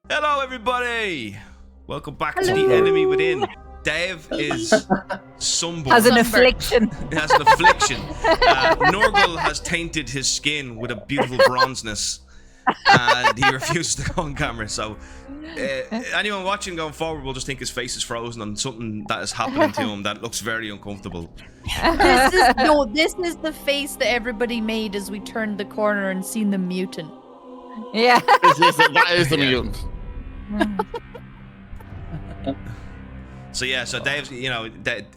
Hello, everybody. Welcome back to The Enemy Within. Dave is sunburned. Has an affliction. Has an affliction. Norgal has tainted his skin with a beautiful bronzeness, and he refuses to go on camera. So, anyone watching going forward will just think his face is frozen on something that is happening to him that looks very uncomfortable. This is the face that everybody made as we turned the corner and seen the mutant. Yeah. That is the mutant. So Dave's,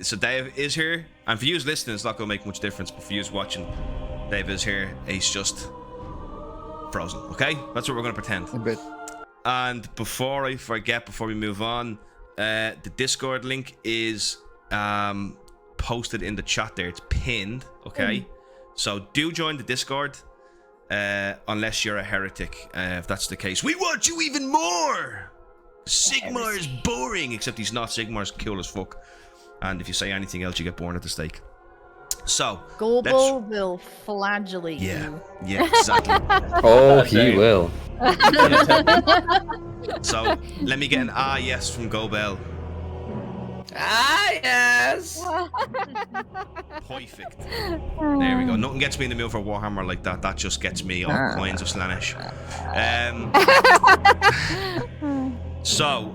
so Dave is here, and for you listening, it's not going to make much difference. But for you watching, Dave is here. He's just frozen. Okay, that's what we're going to pretend. A bit. And before I forget, before we move on, the Discord link is posted in the chat there. It's pinned. Okay, so do join the Discord. Unless you're a heretic, if that's the case, we want you even more. Sigmar is boring, except he's not. Sigmar's cool as fuck, and if you say anything else, you get burned at the stake. So Goble will flagellate you. Yeah, exactly. Oh, he will. So let me get an yes from Gobel. Ah, yes. Perfect. There we go. Nothing gets me in the mood for Warhammer like that. That just gets me all kinds of Slaanesh. So,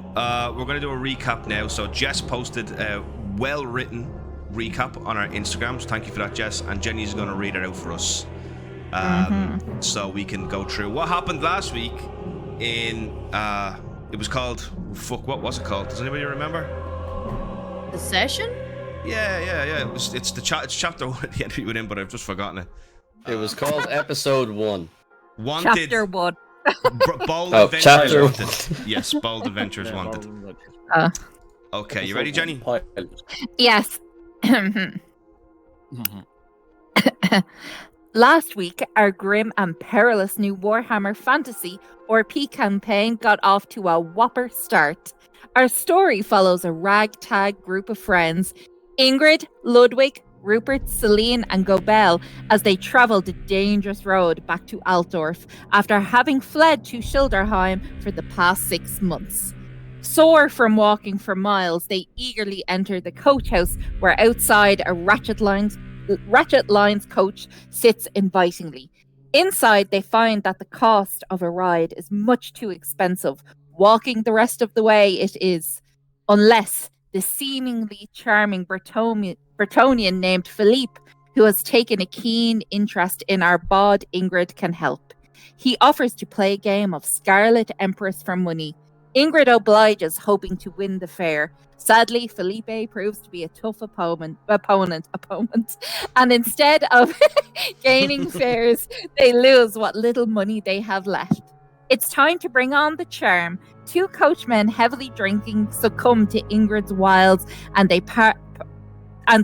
we're going to do a recap now. So, Jess posted a well-written recap on our Instagram. So, thank you for that, Jess. And Jenny's going to read it out for us. So, we can go through what happened last week in, it was called, what was it called? Does anybody remember? The session? Yeah. It's chapter 1 at the Enemy Within, but I've just forgotten it. It was called episode 1. Wanted. Chapter 1. Bold Oh, Adventures chapter Wanted. Yes, Bold Adventures Wanted. Okay, you ready, Jenny? Yes. Last week, our grim and perilous new Warhammer Fantasy RP campaign got off to a whopper start. Our story follows a ragtag group of friends, Ingrid, Ludwig, Rupert, Celine and Gobel, as they travel the dangerous road back to Altdorf after having fled to Schilderheim for the past 6 months. Sore from walking for miles, they eagerly enter the coach house where outside a Ratchet Lines coach sits invitingly. Inside, they find that the cost of a ride is much too expensive. Walking the rest of the way it is, unless the seemingly charming Bretonian named Philippe, who has taken a keen interest in our bod Ingrid, can help. He offers to play a game of Scarlet Empress for money. Ingrid obliges, hoping to win the fair. Sadly, Philippe proves to be a tough opponent, and instead of gaining fares, they lose what little money they have left. It's time to bring on the charm. 2 coachmen heavily drinking succumb to Ingrid's wiles, and the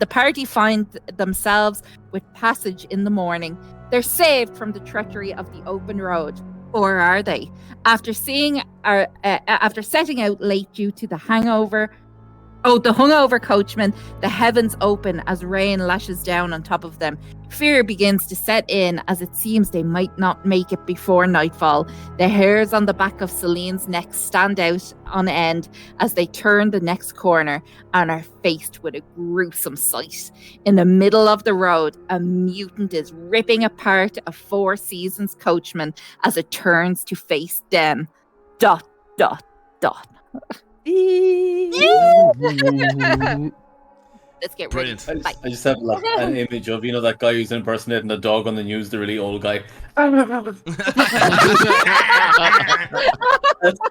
party find themselves with passage in the morning. They're saved from the treachery of the open road, or are they? After setting out late due to the hungover coachman, the heavens open as rain lashes down on top of them. Fear begins to set in as it seems they might not make it before nightfall. The hairs on the back of Celine's neck stand out on end as they turn the next corner and are faced with a gruesome sight. In the middle of the road, a mutant is ripping apart a Four Seasons coachman as it turns to face them. ... Let's get ready. Brilliant. I just have like an image of that guy who's impersonating a dog on the news, the really old guy. That's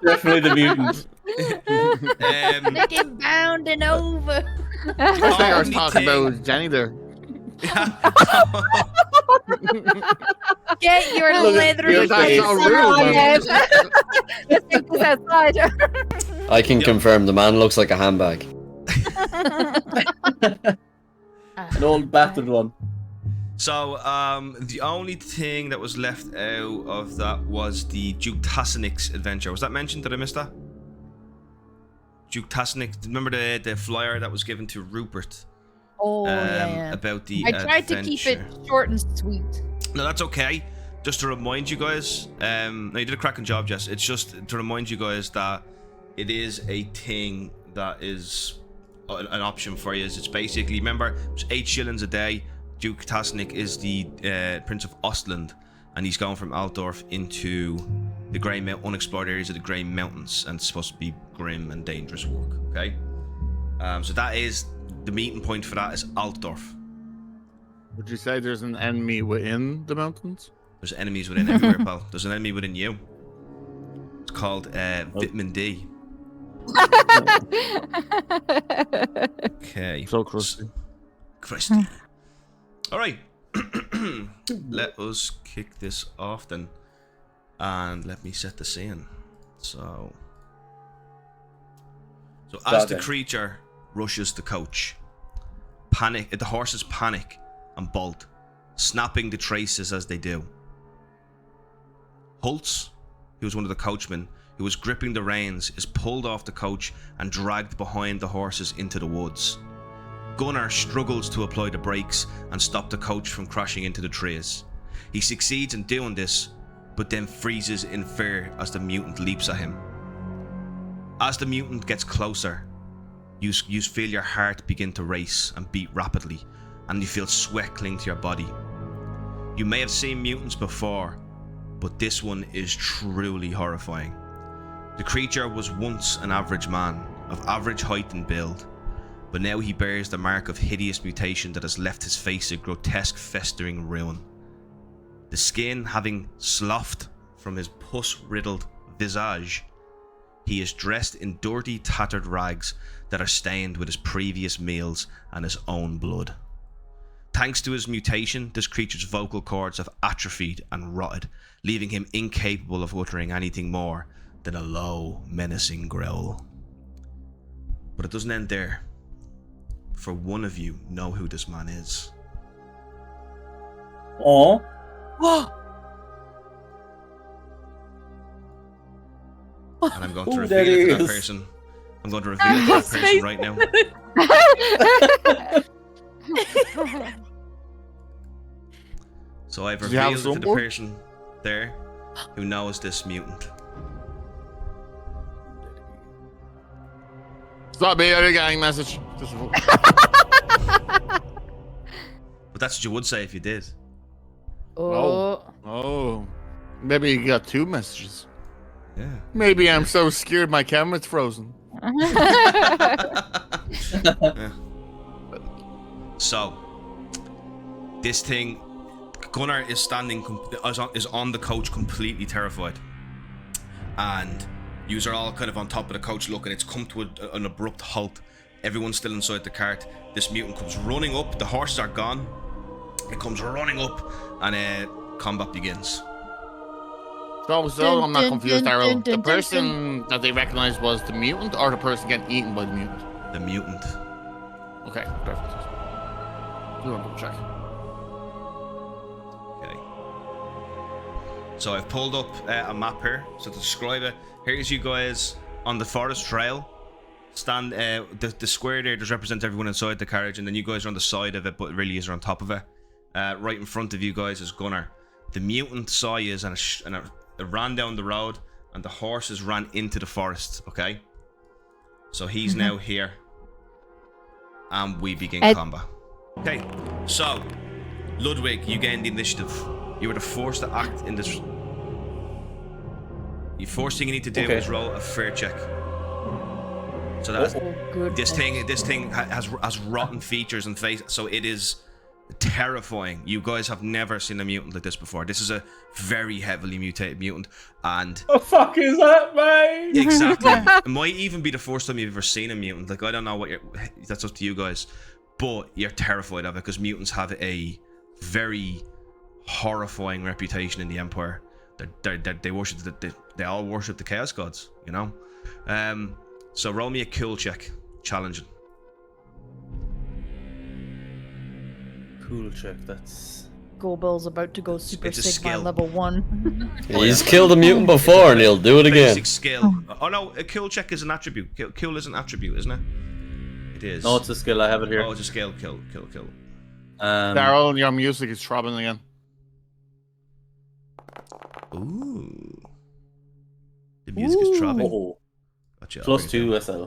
definitely the mutant. Look him bounding over. I think I was talking about Jenny there. Get your Look at leathery your That's face. not real, man. Let's get this outside. I can confirm the man looks like a handbag. An old battered one. So, the only thing that was left out of that was the Duke Tassanik's adventure. Was that mentioned? Did I miss that? Duke Tassanik, remember the flyer that was given to Rupert? Oh, yeah. About the I tried to keep it adventure. short and sweet. No, that's okay. just to remind you guys, now you did a cracking job, Jess. It's just to remind you guys that it is a thing that is an option for you. It's basically, remember, it's 8 shillings a day. Duke Tasnik is the Prince of Ostland, and he's going from Altdorf into the unexplored areas of the Grey Mountains, and it's supposed to be grim and dangerous work. Okay, so that is the meeting point for that is Altdorf. Would you say there's an enemy within the mountains? There's enemies within everywhere, pal. There's an enemy within you. It's called vitamin D. Okay. So crusty. Crusty. All right. Let us kick this off then, and let me set the scene. So as the creature rushes the coach, the horses panic and bolt, snapping the traces as they do. Holtz, who was one of the coachmen, who was gripping the reins, is pulled off the coach and dragged behind the horses into the woods. Gunnar struggles to apply the brakes and stop the coach from crashing into the trees. He succeeds in doing this, but then freezes in fear as the mutant leaps at him. As the mutant gets closer, you feel your heart begin to race and beat rapidly, and you feel sweat cling to your body. You may have seen mutants before, but this one is truly horrifying. The creature was once an average man, of average height and build, but now he bears the mark of hideous mutation that has left his face a grotesque festering ruin. The skin having sloughed from his pus-riddled visage, he is dressed in dirty, tattered rags that are stained with his previous meals and his own blood. Thanks to his mutation, this creature's vocal cords have atrophied and rotted, leaving him incapable of uttering anything more than a low, menacing growl. But it doesn't end there, for one of you know who this man is. Oh. And I'm going to reveal it to that person. I'm going to reveal it to that person right now. So I've revealed it to the person there who knows this mutant. Stop me, I'm getting a message. But that's what you would say if you did. Oh. Maybe you got 2 messages. Yeah. Maybe I'm so scared my camera's frozen. Yeah. So, this thing, Gunnar is is on the coach completely terrified. And yous are all kind of on top of the coach looking. It's come to an abrupt halt. Everyone's still inside the cart. This mutant comes running up. The horses are gone. It comes running up, and combat begins. So I'm not confused, Daryl. The person that they recognized was the mutant, or the person getting eaten by the mutant? The mutant. Okay, perfect. Do want to check. Okay. So I've pulled up a map here. So to describe it, here's you guys on the forest trail. Stand the square there just represents everyone inside the carriage, and then you guys are on the side of it, but really is on top of it. Right in front of you guys is Gunnar. The mutant saw you and it ran down the road, and the horses ran into the forest. Okay. So he's now here, and we begin combat. Okay. So Ludwig, you gained the initiative. You were the first to act in this. The first thing you need to do is roll a fear check. So that's this thing has rotten features and face, so it is terrifying. You guys have never seen a mutant like this before. This is a very heavily mutated mutant, and the fuck is that, mate? Exactly. It might even be the first time you've ever seen a mutant. Like, I don't know that's up to you guys, but you're terrified of it because mutants have a very horrifying reputation in the Empire. They worship they all worship the Chaos Gods, you know. So roll me a cool check, challenging. Cool check. That's Gobel's about to go Super It's a Sigma skill. level 1. He's killed a mutant before, and he'll do it again. Basic skill. Oh no, a cool check is an attribute. Cool is an attribute, isn't it? It is. no, it's a skill. I have it here. Oh, it's a skill. Kill. Daryl, your music is throbbing again. Ooh. The music is throbbing. Oh, Gotcha, I'll plus bring it 2 SL.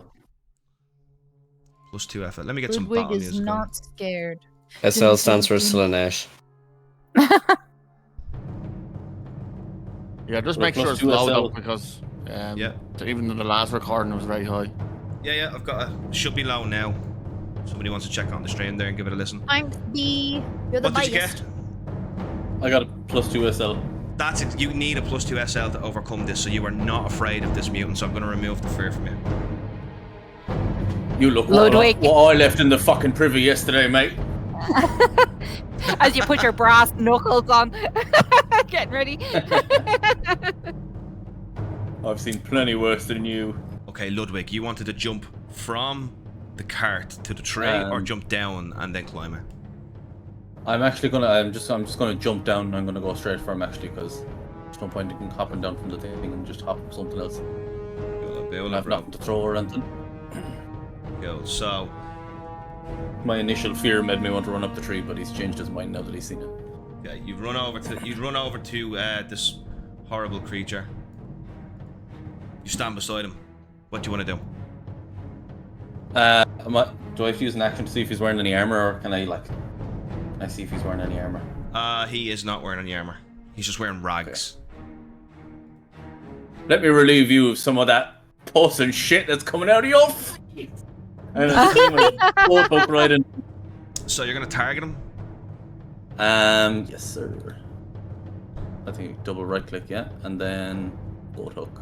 Plus 2 effort. Let me get some Ludwig battle is music on. not scared. SL stands for Slanesh. Yeah, just Well, make sure plus it's 2 loud SL. up because Yeah. even in the last recording it was very high. Yeah, I've got should be low now. Somebody wants to check on the stream there and give it a listen. Thanks, B. You're the What did you biggest. get? I got a plus 2 SL. That's it. You need a plus 2 SL to overcome this, so you are not afraid of this mutant. So I'm going to remove the fear from you. You look Ludwig. what I left in the fucking privy yesterday, mate. As you put your brass knuckles on, getting ready. I've seen plenty worse than you. Okay, Ludwig, you wanted to jump from the cart to the tray, or jump down and then climb it? I'm just gonna jump down and I'm gonna go straight for him actually, because there's no point in hopping down from the thing and just hopping for something else. Cool, I have nothing to throw or anything. Cool, so My initial fear made me want to run up the tree, but he's changed his mind now that he's seen it. yeah, you'd run over to this horrible creature. You stand beside him. What do you want to do? Do I have to use an action to see if he's wearing any armor, or can I see if he's wearing any armor? He is not wearing any armor. He's just wearing rags. Let me relieve you of some of that pus and shit that's coming out of your face. And it's both up right in. So you're gonna target him? Yes, sir. I think double right click, yeah, and then boat hook.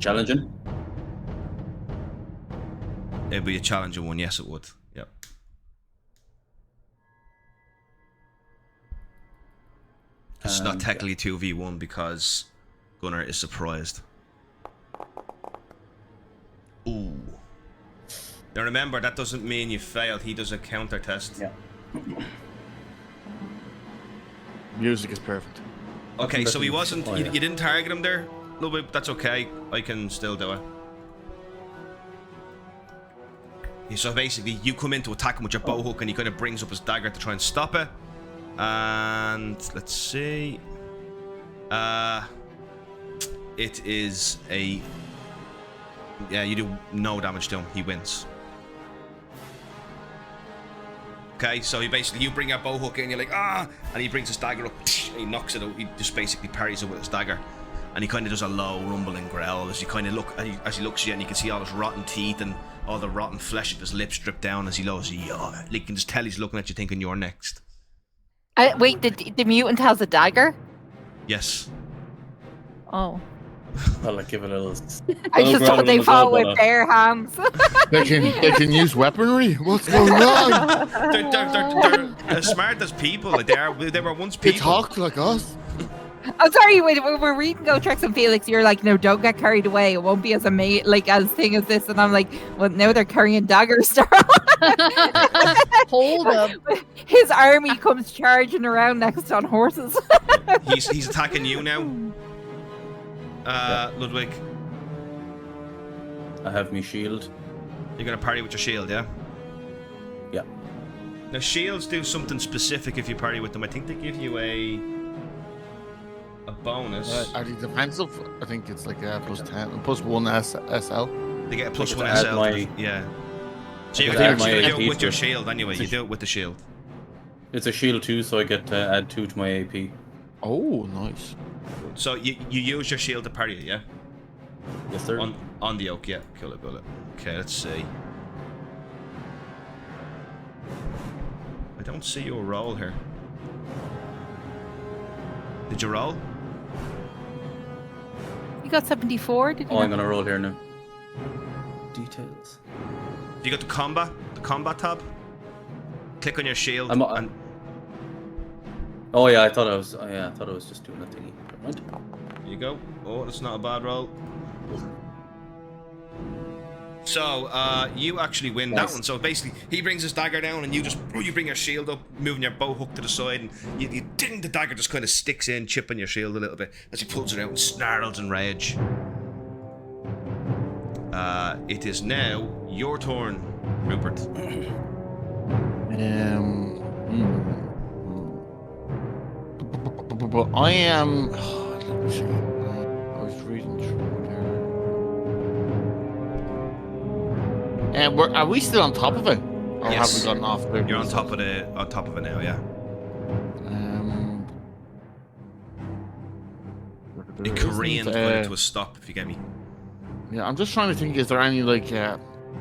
Challenging. It'd be a challenging one, yes, it would. Yep. It's not technically 2v1 because Gunnar is surprised. Ooh. Now remember, that doesn't mean you failed. He does a counter test. Yeah. Music is perfect. Okay, so he wasn't. You didn't target him there. A little bit. That's okay. I can still do it. So basically, you come in to attack him with your bow hook, and he kind of brings up his dagger to try and stop it. And let's see. It is a. Yeah, you do no damage to him. He wins. Okay, so you bring your bow hook in, and you're like, ah, and he brings his dagger up, and he knocks it out. He just basically parries it with his dagger, and he kind of does a low rumbling growl as you kind of look, as he looks at you, and you can see all his rotten teeth and all the rotten flesh of his lips drip down as he lows. Yeah, you can just tell he's looking at you, thinking you're next. Wait, the mutant has a dagger? Yes. Oh. I'll give it a little. I just thought they fought with bare hands. They can use weaponry? What's going on? They're as smart as people. Like they were once They people. talk like us. I'm sorry, when we're reading Go Trex and Felix, you're like, no, don't get carried away. It won't be as as thing as this. And I'm like, well, now they're carrying daggers. Hold up. His army comes charging around next on horses. He's attacking you now. Ludwig. I have my shield. You're gonna parry with your shield, yeah? Yeah. Now shields do something specific if you parry with them. I think they give you a bonus. Are they defensive? I think it's like plus 10, plus 1 SL. They get a plus I 1 add SL. my- Yeah. So I you could do add my it AP with to your it. shield anyway. You do it with the shield. It's a shield too, so I get to add 2 to my AP. Oh, nice. So you use your shield to parry it, yeah? Yes, sir. On the oak, yeah. Kill it, bullet. Okay, let's see. I don't see your roll here. Did you roll? You got 74, did you? I'm gonna roll here now. Details. You got the combat tab. Click on your shield I'm- and Oh yeah, I thought I was just doing a thingy. Right. there you go. Oh, that's not a bad roll. So, you actually win that Nice. one. So basically, he brings his dagger down, and you bring your shield up, moving your bow hook to the side, and you ding, the dagger just kind of sticks in, chipping your shield a little bit as he pulls it out and snarls in rage. It is now your turn, Rupert. But I am. Let me see. I was reading through there. And are we still on top of it, or have we gotten off? You're on top of it now, yeah. In Korean, put it to a stop if you get me. Yeah, I'm just trying to think. Is there any like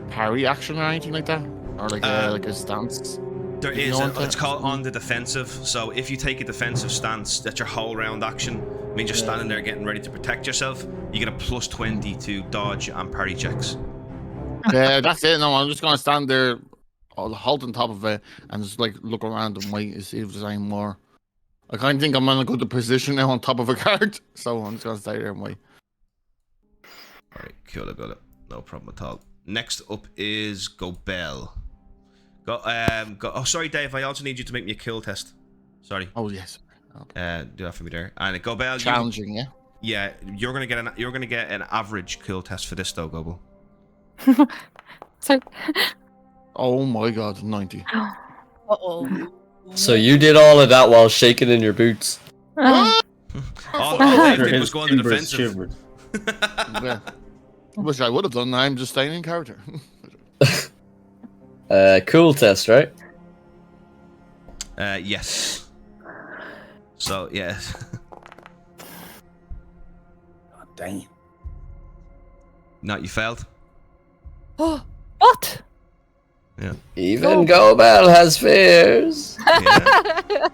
parry action or anything like that, or like a stance? There is. It's called on the defensive. So if you take a defensive stance, that's your whole round action. I mean, you're standing there getting ready to protect yourself. You get a plus 20 to dodge and parry checks. Yeah, that's it. No, I'm just gonna stand there, hold on top of it, and just like look around and wait to see if there's any more. I kind of think I'm in a good position now on top of a card, so I'm just gonna stay there and wait. Alright, cool, I got it. No problem at all. Next up is Gobel. Oh, sorry, Dave. I also need you to make me a kill test. Sorry. Oh yes. Okay. Do that for me there. And Gobel. Challenging, yeah. Yeah, you're gonna get an average kill test for this though, Gobel. So. Oh my God, 90. Uh-oh. So you did all of that while shaking in your boots. All Dave did was go on the defensive. Yeah. Wish I would have done. I'm just staying in character. Cool test, right? Yes. So yeah. God dang. Not you failed. What? Yeah. Even Gobel has fears. Yeah.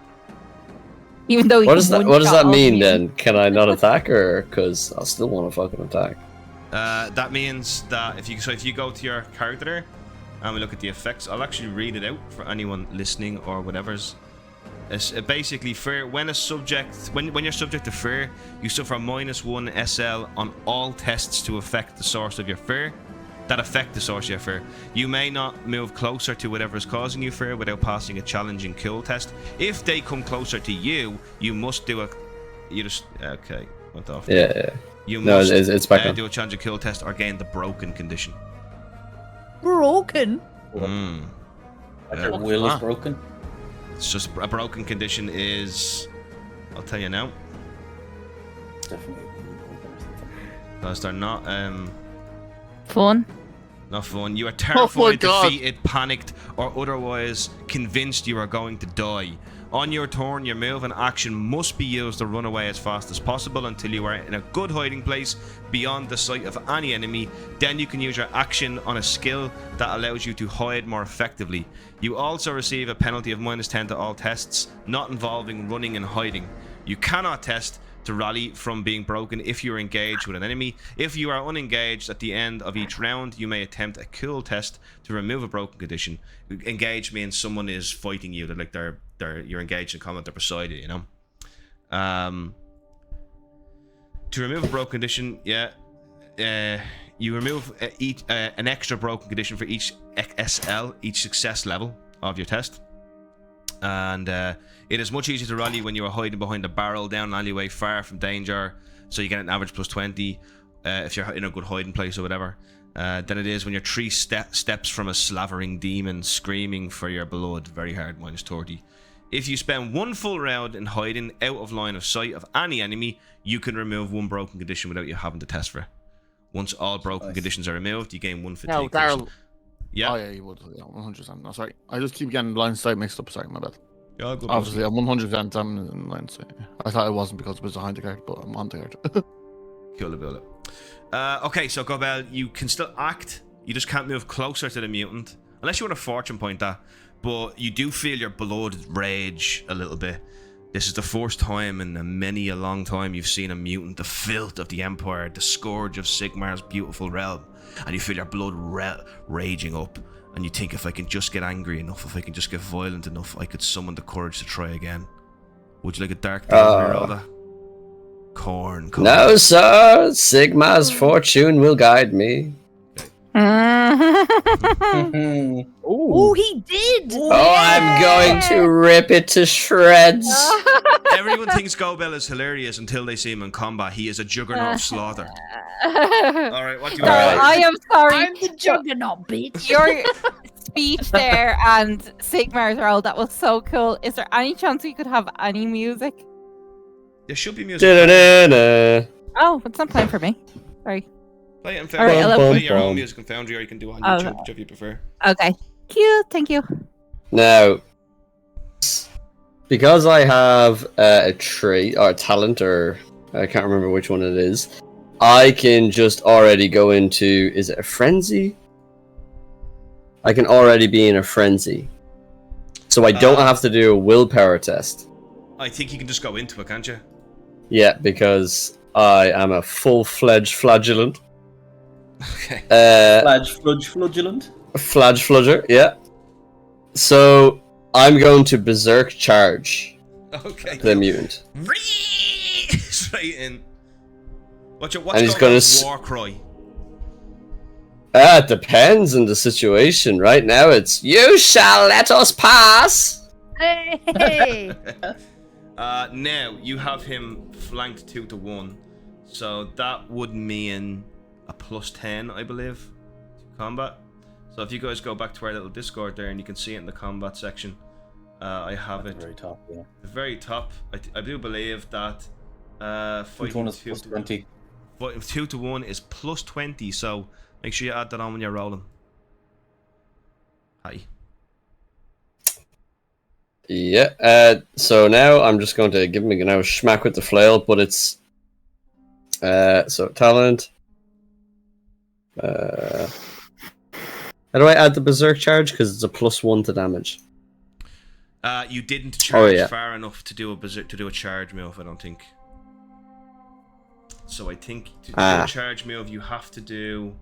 Even though What does that mean then? Can I not attack her? Because I still want to fucking attack. That means that if you go to your character there, and we look at the effects, I'll actually read it out for anyone listening or whatever's. It's basically fear. When you're subject to fear, you suffer -1 SL on all tests to affect the source of your fear. That affect the source of your fear. You may not move closer to whatever is causing you fear without passing a challenging kill test. If they come closer to you, you must do a. You just okay. Went off. Yeah. You must it's back on. do a challenging kill test or gain the broken condition. Broken? Like your will is broken? It's just a broken condition is. I'll tell you now. Definitely. Because they're not Fun. not fun. You are terrified, God. defeated, panicked, or otherwise convinced you are going to die. On your turn, your move and action must be used to run away as fast as possible until you are in a good hiding place beyond the sight of any enemy. Then you can use your action on a skill that allows you to hide more effectively. You also receive a penalty of -10 to all tests not involving running and hiding. You cannot test to rally from being broken if you are engaged with an enemy. If you are unengaged at the end of each round, you may attempt a cool test to remove a broken condition. Engaged means someone is fighting you, like you're engaged in combat, they're beside you, you know. To remove a broken condition, you remove an extra broken condition for each SL, each success level of your test. And it is much easier to rally when you are hiding behind a barrel down an alleyway far from danger, so you get an average +20 if you're in a good hiding place or whatever, than it is when you're 3 steps from a slavering demon screaming for your blood. Very hard, -30. If you spend 1 full round in hiding out of line of sight of any enemy, you can remove 1 broken condition without you having to test for it. Once all broken conditions are removed, you gain 1 fatigue. No, Daryl. Yeah. Oh yeah, you would. Yeah, 100%. No, sorry. I just keep getting line sight mixed up. Sorry, my bad. Yeah, good. Obviously, I'm 100% in line sight. I thought it wasn't because it was behind the card, but I'm on the card. Cool about it. Okay, so Gobel, you can still act. You just can't move closer to the mutant unless you want a fortune point that. But you do feel your blood rage a little bit. This is the first time in many a long time you've seen a mutant, the filth of the Empire, the scourge of Sigmar's beautiful realm, and you feel your blood raging up. And you think, if I can just get angry enough, if I can just get violent enough, I could summon the courage to try again. Would you like a dark deal or all that? Corn. No, sir. Sigma's fortune will guide me. Oh, he did! Oh, I'm going to rip it to shreds. Everyone thinks Gobel is hilarious until they see him in combat. He is a juggernaut of slaughter. Alright, what do you want? I am sorry. I'm the juggernaut, bitch. Your speech there and Sigmar's role, that was so cool. Is there any chance we could have any music? There should be music. Da-da-da-da. Oh, it's not playing for me. Sorry. Play it in All right, Foundry. hello. Play your Bum, own bum. music in Foundry, or you can do it on Oh, YouTube, whichever you prefer. Okay. Cute. Thank you. Now, because I have a trait or a talent, or I can't remember which one it is, I can just already go into. Is it a frenzy? I can already be in a frenzy, so I don't have to do a willpower test. I think you can just go into it, can't you? Yeah, because I am a full-fledged flagellant. Okay. Flagellant. Fludger, yeah. So I'm going to berserk charge Okay. the mutant. Straight in. What's And he's going gonna war cry? It depends on the situation. Right now, it's "You shall let us pass." Hey! Now you have him flanked 2 to 1, so that would mean a +10, I believe, to combat. So if you guys go back to our little Discord there, and you can see it in the combat section, I have At the it very top, yeah. the very top. I do believe that Which one fighting is 2 plus to 20? fighting 2 to 1 is +20. So make sure you add that on when you're rolling. Hi. Yeah. So now I'm just going to give him a smack with the flail, but it's so talent. How do I add the berserk charge? Because it's a +1 to damage. You didn't charge yeah. far enough to do a charge move, I don't think. So I think to do a charge move, you have to do.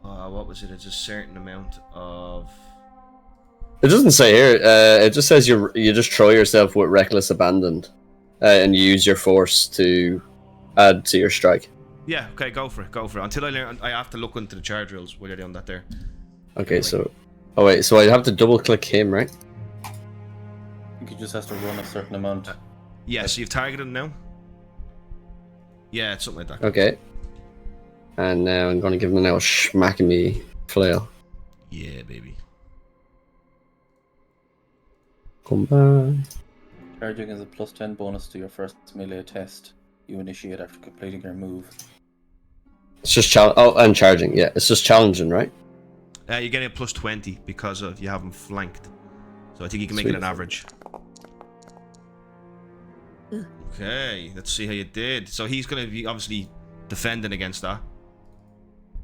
What was it? It's a certain amount of. It doesn't say here. It just says you just throw yourself with reckless abandon, and you use your force to add to your strike. Yeah. Okay. Go for it. Go for it. Until I learn, I have to look into the charge rules while you're doing that there. Okay. Anyway. So, oh wait. So I have to double click him, right? I think he just has to run a certain amount. Yeah. So you've targeted him now. Yeah, it's something like that. Okay. And now I'm going to give him a smacking me flail. Yeah, baby. Come back. Charging is a +10 bonus to your first melee test you initiate after completing your move. It's just and charging. Yeah, it's just challenging, right? You're getting a +20 because of you have him flanked. So I think you can make Sweet. it an average. Okay, let's see how you did. So he's going to be obviously defending against that.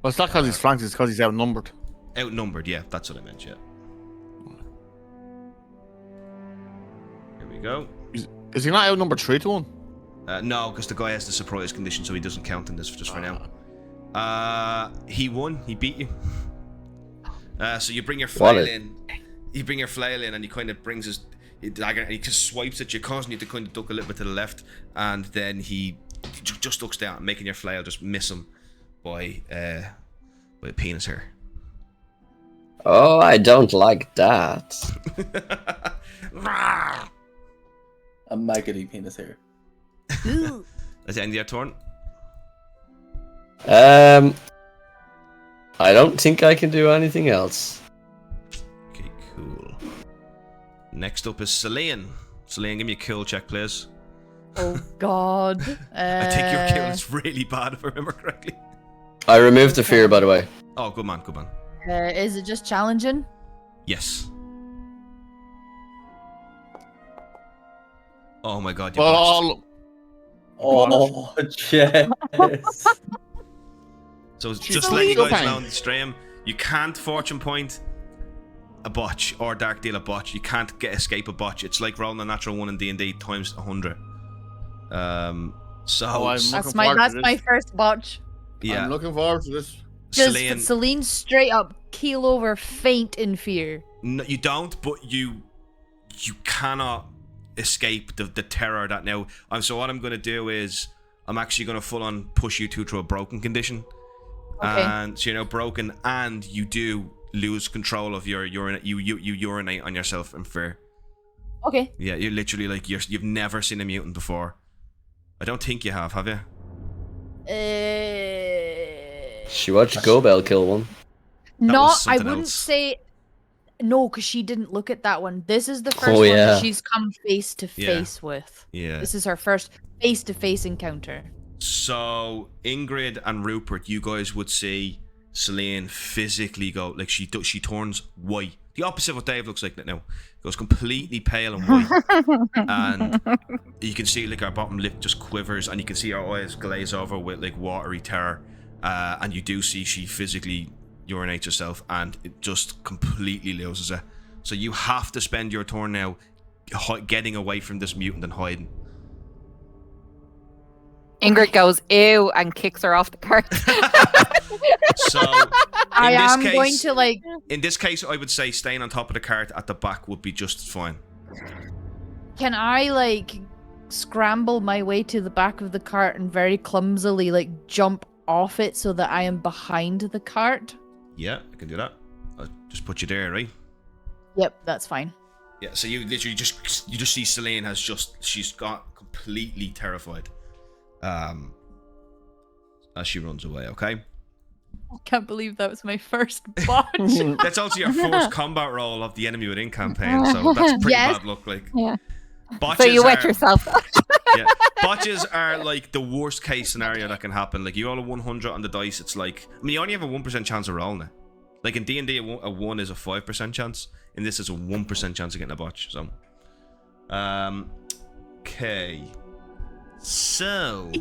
Well, it's not because he's flanked, it's because he's outnumbered. Outnumbered, yeah, that's what I meant, yeah. Here we go. Is he not outnumbered 3 to 1? No, because the guy has the surprise condition, so he doesn't count in this just for now. He won. He beat you. So you bring your flail in. You bring your flail in, and he kind of brings his dagger, and he just swipes at you, causing you to kind of duck a little bit to the left, and then he just ducks down, making your flail just miss him by a penis hair. Oh, I don't like that. A maggoty penis hair. That's the end of your turn. I don't think I can do anything else. Okay, cool. Next up is Celine. Celine, give me a cool check, please. Oh God. I think your kill is really bad, if I remember correctly. I removed the fear, by the way. Oh, good man, good man. Is it just challenging? Yes. Oh my god, you botched. Oh, yes. So just letting you guys know on the stream, you can't fortune point a botch or dark deal a botch. You can't escape a botch. It's like rolling a natural 1 in D&D times 100. So that's my first botch. Yeah, I'm looking forward to this. Does Celine straight up keel over, faint in fear? No, you don't, but you cannot escape the terror that now. So what I'm going to do is I'm actually going to full on push you through a broken condition. Okay. And so you're now broken, and you do lose control of your urine. You urinate on yourself in fear. Okay. Yeah, you're literally like you've never seen a mutant before. I don't think you have you? She watched Gobel kill one. Not. I something wouldn't else. say. No, because she didn't look at that one. This is the first Oh, one yeah. that she's come face to Yeah. face with. Yeah. This is her first face to face encounter. So Ingrid and Rupert, you guys would see Celine physically go like she turns white. The opposite of what Dave looks like now. Goes completely pale and white, and you can see like her bottom lip just quivers, and you can see her eyes glaze over with like watery terror. And you do see she physically urinates herself, and it just completely loses it. So you have to spend your turn now getting away from this mutant and hiding. Ingrid goes, ew, and kicks her off the cart. So I in this am case, going to like. in this case, I would say staying on top of the cart at the back would be just fine. Can I like scramble my way to the back of the cart and very clumsily like jump off it so that I am behind the cart? Yeah, I can do that. I'll just put you there, right? Yep, that's fine. Yeah. So you literally just see Celine she's got completely terrified, as she runs away. Okay. I can't believe that was my first botch. That's also your first combat roll of the Enemy Within campaign, so that's pretty Yes. bad luck. Like, Yeah. botches So you wet are- yourself. Yeah, botches are like the worst case scenario that can happen. Like you roll a 100 on the dice, it's like, I mean, you only have a 1% chance of rolling it. Like in D&D, a 1 is a 5% chance. In this, is a 1% chance of getting a botch. So, okay. So,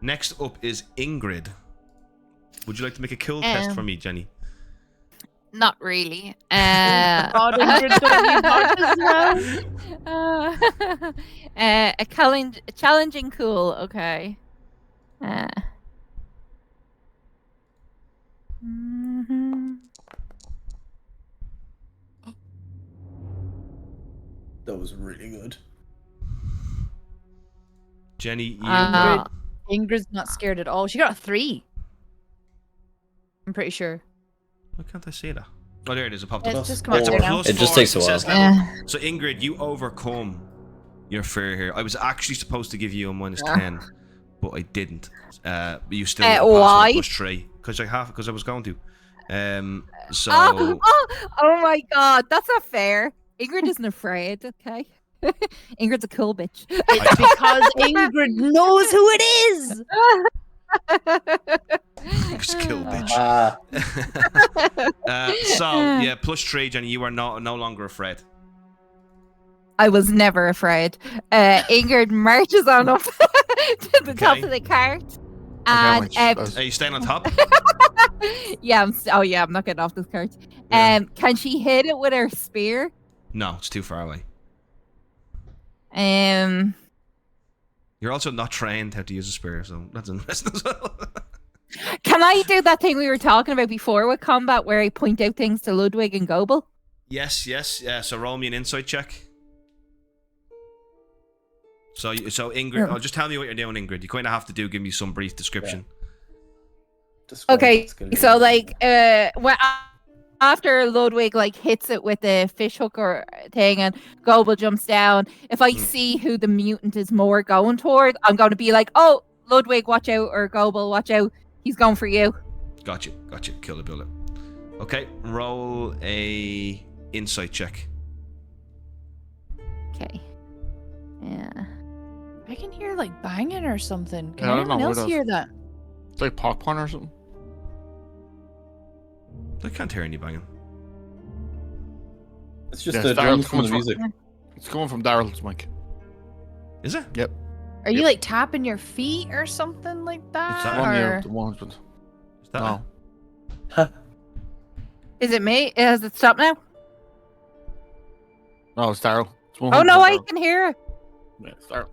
next up is Ingrid. Would you like to make a cool test for me, Jenny? Not really. God, Ingrid's gonna be botch as well. A challenging cool. Okay. Mhm. That was really good. Jenny, you. Ingrid's not scared at all. She got a 3. I'm pretty sure. Why can't I see that? Oh, there it is. It popped It's up. just come up It's a there now. plus It just 4 takes a while. success level. So Ingrid, you overcome your fear here. I was actually supposed to give you a minus 10, but I didn't. But you still get a pass with a why? plus 3 because I was going to. So Oh my god, that's not fair. Ingrid isn't afraid, okay? Ingrid's a cool bitch. It's because Ingrid knows who it is. just kill bitch. Ah, So yeah, plus 3, Jenny. You are no longer afraid. I was never afraid. Ingrid marches on up to the top Okay. of the cart. Okay, And which- Are you staying on top? yeah, I'm not getting off this cart. Yeah. Can she hit it with her spear? No, it's too far away. You're also not trained how to use a spear, so that's interesting as well. Can I do that thing we were talking about before with combat where I point out things to Ludwig and Goebel? Yes. Yeah. So roll me an insight check. So Ingrid, just tell me what you're doing, Ingrid. You kind of have to give me some brief description. describe Okay, that skill so again. like after Ludwig like hits it with the fish hook or thing and Goebel jumps down, if I see who the mutant is more going toward, I'm going to be like, oh, Ludwig, watch out, or Goebel, watch out, he's going for you. Gotcha. Kill the bullet. Okay, roll a insight check. Okay. Yeah. I can hear like banging or something. Can Yeah, I don't anyone know else what hear that? It's like popcorn or something. I can't hear any banging. It's just Yeah, the Daryl's drums from the coming from- music. It's coming from Daryl's mic. Is it? Are you Yep. like tapping your feet or something like that? that One or... year, the one husband. Is that No. Is it me? Has it stopped now? No, it's Daryl. It's Oh no, 100% I Daryl. can hear it. Yeah, it's Daryl.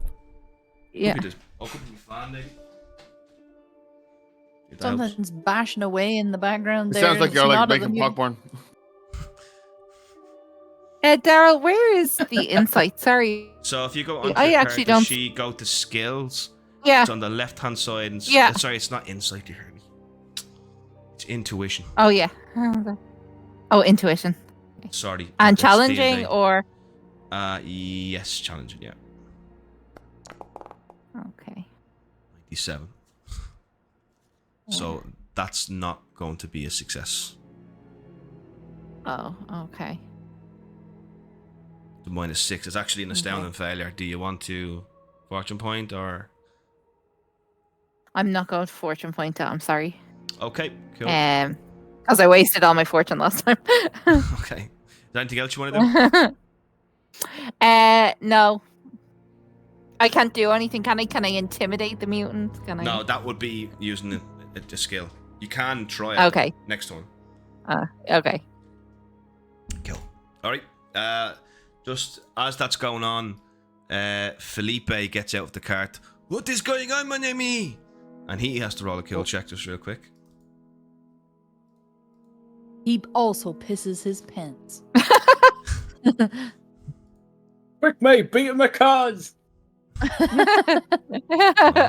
Yeah. Oh, could be fan, maybe. That helps. Something's bashing away in the background It there. sounds like It's you're like not at the making music. popcorn. Daryl, where is the insight? Sorry. So if you go on I the actually character don't- sheet, go to skills. Yeah. It's on the left-hand side. And Yeah. Sorry, it's not insight. You heard me. It's intuition. Oh yeah. Oh, intuition. Sorry. And that's challenging D&D. or Yes, challenging. Yeah, okay. 97. So that's not going to be a success. Oh, okay. The -6 is actually an astounding failure. Do you want to fortune point or? I'm not going to fortune point it. I'm sorry. Okay, cool. Because I wasted all my fortune last time. Okay. Is there anything else you want to do? No. I can't do anything, can I? Can I intimidate the mutant? Can I? No, that would be using a skill. You can try it. Okay. Next one. Okay. Cool. All right. Just as that's going on, Felipe gets out of the cart. What is going on, my enemy? And he has to roll a kill check just real quick. He also pisses his pants. Quick, mate, beat him my cards. I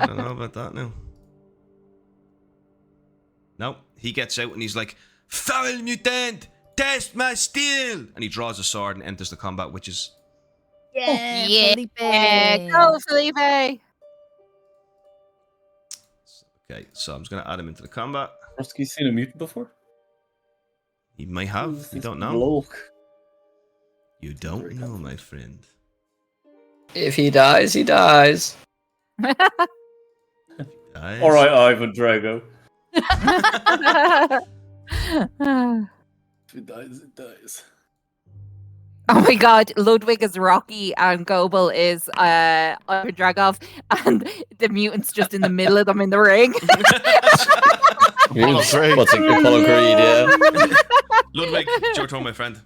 don't know about that now. No, he gets out and he's like, "Foul mutant, test my steel!" And he draws a sword and enters the combat, which is Yeah, Yeah. Felipe. Go, Felipe. okay. So I'm just gonna add him into the combat. Rusky's seen a mutant before? He may have. You This don't know. bloke. You don't know, my friend. If he dies, he dies. Guys. All right, Ivan Drago. If it dies, it dies. Oh my god, Ludwig is Rocky and Gobel is Ivan Dragov, and the mutant's just in the middle of them in the ring. What's Creed. a Apollo Creed, yeah. Ludwig, it's your turn, my friend.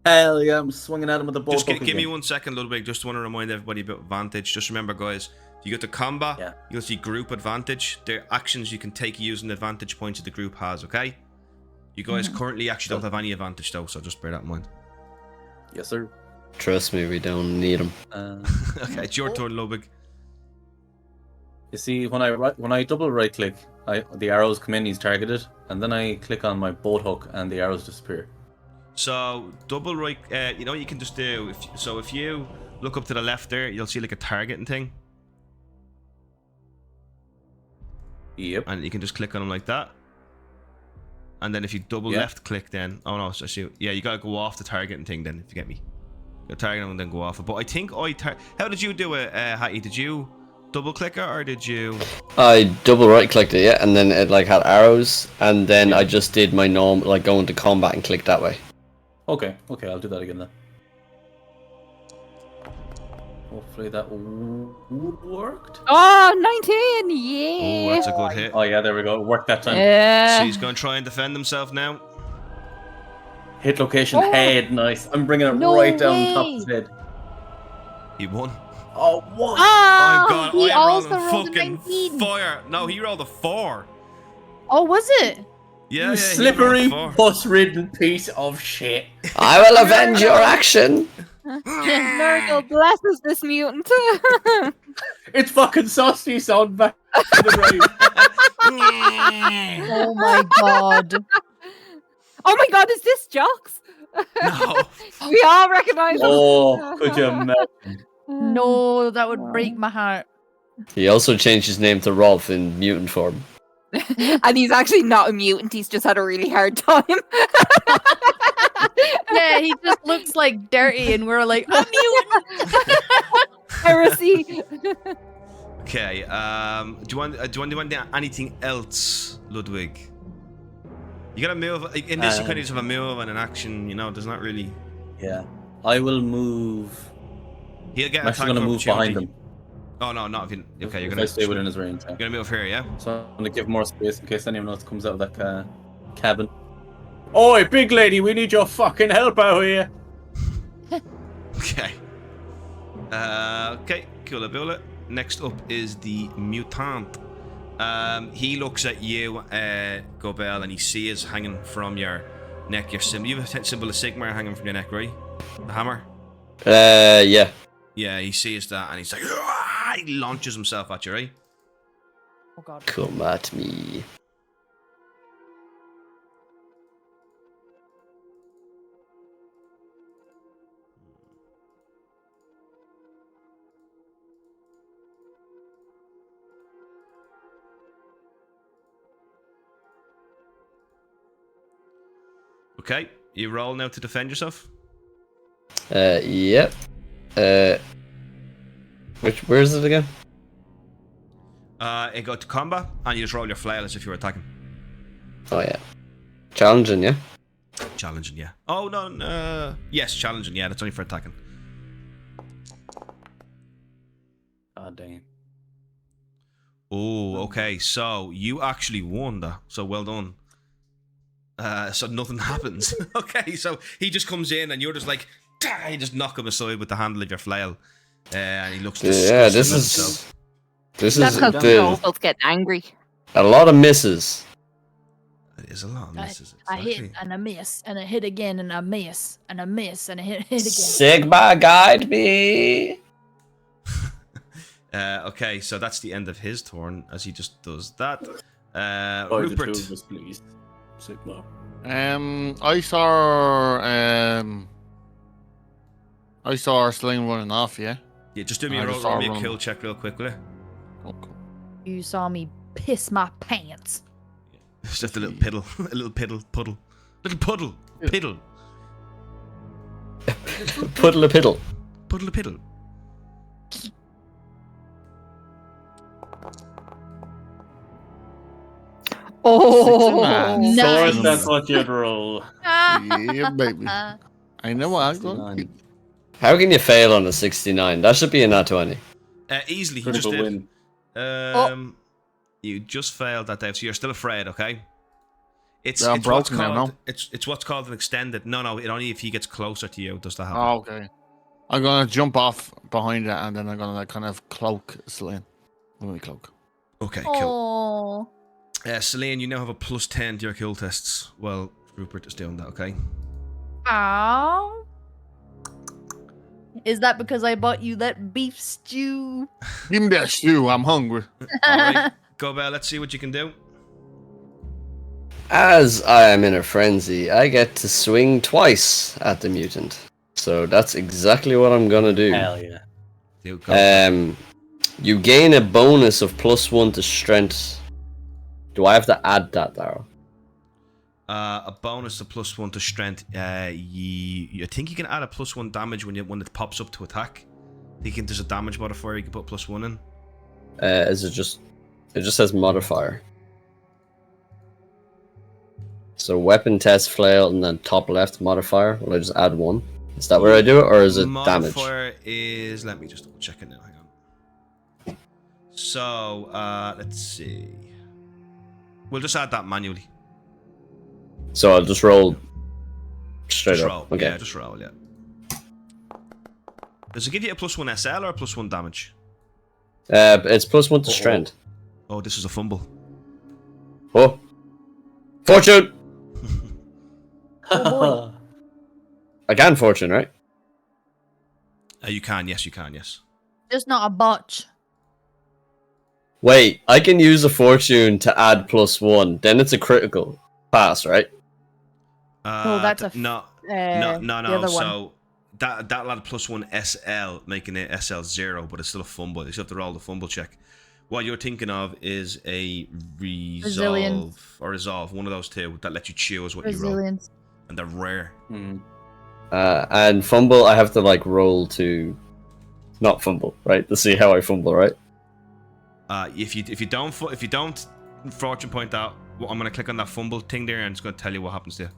Hell yeah, I'm swinging at him with the bow. Just give me 1 second, Ludwig. Just want to remind everybody about advantage. Just remember, guys, if you go to combat, Yeah. you'll see group advantage. There are actions you can take using the advantage points that the group has, okay? You guys currently actually don't have any advantage, though, so just bear that in mind. Yes, sir. Trust me, we don't need him. Okay, it's your turn, Ludwig. You see, when I double right click, the arrows come in. He's targeted, and then I click on my boat hook, and the arrows disappear. So, double right, you know what you can just do? If you look up to the left there, you'll see like a targeting thing. Yep. And you can just click on them like that. And then if you double left click then... Oh no, so yeah, you gotta go off the targeting thing then, if you get me. You target them and then go off it. But I think how did you do it, Hattie? Did you double click it or did you... I double right clicked it, yeah, and then it like had arrows, and then I just did my norm, like go into combat and click that way. Okay, I'll do that again then. Hopefully that worked. Oh, 19! Yeah! Oh, that's a good hit. Oh yeah, there we go. It worked that time. Yeah. So he's gonna try and defend himself now. Hit location head, nice. I'm bringing it No right down way. top of his head. He won. Oh, what? Oh god, he I am also rolling rolled a fucking 19. fire. No, he rolled a 4. Oh, was it? Yeah, You he slippery, rolled a 4. bus-ridden piece of shit. I will avenge your action. Nurgle blesses this mutant. It's fucking saucy sound back to the right. Oh my god. Oh my god, is this Jocks? No. We all recognize him. Oh, could you imagine? No, that would break my heart. He also changed his name to Rolf in mutant form. And he's actually not a mutant, he's just had a really hard time. Yeah, he just looks like dirty, and we're like, a mutant. Heresy. Okay, do you want to do anything else, Ludwig? You gotta move in this. You kind of just have a move and an action. You know, there's not really. Yeah. I will move. He'll get I'm actually attack going to move opportunity. behind him. Oh no, not if you. Okay, you're If gonna I stay within his range. Yeah. You're gonna move here, yeah. So I'm going to give more space in case anyone else comes out of that cabin. Oi, big lady, we need your fucking help out here. Okay. Okay, cool bullet. Next up is the mutant. He looks at you, Gobel, and he sees hanging from your neck your symbol. You have a symbol of Sigmar hanging from your neck, right? The hammer. Yeah. Yeah, he sees that and he's like, "Ah!" He launches himself at you, right? Oh god. Come at me. Okay, you roll now to defend yourself. Yep. Where is it again? It go to combat, and you just roll your flail as if you were attacking. Oh yeah. Challenging, yeah. Challenging, yeah. Oh no, yes, challenging, yeah. That's only for attacking. Ah, dang. Oh, okay. So you actually won that. So well done. So nothing happens. Okay, so he just comes in, and you're just like, you just knock him aside with the handle of your flail, and he looks disgusted. Yeah, this with is himself. That's because the nobles get angry. a lot of misses. It is a lot of misses. I hit exactly. and I miss and I hit again and I miss and I miss and I hit again. Sigma, guide me. Okay, so that's the end of his turn as he just does that. By the Rupert. two of us, please. Sigma. I saw Slain running off, yeah? Yeah, just do me I a just roll saw me a one. kill check real quick, will you? Okay. You saw me piss my pants. It's just a little piddle, a little puddle, little puddle, piddle, Puddle a piddle. puddle, piddle. Oh, Nice. Sorry, that's what you'd roll. Yeah, baby. I know what I'm going. How can you fail on a 69? That should be a nat 20. Easily, you just Critical did. win. You just failed that, Dave. So you're still afraid, okay? It's Yeah, I'm it's what's broken now, called no? it's what's called an extended. No, it only if he gets closer to you does that happen. Oh, okay. I'm gonna jump off behind it and then I'm gonna like kind of cloak Slain. Let me cloak. Okay, cool. Oh. Celine, you now have a +10 to your kill tests. Well, Rupert is doing that, okay? Ow. Is that because I bought you that beef stew? Give me that stew, I'm hungry. Alright, go Bell, let's see what you can do. As I am in a frenzy, I get to swing twice at the mutant. So that's exactly what I'm gonna do. Hell yeah. Go. You gain a bonus of +1 to strength. Do I have to add that, Daryl? A bonus to +1 to strength. I think you can add a +1 damage when it pops up to attack. I think there's a damage modifier you can put +1 in. Is it just? It just says modifier. So weapon test flail and then top left modifier. Will I just add 1? Is that where I do it, or is it damage? Modifier is. Let me just double check it now. Hang on. So let's see. We'll just add that manually. So I'll just roll straight Just up. roll. Okay. Yeah, just roll. Yeah. Does it give you a +1 SL or a +1 damage? It's +1 to strength. Oh, this is a fumble. Oh, fortune! I can fortune, right? You can. Yes, you can. Yes. Just not a botch. Wait, I can use a fortune to add +1. Then it's a critical pass, right? No, that's a no. the other one. So that'll add +1 SL, making it SL 0, but it's still a fumble. You still have to roll the fumble check. What you're thinking of is a resolve, one of those two that let you choose what you roll, Resilience. and they're rare. And fumble, I have to like roll to not fumble, right? To see how I fumble, right? If you don't fortune point out, well, I'm gonna click on that fumble thing there, and it's gonna tell you what happens to you.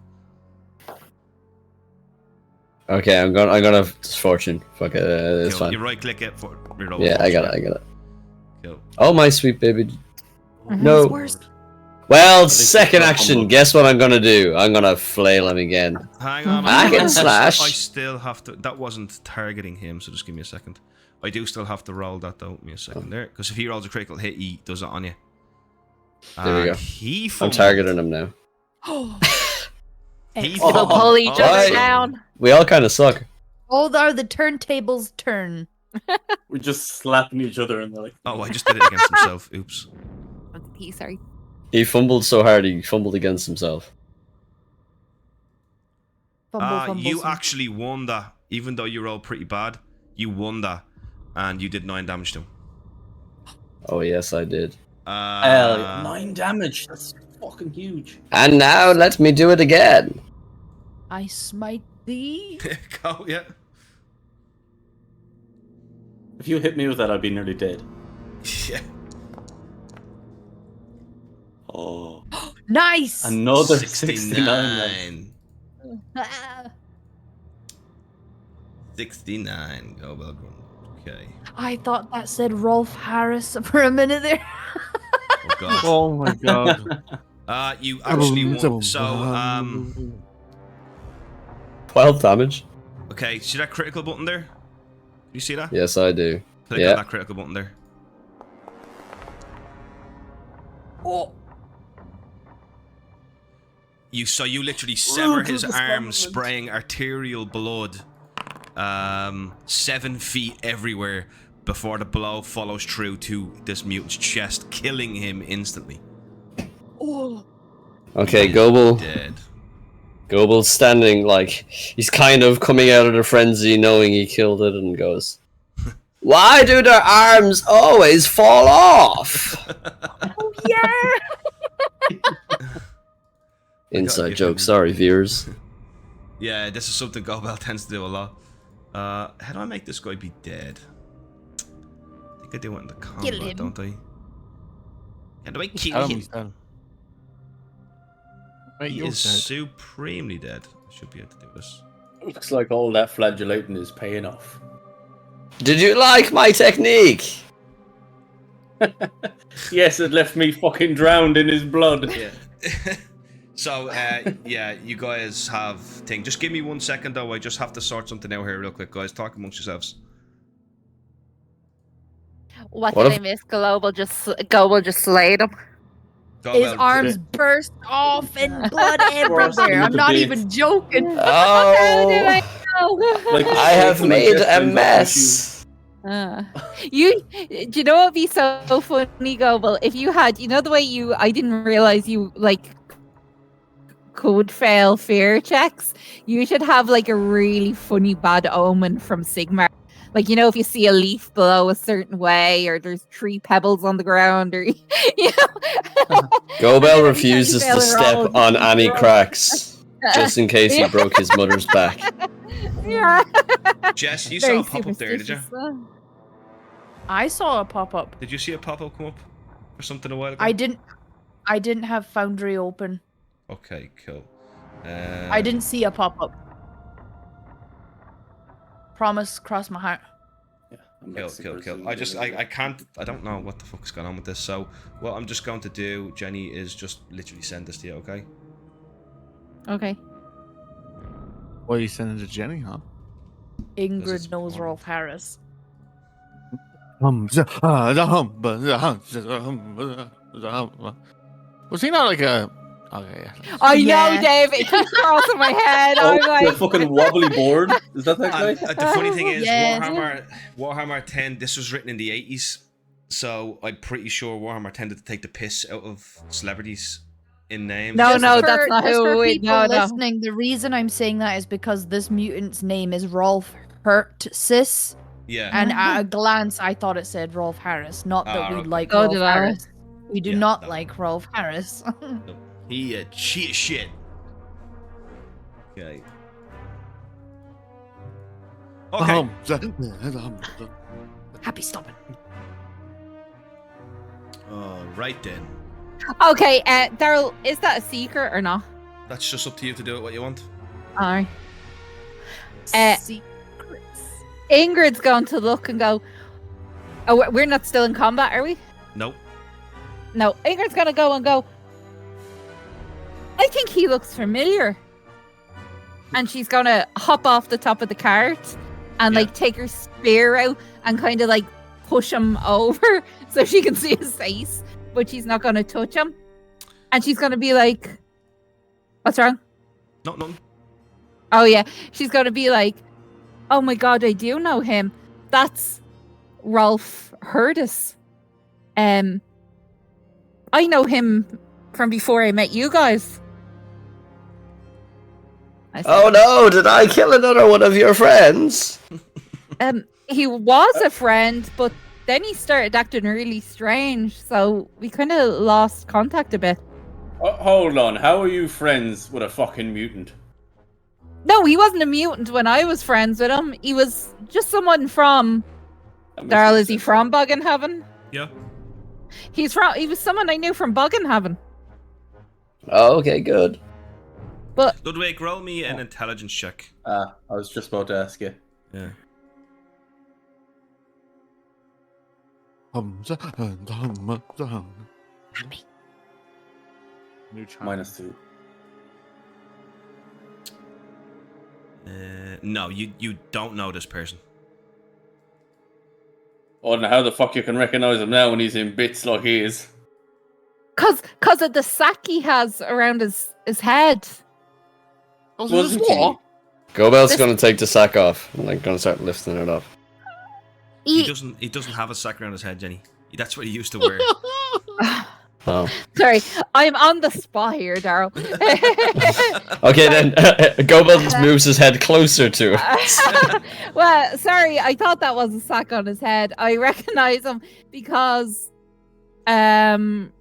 Okay, I'm gonna just fortune. Fuck it, it's Cool. fine. You right click it for reroll. Yeah, I got it. Cool. Oh my sweet baby. Mhm. No. It's worse. Well, think second it's action. fumble. Guess what I'm gonna do? I'm gonna flail him again. Hang on. I can slash. I still have to. That wasn't targeting him, so just give me a second. I do still have to roll that though. Give me a second there, because if he rolls a critical hit, he does it on you. There we go. He I'm fumbled. targeting him now. He We'll fumbled. pull each other Right. down. We all kind of suck. Oh, are the turntables turn? We're just slapping each other and they're like, Oh, I just did it against himself. Oops. That's a P, sorry. He fumbled so hard he fumbled against himself. Fumble, You fumble. actually won that, even though you rolled pretty bad. You won that, and you did 9 damage to him. Oh yes, I did. 9 damage. That's fucking huge. And now let me do it again. I smite thee. Go, yeah. If you hit me with that, I'd be nearly dead. Yeah. Oh. Nice. Another 69. 69. Go well done. Okay. I thought that said Rolf Harris for a minute there. Oh god. Oh my god. You actually won. So 12 damage. okay, see that critical button there? You see that? Yes, I do. Click Yeah. on that critical button there. Oh. You literally sever his arm, spraying arterial blood 7 feet everywhere before the blow follows through to this mutant's chest, killing him instantly. Oh. Okay, He is Goebel. dead. Goebel's standing like he's kind of coming out of the frenzy, knowing he killed it, and goes, "Why do their arms always fall off?" Oh yeah. Inside joke. Sorry, viewers. Yeah, this is something Gobel tends to do a lot. How do I make this guy be dead? I think I do it in the combat, him. don't I? How do I Tell kill him him? he's dead. Wait, He you're is dead. supremely dead. I should be able to do this. Looks like all that flagellating is paying off. Did you like my technique? Yes, it left me fucking drowned in his blood. Yeah. So, yeah, you guys have thing. Just give me 1 second, though. I just have to sort something out here real quick, guys. Talk amongst yourselves. What What did if- I miss? Global just slayed him. Gobel, His arms burst off and blood everywhere. I'm not even joking. How did I Oh, know? Like- I have Like made a Justin's mess. Do you know what would be so funny, Goble? If you had, you know, the way I didn't realize you like could fail fear checks. You should have like a really funny bad omen from Sigmar. Like, you know, if you see a leaf blow a certain way, or there's 3 pebbles on the ground, or you know. Gobel refuses to step on any cracks, just in case he broke his mother's back. Yeah. Jess, you saw Very a pop up there, did you? superstitious. I saw a pop up. Did you see a pop up come up or something a while ago? I didn't have Foundry open. Okay, cool. I didn't see a pop up. Promise, cross my heart. Yeah, I'm Kill, like kill, super kill. I can't, I don't know what the fuck's going on with this. So, what I'm just going to do, Jenny, is just literally send this to you, okay? Okay. Why are you sending it to Jenny, huh? it's Ingrid knows important. Rolf Harris. Was he not like a? Okay, yeah. I Yeah. know, Dave. It keeps crossing my head. Oh, I'm the like, fucking wobbly board. Is that that guy? The funny thing is, Yes. Warhammer 10, this was written in the 80s, so I'm pretty sure Warhammer tended to take the piss out of celebrities in names. No, Just no, for- that's not just who for we- people no, no. listening, the reason I'm saying that is because this mutant's name is Rolf Hurtsis, Yeah. and at a glance, I thought it said Rolf Harris. Not that Ah, we okay. like So Rolf did I. Harris. We do Yeah, not no. like Rolf Harris. He cheat shit. Okay. Okay. Happy stopping. Right then. okay, Daryl, is that a secret or not? That's just up to you to do it what you want. Alright. Secrets. Ingrid's going to look and go, oh, we're not still in combat, are we? Nope. No, Ingrid's going to go and go, I think he looks familiar. And she's going to hop off the top of the cart and Yeah. like take her spear out and kind of like push him over so she can see his face, but she's not going to touch him. And she's going to be like, what's wrong? Nothing. Oh yeah, she's going to be like, oh my god, I do know him. That's Rolf Hurtis. I know him from before I met you guys. I said, Oh no, did I kill another one of your friends? he was a friend, but then he started acting really strange, so we kind of lost contact a bit. Oh, hold on. How are you friends with a fucking mutant? No, he wasn't a mutant when I was friends with him. He was just someone from. That makes Darrell, no is he sense. from Buggenhaven? Yeah. He was someone I knew from Buggenhaven. Oh, okay, good. Ludwig, roll me an intelligence check. I was just about to ask you. Yeah. New channel. -2. No, you don't know this person. Oh, and how the fuck you can recognize him now when he's in bits like he is? Cause of the sack he has around his head. Wasn't he? Gobel's This- gonna take the sack off and like gonna start lifting it up. He doesn't have a sack around his head, Jenny. That's what he used to wear. Oh. Sorry, I'm on the spot here, Daryl. Okay, then Gobel just moves his head closer to it. Well, sorry, I thought that was a sack on his head. I recognize him because, You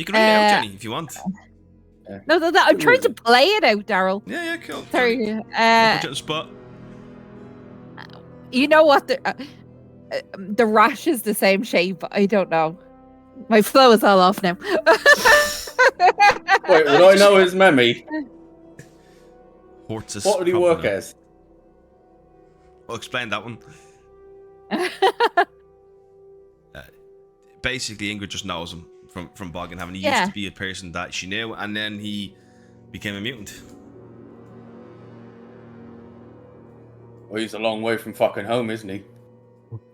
can read it out, Jenny, if you want. no, I'm trying to play it out, Daryl. Yeah, cool. Sorry, Put you on the spot. you know what? The rash is the same shape. I don't know. My flow is all off now. Wait, would I know his Memmy? Hortus. What would he work as? I'll explain that one. Basically, Ingrid just knows him from Boggenhaven. He used to be a person that she knew, and then he became a mutant. Well, he's a long way from fucking home, isn't he?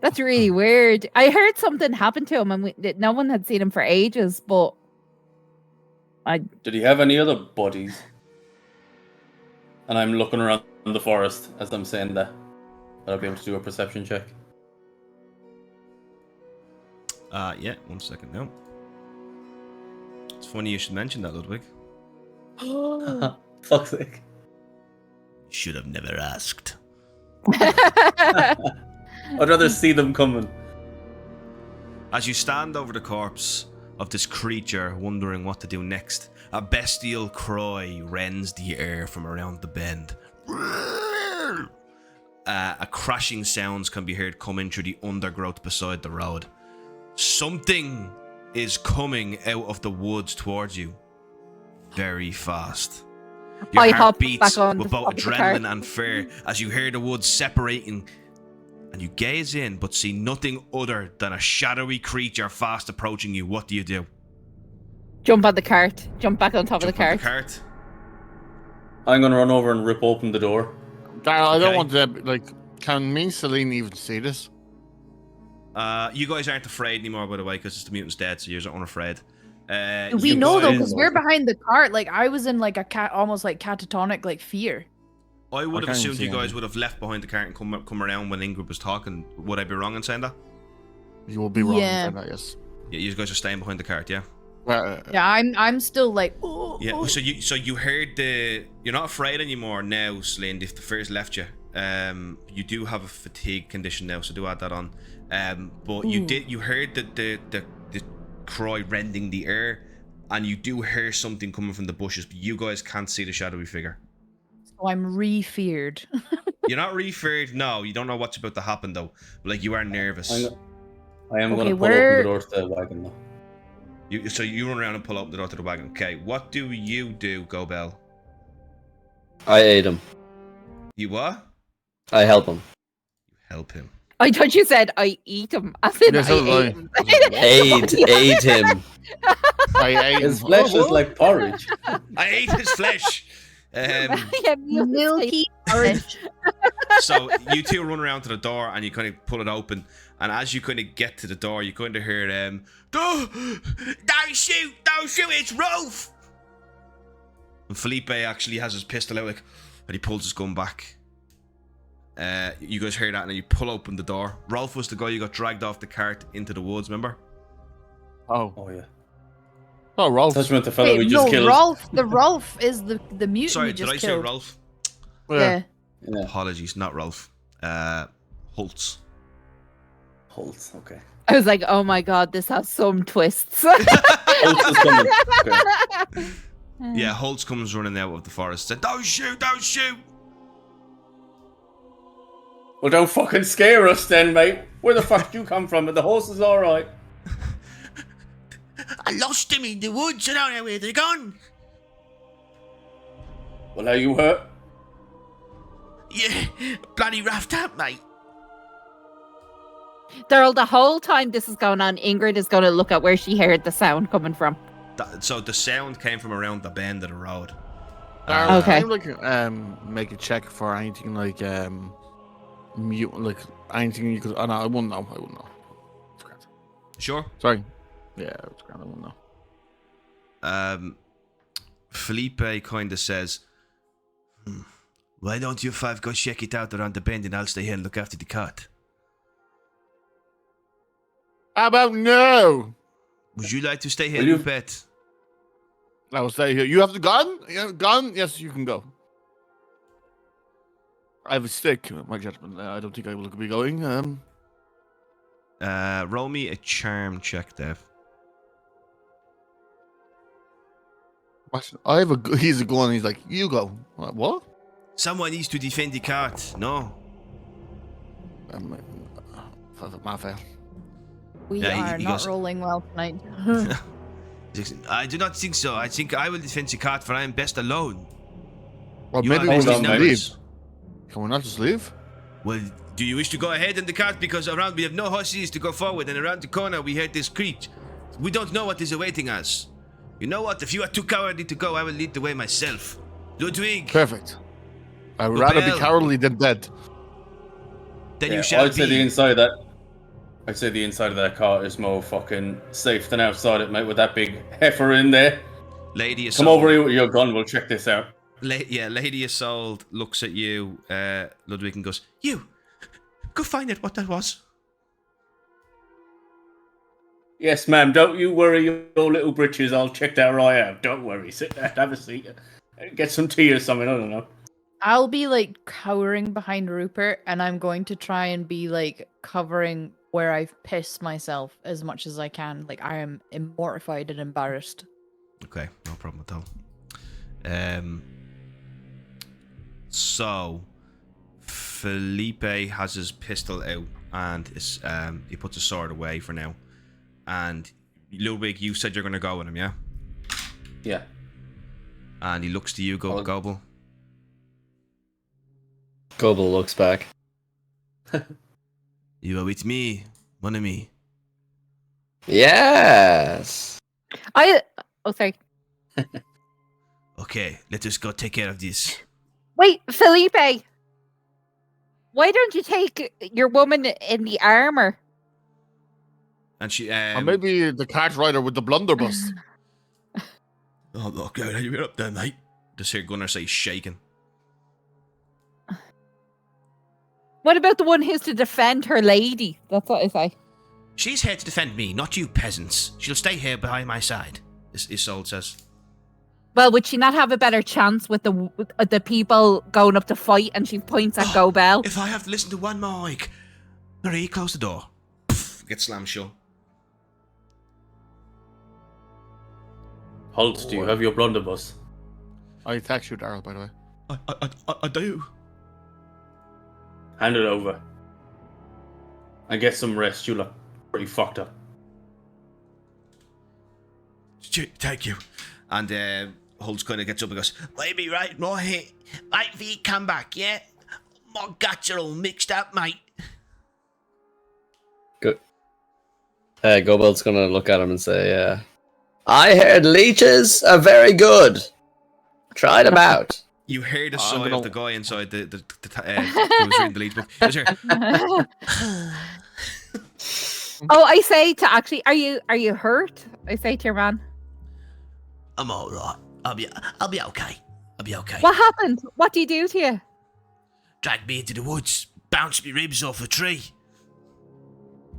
That's really weird. I heard something happened to him, and no one had seen him for ages. But Did he have any other bodies? And I'm looking around the forest as I'm saying that. I'll be able to do a perception check. Yeah, 1 second now. It's funny you should mention that, Ludwig. Fuck's sake. Should have never asked. I'd rather see them coming. As you stand over the corpse of this creature, wondering what to do next, a bestial cry rends the air from around the bend. A crashing sounds can be heard coming through the undergrowth beside the road. Something is coming out of the woods towards you. Very fast. Your I heart hop beats back on with the both top of the car. adrenaline and fear as you hear the woods separating, and you gaze in but see nothing other than a shadowy creature fast approaching you. What do you do? Jump on the cart. Jump back on top of the Jump on cart. I'm gonna run over and rip open the door. Daryl, I Okay. don't want to, like, can me and Celine even see this? You guys aren't afraid anymore, by the way, because the mutant's dead, so you're unafraid. We you know though, guys- because we're behind the cart. Like I was in like a almost like catatonic like fear. I would have can't assumed see you guys anything. would have left behind the cart and come around when Ingrid was talking. Would I be wrong in saying that? You will be wrong Yeah. in saying that, yes. Yeah, you guys are staying behind the cart, yeah? Well, Yeah, I'm still like. Oh, Yeah. oh. So you heard the. You're not afraid anymore now, Celine. If the fear's left you, you do have a fatigue condition now, so do add that on. But you heard the cry rending the air, and you do hear something coming from the bushes, but you guys can't see the shadowy figure. So I'm re-feared. You're not re-feared. No, you don't know what's about to happen though. But, like, you are nervous. I am Okay, gonna pull where- open the door to the wagon though. So you run around and pull open the door to the wagon. Okay, what do you do, Gobel? I ate him. You what? I help him. You help him. I thought you said I eat him. As in Yes, I so did I. ate him. Ate him. I ate His him. flesh is like porridge. I ate his flesh. Yeah, mutants Milky ate- orange. So you two run around to the door and you kind of pull it open. And as you kind of get to the door, you kind of hear don't shoot, it's Rolf. And Felipe actually has his pistol out, like, and he pulls his gun back. You guys hear that, and then you pull open the door. Rolf was the guy you got dragged off the cart into the woods. Remember? Oh. Oh yeah. Oh, Rolf. Touch with the fellow we Wait, just no, killed. Rolf. The Rolf is the mutant Sorry, we did just I say killed. Rolf? Yeah. Yeah. Apologies, not Rolf. Holtz. Holtz, okay. I was like, oh my god, this has some twists. Holtz is coming. Okay. Yeah, Holtz comes running out of the forest. Said, "Don't shoot! Don't shoot!" Well, don't fucking scare us then, mate. Where the fuck did you come from? The horse is all right. I lost him in the woods. I don't know where they're gone. Well, are you hurt? Yeah, bloody roughed up, mate. Daryl, the whole time this is going on, Ingrid is going to look at where she heard the sound coming from. So the sound came from around the bend of the road. Darryl, Okay. Can you make a check for anything like mute, like anything you could? Oh no, I wouldn't know. It's grand. Sure. Sorry. Yeah, it's grand. I wouldn't know. Felipe kind of says, "Why don't you five go check it out around the bend, and I'll stay here and look after the cart." How about no? Would you like to stay here, Will you- pet? I will stay here. You have the gun? You have a gun? Yes, you can go. I have a stick, my gentleman. I don't think I will be going. Roll me a charm check, Dev. What? I have a. He's a gun. He's like, you go. What? Someone needs to defend the cart. No. My fail. We Yeah, are he not goes- rolling well tonight. I do not think so. I think I will defend the cart, for I am best alone. Well, You maybe are we best hold in on, can mate. leave. numbers. Can we not just leave? Well, do you wish to go ahead in the cart? Because around we have no horses to go forward, and around the corner we heard this creak. We don't know what is awaiting us. You know what? If you are too cowardly to go, I will lead the way myself. Ludwig, Perfect. I'd rather be Bell. cowardly than dead. then Yeah, you shall I'd say the be. inside of that. I'd say the inside of that car is more fucking safe than outside it, mate. With that big heifer in there. Lady Come Assault. over here with your gun. We'll check this out. Lady Assault looks at you, Ludwig, and goes, "You, go find out what that was." Yes, ma'am. Don't you worry your little britches. I'll check that right out. Don't worry. Sit there, have a seat, get some tea or something. I don't know. I'll be like cowering behind Rupert, and I'm going to try and be like covering where I've pissed myself as much as I can. Like I am mortified and embarrassed. Okay, no problem at all. So Felipe has his pistol out and he puts his sword away for now. And Ludwig, you said you're gonna go with him, yeah? Yeah. And he looks to you, Gobble. Gobble looks back. You are with me, mon ami. Yes. Oh, sorry. Okay, let us go take care of this. Wait, Felipe. Why don't you take your woman in the armor? And she Or maybe the cart rider with the blunderbuss. oh look out, you're up there, mate. Just hear Gunnar say shaking. What about the one who's to defend her lady? That's what I say. She's here to defend me, not you peasants. She'll stay here behind my side, Isolde says. Well, would she not have a better chance with the people going up to fight? And she points at Go Bell. If I have to listen to one mic. Marie, close the door. Pff, get slammed shut. Holt, do you have your blunderbuss? I text you, Daryl, by the way. I do. Hand it over. And get some rest. You look pretty fucked up. Thank you. And Holtz kind of gets up and goes, maybe right, more hit. Wait for you come back, yeah? My guts are all mixed up, mate. Good. Gobel's gonna look at him and say, I heard leeches are very good. Try them out. You hear the I'm sigh gonna- of the guy inside who was reading the lead book. Just hear, Oh, I say to actually, are you hurt? I say to your man. I'm all right. I'll be okay. I'll be okay. What happened? What do you do to you? Dragged me into the woods, bounced me ribs off a tree.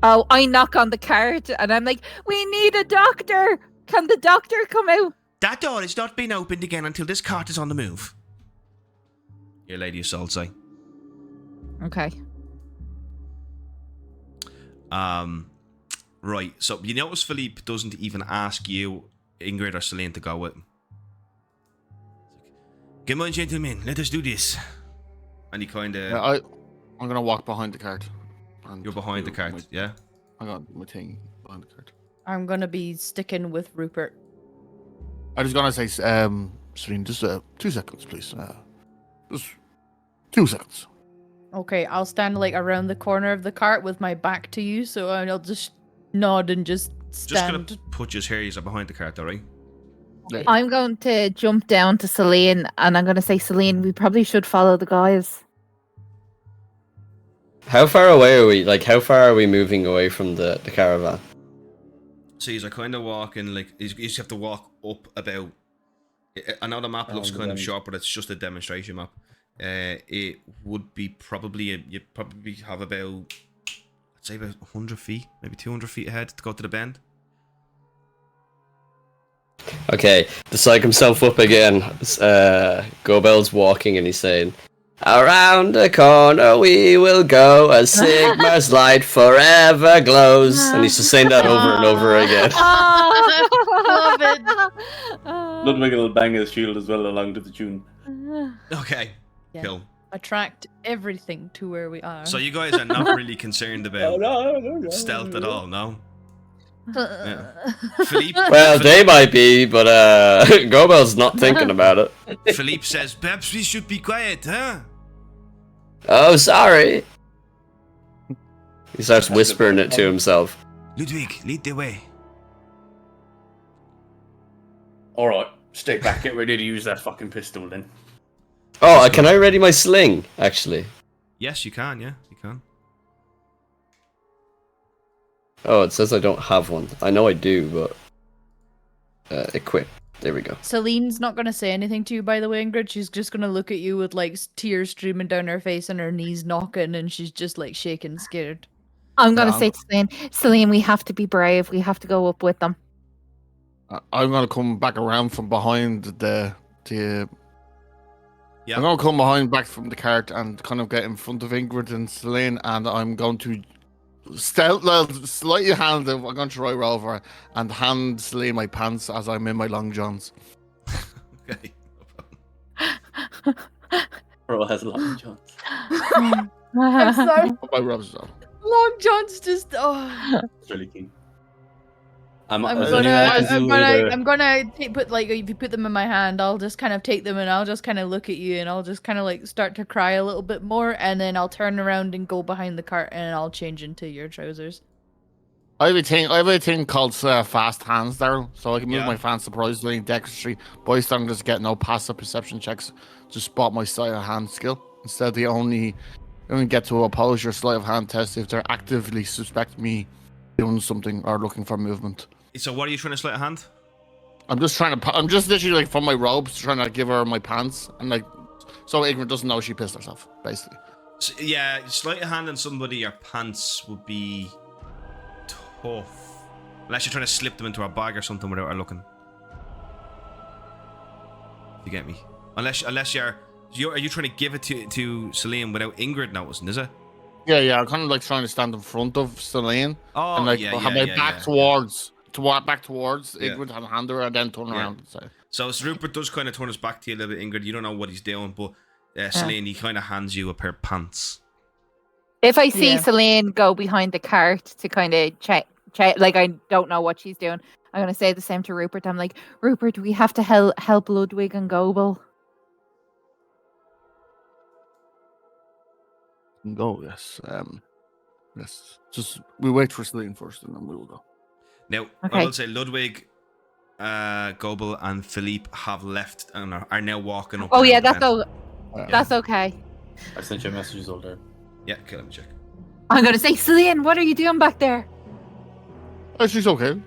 Oh, I knock on the cart and I'm like, we need a doctor. Can the doctor come out? That door is not being opened again until this cart is on the move. Your Lady Assault say. Okay. Right, so you notice Philippe doesn't even ask you, Ingrid or Celine, to go with him. Come on, gentlemen, let us do this. And he kind of... Yeah, I'm gonna walk behind the cart. And You're behind the cart, yeah? I got my thing behind the cart. I'm gonna be sticking with Rupert. I was gonna say, Serene, just 2 seconds, please. Just 2 seconds. Okay, I'll stand like around the corner of the cart with my back to you, so I'll just nod and just stand. Just gonna put your hair behind the cart, alright? Yeah. I'm going to jump down to Celine and I'm going to say, Celine, we probably should follow the guys. How far away are we? Like, how far are we moving away from the caravan? So you're kind of walking, like, you just have to walk up about... I know the map looks kind of short, but it's just a demonstration map. It would be probably... You probably have about... I'd say about 100 feet, maybe 200 feet ahead to go to the bend. Okay, to psych himself up again, Gobel's walking and he's saying, "Around the corner we will go, as Sigma's light forever glows." And he's just saying that over and over again. Love it. Ludwig will bang his shield as well along to the tune. Okay, Yeah. cool. Attract everything to where we are. So you guys are not really concerned about stealth at all, no? Yeah. Philippe, Well, they might be, but Gobel's not thinking about it. Philippe says, "Perhaps we should be quiet, huh?" Oh, sorry. He starts whispering it to himself. Ludwig, lead the way. Alright, stay back, get ready to use that fucking pistol then. Oh, can I ready my sling, actually? Yes, you can, yeah, you can. Oh, it says I don't have one. I know I do, but... equip. There we go. Celine's not gonna say anything to you, by the way, Ingrid. She's just gonna look at you with like tears streaming down her face and her knees knocking, and she's just like shaking, scared. I'm going to say to Celine, Celine, we have to be brave. We have to go up with them. I'm gonna come back around from behind the Yeah. I'm gonna come behind back from the cart and kind of get in front of Ingrid and Celine, and I'm going to slightly hand. I'm going to try over and hand Celine my pants as I'm in my long johns. Okay. Bro has long johns. I'm sorry. My robes on. Long John's just It's really keen. I'm is gonna anyone put like, if you put them in my hand, I'll just kind of take them and I'll just kind of look at you and I'll just kind of like start to cry a little bit more, and then I'll turn around and go behind the cart and I'll change into your trousers. I have a thing called fast hands there, so I can move Yeah. my fast surprisingly dexterity. But I starting just get no passive perception checks to spot my sleight of hand skill. Instead, they only get to oppose your sleight of hand test if they actively suspect me doing something or looking for movement. So what are you trying to sleight of hand? I'm just literally like from my robes trying to give her my pants and like so Ingrid doesn't know she pissed herself basically. So, yeah, sleight of hand on somebody, your pants would be tough. Unless you're trying to slip them into a bag or something without her looking. You get me? Unless are you trying to give it to Celine without Ingrid noticing, is it? Yeah, I'm kind of like trying to stand in front of Celine Oh, and like yeah, have yeah, my yeah, back yeah. towards Yeah. Ingrid and hand her and then turn around and say. So Rupert does kind of turn his back to you a little bit, Ingrid. You don't know what he's doing, but Celine, he kind of hands you a pair of pants. If I see Yeah. Celine go behind the cart to kind of check, like I don't know what she's doing, I'm going to say the same to Rupert. I'm like, Rupert, we have to help Ludwig and Gobel. Go, yes. Yes. Just we wait for Celine first and then we will go. Now, Okay. I will say Ludwig, Gobel, and Philippe have left and are now walking up. Oh around yeah, the that's bend. that's okay. I sent you messages all there. Yeah, okay, let me check. I'm going to say, Celine, what are you doing back there? Oh, she's okay.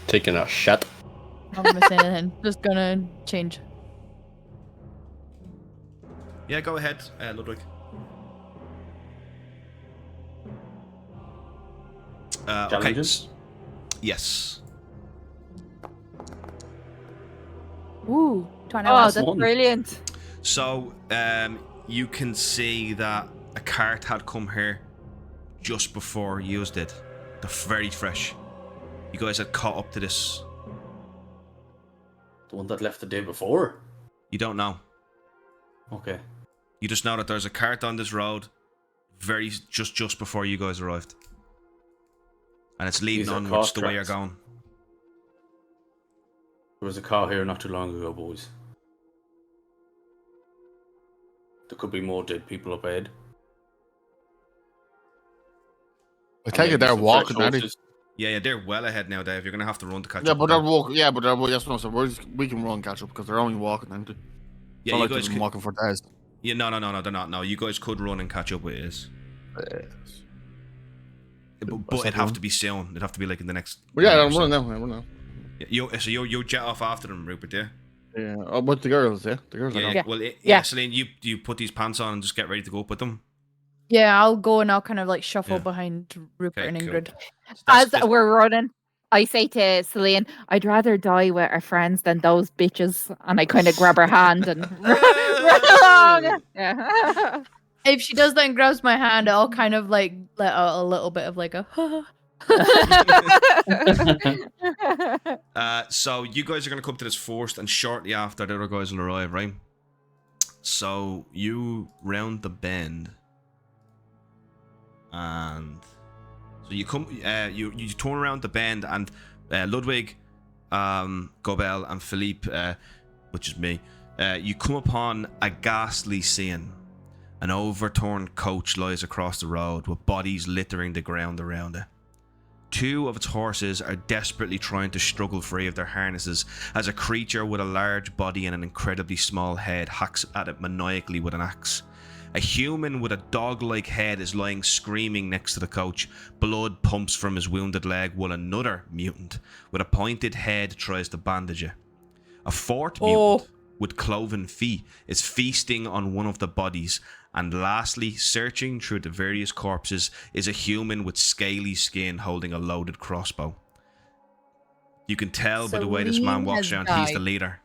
Taking a shot. I'm not gonna say anything. Just gonna change. Yeah, go ahead, Ludwig. Okay. Challenges? Yes. Ooh, 20 Oh, last that's one. brilliant. So, you can see that a cart had come here just before you did. They're very fresh. You guys had caught up to this. The one that left the day before. You don't know. Okay. You just know that there's a cart on this road, just before you guys arrived, and it's leading These are onwards car the way you're tracks. going. There was a car here not too long ago, boys. There could be more dead people up ahead. I take it they're walking, aren't they? Yeah, they're well ahead now, Dave. You're gonna have to run to catch Yeah, up. but they're walking. Yeah, but they're that's what I'm saying. We can run catch up because they're only walking, aren't they? Yeah, It's you not like guys they've could. been walking for days. Yeah, no, they're not. No, you guys could run and catch up with it. Yes. But it'd have to be soon. It'd have to be like in the next. Well, yeah, minute or I'm so. running now. I'm running now. Yeah, so you jet off after them, Rupert. Yeah. Yeah. Oh, but the girls, yeah, the girls are Yeah. gone. Well, Yeah. Celine, you put these pants on and just get ready to go up with them. Yeah, I'll go and I'll kind of like shuffle Yeah. behind Rupert Okay, and cool. Ingrid. As That's- we're running, I say to Celine, I'd rather die with our friends than those bitches. And I kind of grab her hand and run along. Yeah. If she does that and grabs my hand, I'll kind of like let out a little bit of like a. So you guys are gonna come to this first, and shortly after the other guys will arrive, right? So you round the bend, and so you come, you turn around the bend, and Ludwig, Gobel, and Philippe, which is me, you come upon a ghastly scene. An overturned coach lies across the road with bodies littering the ground around it. Two of its horses are desperately trying to struggle free of their harnesses as a creature with a large body and an incredibly small head hacks at it maniacally with an axe. A human with a dog-like head is lying screaming next to the coach. Blood pumps from his wounded leg while another mutant with a pointed head tries to bandage it. A fourth mutant with cloven feet is feasting on one of the bodies. And lastly, searching through the various corpses is a human with scaly skin holding a loaded crossbow. You can tell by the way this man Celine walks has around, he's the died. leader.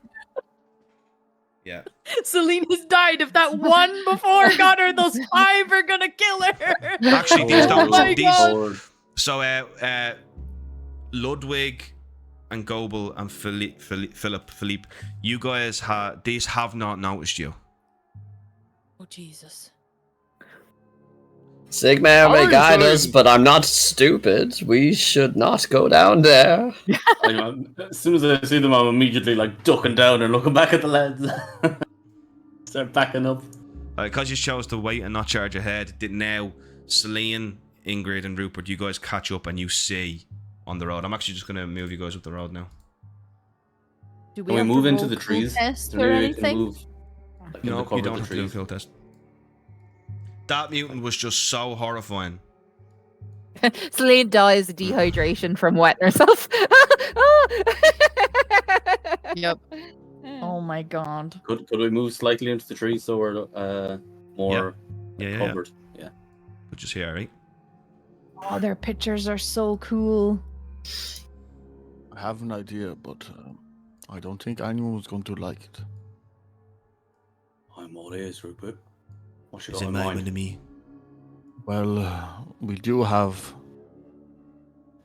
Yeah. Celine has died. If that one before got her, those 5 are gonna kill her. Actually, these don't. Oh my God. Lord. So, Ludwig and Gobel and Philippe, you guys these have not noticed you. Oh Jesus. Sigmar may Oh, guide sorry. us, but I'm not stupid. We should not go down there. I know, as soon as I see them, I'm immediately like ducking down and looking back at the lads. Start backing up. Because you chose to wait and not charge ahead, did now Celine, Ingrid, and Rupert, you guys catch up and you see on the road. I'm actually just going to move you guys up the road now. Do Can we have to move into roll the cool trees? test Is or there any way we can anything? move, like, in the No, cover you of don't the have to do a trees? field test. That mutant was just so horrifying. Celine dies of dehydration from wetting herself. Yep. Oh my God. Could we move slightly into the trees so we're more Yeah. covered? Yeah. Which is here, right? Oh, their pictures are so cool. I have an idea, but I don't think anyone's going to like it. I'm all ears, Rupert. What should Is I it mine mind? to me? Well, we do have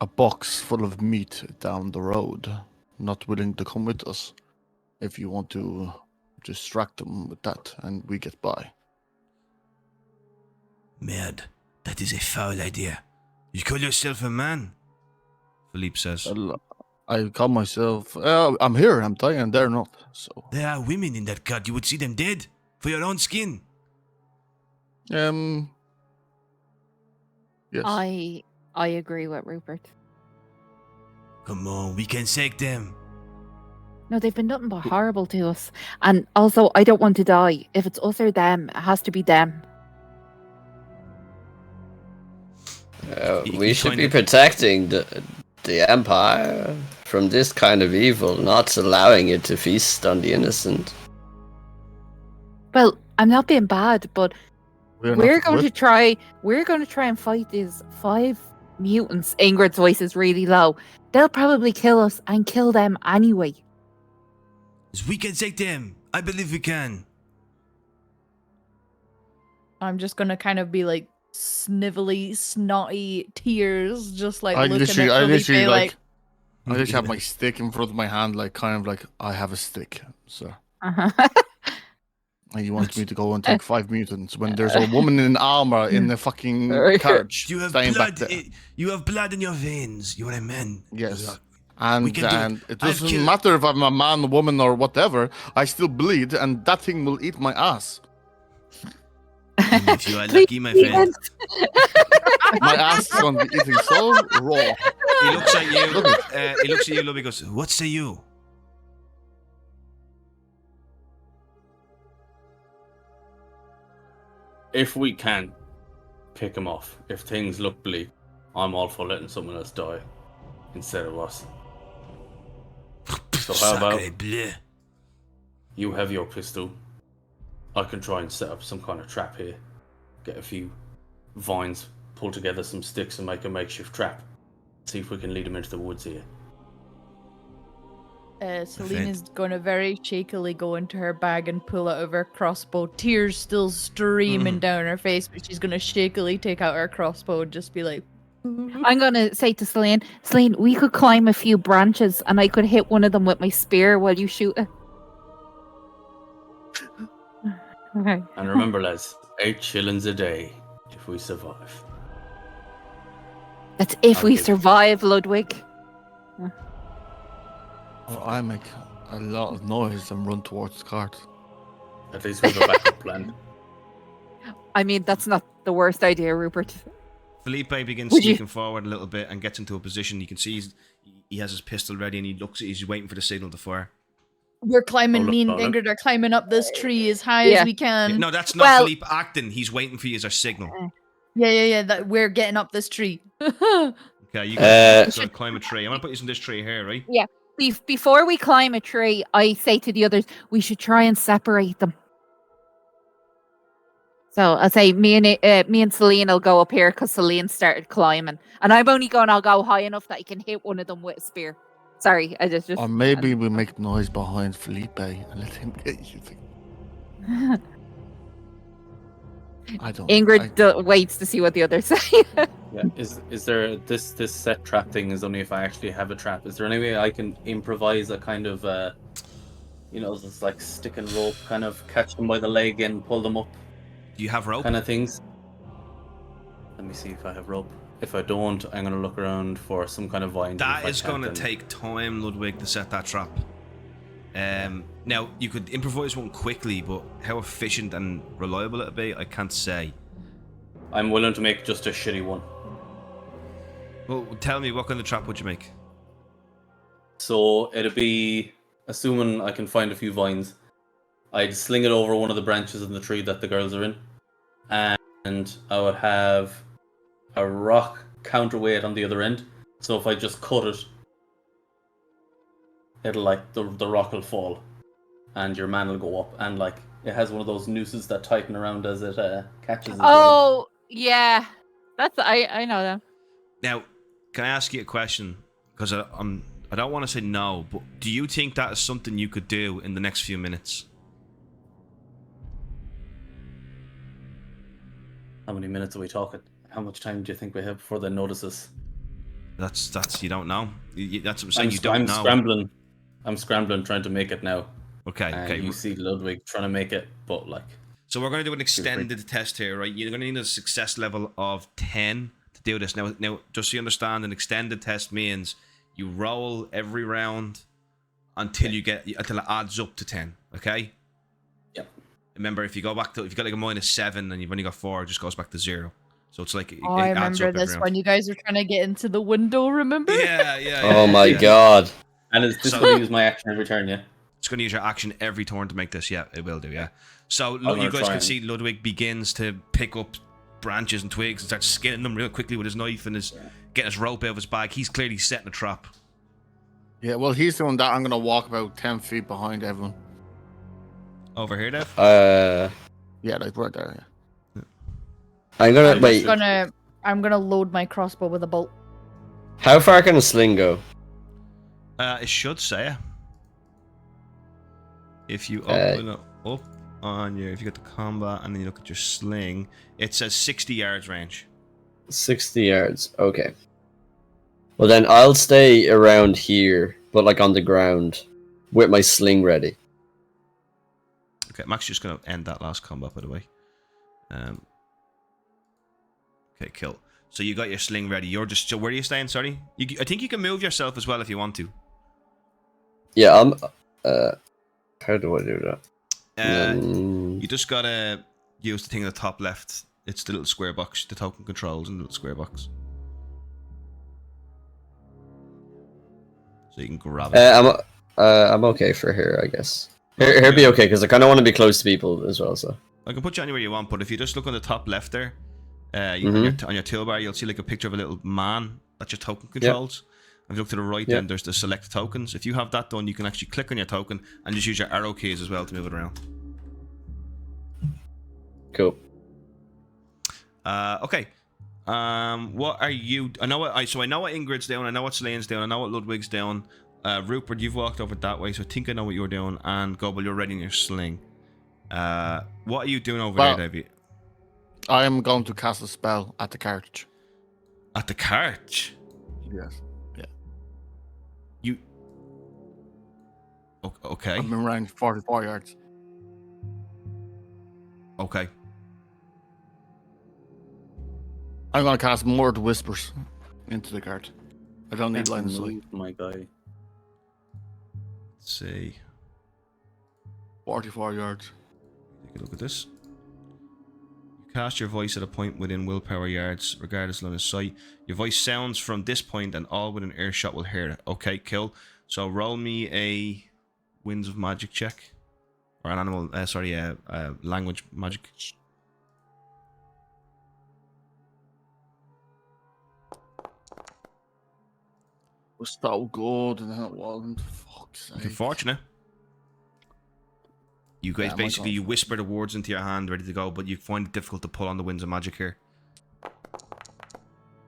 a box full of meat down the road. Not willing to come with us. If you want to distract them with that, and we get by. Merde, that is a foul idea. You call yourself a man? Philippe says. Well, I call myself. I'm here. I'm dying, and they're not. So. There are women in that cart. You would see them dead for your own skin. Yes. I agree with Rupert. Come on, we can save them. No, they've been nothing but horrible to us. And also, I don't want to die. If it's us or them, it has to be them. We should be protecting the Empire from this kind of evil, not allowing it to feast on the innocent. Well, I'm not being bad, but we're not going to with- try and fight these 5 mutants. Ingrid's voice is really low. They'll probably kill us and kill them anyway. We can save them. I believe we can. I'm just gonna kind of be like snivelly, snotty tears, just like I looking literally, at I Felipe literally like, I just have my stick in front of my hand, like kind of like I have a stick, sir. Uh-huh. And you want me to go and take 5 mutants when there's a woman in armor in the fucking carriage You have staying back blood. there. You have blood in your veins. You're a man. Yes. We can do it. And it I've doesn't killed- matter if I'm a man, woman, or whatever. I still bleed, and that thing will eat my ass. If you are lucky, my friend. My ass is going to be eating so raw. He looks at you. He looks at you, Lubby, goes, "What say you?" If we can pick him off, if things look bleak, I'm all for letting someone else die instead of us. So how about Sacre bleu. you have your pistol? I can try and set up some kind of trap here. Get a few vines, pull together some sticks and make a makeshift trap. See if we can lead him into the woods here. Celine is going to very shakily go into her bag and pull out of her crossbow, tears still streaming down her face, but she's going to shakily take out her crossbow and just be like... I'm going to say to Celine, we could climb a few branches and I could hit one of them with my spear while you shoot it. Okay. And remember, lads, 8 shillings a day if we survive. That's if we Okay. survive, Ludwig. Or I make a lot of noise and run towards the cart. At least we have a backup plan. I mean, that's not the worst idea, Rupert. Felipe begins Would you- sneaking forward a little bit and gets into a position. You can see he has his pistol ready and he looks. He's waiting for the signal to fire. We're climbing, Oh, me and look, oh, Ingrid are climbing up this tree as high Yeah. as we can. No, that's not Well- Felipe acting. He's waiting for you as our signal. Yeah, that we're getting up this tree. Okay, you guys go climb a tree. I'm gonna put you in this tree here, right? Before we climb a tree, I say to the others, we should try and separate them. So I'll say me and Celine will go up here because Celine started climbing, and I'm only going. I'll go high enough that I can hit one of them with a spear. Sorry, I just. Or maybe we make noise behind Felipe and let him get you. I don't. Ingrid waits to see what the others say. Yeah, is there this set trap thing is only if I actually have a trap. Is there any way I can improvise a kind of this like stick and rope kind of catch them by the leg and pull them up Do you have rope? kind of things? Let me see if I have rope. If I don't, I'm gonna look around for some kind of vine. That is going to take time, Ludwig, to set that trap. Now, you could improvise one quickly, but how efficient and reliable it'll be, I can't say. I'm willing to make just a shitty one. Well, tell me, what kind of trap would you make? So it'd be, assuming I can find a few vines, I'd sling it over one of the branches in the tree that the girls are in, and I would have a rock counterweight on the other end. So if I just cut it, it'll like the rock will fall, and your man will go up, and like it has one of those nooses that tighten around as it catches. Oh yeah, that's I know that. Now, can I ask you a question? Because I don't want to say no, but do you think that is something you could do in the next few minutes? How many minutes are we talking? How much time do you think we have before they notice us? That's you don't know. That's what I'm saying. You I'm don't know. scrambling. I'm scrambling, trying to make it now. Okay. And you see Ludwig trying to make it, but like. So we're going to do an extended test here, right? You're going to need a success level of 10 to do this. Now, just so you understand, an extended test means you roll every round until until it adds up to 10. Okay. Yep. Remember, if you go back to, if you got like a -7 and you've only got 4, it just goes back to 0. So it's like Oh, I remember this when you guys were trying to get into the window. Remember? Yeah. Oh my god. And is this going to use my action every turn? Yeah. It's going to use your action every turn to make this. Yeah, it will do. Yeah. So gonna you guys try can and- see Ludwig begins to pick up branches and twigs and starts skinning them real quickly with his knife and getting his rope out of his bag. He's clearly setting a trap. Yeah, well, he's doing that. I'm gonna walk about 10 feet behind everyone. Over here, Dev. Yeah, like right there. Yeah. I'm gonna wait. I'm gonna load my crossbow with a bolt. How far can a sling go? It should say. If you open it up on your, if you got the combat and then you look at your sling, it says 60 yards range. 60 yards. Okay. Well, then I'll stay around here, but like on the ground, with my sling ready. Okay, I'm actually just going to end that last combat, by the way. Okay, cool. So you got your sling ready. You're just... So where are you staying? Sorry? I think you can move yourself as well if you want to. Yeah, I'm... how do I do that? You just got to use the thing in the top left. It's the little square box. The token controls in the little square box. So you can grab it. I'm okay for here, I guess. Here be okay, because I kind of want to be close to people as well, so... I can put you anywhere you want, but if you just look on the top left there, on your toolbar, you'll see like a picture of a little man. That's your token controls. If you look to the right, then there's the select tokens. If you have that done, you can actually click on your token and just use your arrow keys as well to move it around. Cool. Okay. What are you? I know what Ingrid's doing. I know what Slane's doing. I know what Ludwig's doing. Rupert, you've walked over that way, so I think I know what you're doing. And Gobble, you're readying your sling. What are you doing over there, Davey? I am going to cast a spell at the cartridge. At the cartridge? Yes. Yeah. You... Okay. I'm in range 44 yards. Okay. I'm going to cast Mord Whispers into the cart. I don't need line of sight. My guy. Let's see. 44 yards. Take a look at this. You cast your voice at a point within willpower yards, regardless of line of sight. Your voice sounds from this point, and all within earshot will hear it. Okay, cool. So roll me a Winds of Magic check, or an animal. Language magic. It was so good, and then it wasn't. Fuck's sake. Unfortunate. You guys basically you whisper the words into your hand, ready to go, but you find it difficult to pull on the Winds of Magic here.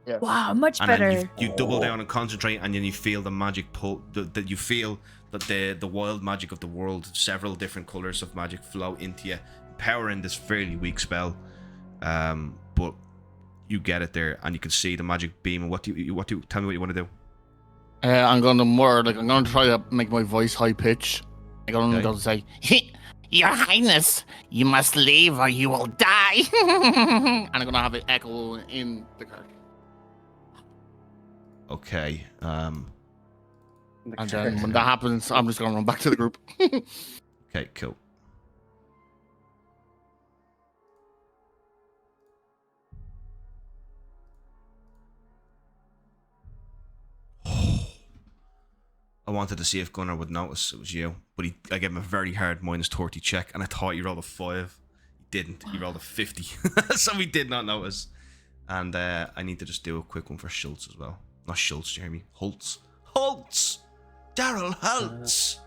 Yes. Wow, much And better. then you double down and concentrate, and then you feel the magic pull. That you feel that the wild magic of the world, several different colors of magic flow into you, empowering this fairly weak spell. But you get it there, and you can see the magic beam. And what do you tell me what you want to do? I'm going to I'm going to try to make my voice high pitched. I'm going to say, Your Highness, you must leave or you will die. And I'm going to have it echo in the cart. Okay. And then when that happens, I'm just going to run back to the group. Okay, cool. I wanted to see if Gunnar would notice it was you, but I gave him a very hard -30 check, and I thought you rolled a 5. He didn't. He rolled a 50, so he did not notice. And I need to just do a quick one for Schultz as well. Not Schultz, Jeremy. Holtz. Daryl Holtz.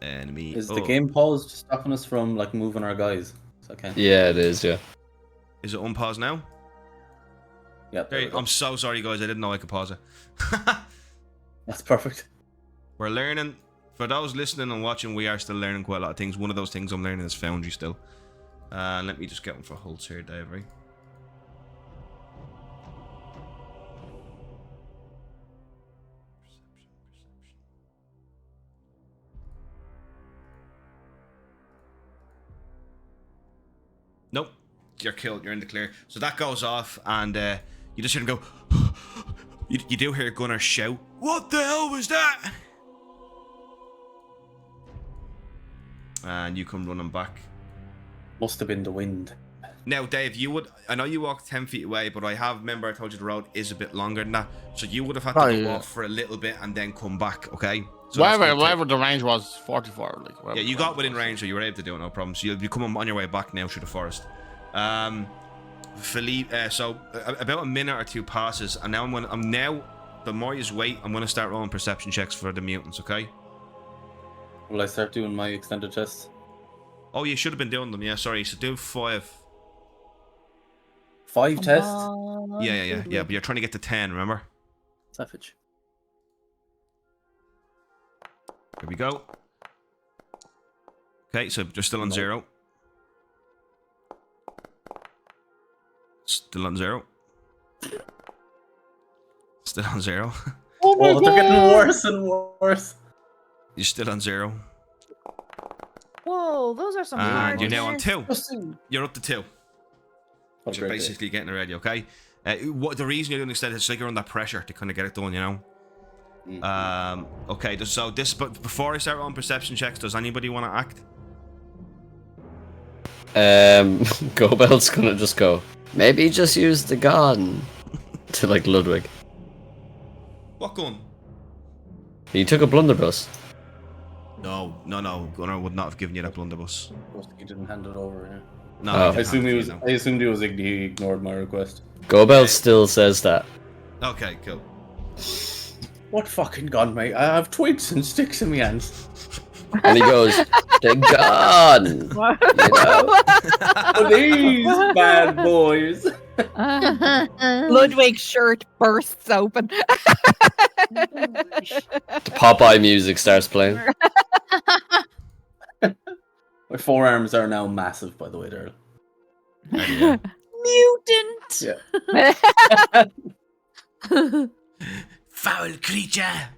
Enemy. Is the game paused, stopping us from like moving our guys? So I can't. Yeah, it is, yeah. Is it unpause now? Yeah. I'm so sorry, guys. I didn't know I could pause it. That's perfect. We're learning. For those listening and watching, we are still learning quite a lot of things. One of those things I'm learning is Foundry still. Let me just get one for Holtz here, Dave, right? Nope. You're killed. You're in the clear. So that goes off, and you just hear him go... You do hear Gunnar shout, "What the hell was that?" And you come running back. Must have been the wind. Now, Dave, I know you walked 10 feet away, but remember I told you the road is a bit longer than that. So you would have had to go off for a little bit and then come back, okay? So whatever the range was, 44. Yeah, you got within range, so you were able to do it, no problem. So you'll be coming on your way back now through the forest. Philippe, so about a minute or two passes, and now the more you wait, I'm gonna start rolling perception checks for the mutants, okay? Will I start doing my extended tests? Oh, you should have been doing them, yeah, sorry. So do 5. 5 tests? Yeah, but you're trying to get to 10, remember? Savage. Here we go. Okay, so you're still on 0. Still on 0. Still on 0. Oh, they're getting worse and worse. You're still on 0. Whoa, those are some And hard you're now on hits. 2. You're up to 2. Which are basically getting it ready, okay? What the reason you're doing instead is like you're under pressure to kind of get it done, you know? Okay, so this, but before I start on perception checks, does anybody want to act? Gobel's gonna just go, maybe just use the gun. To like Ludwig. What gun? He took a blunderbuss. No. Gunnar would not have given you that blunderbuss. He didn't hand it over. Yeah. No, Oh. he I didn't assume have he to, was. no. He ignored my request. Gobel still says that. Okay, cool. What fucking gun, mate? I have twigs and sticks in my hands. And he goes, the gun! These bad boys. Ludwig's shirt bursts open. The Popeye music starts playing. My forearms are now massive, by the way, Daryl. Yeah. Mutant. Yeah. Foul creature!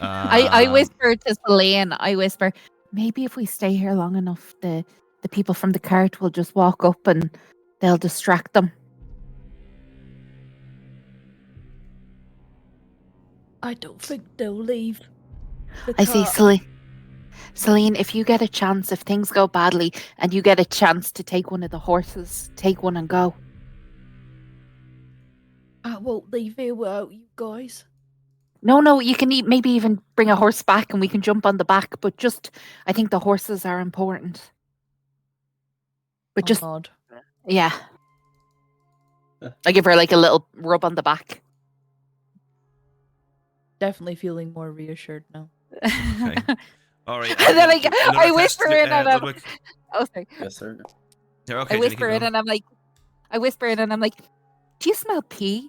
I whisper to Celine, maybe if we stay here long enough, the people from the cart will just walk up and they'll distract them. I don't think they'll leave. I say, Celine, if you get a chance, if things go badly and you get a chance to take one of the horses, take one and go. I won't leave here without you guys. No, you can maybe even bring a horse back and we can jump on the back, but just, I think the horses are important. But just, God. yeah. I give her like a little rub on the back. Definitely feeling more reassured now. Okay. All right. And then another I test, whisper in and I'm, Ludwig. oh, sorry. Yes, sir. Yeah, okay, I then you whisper can in go. and I'm like, do you smell pee?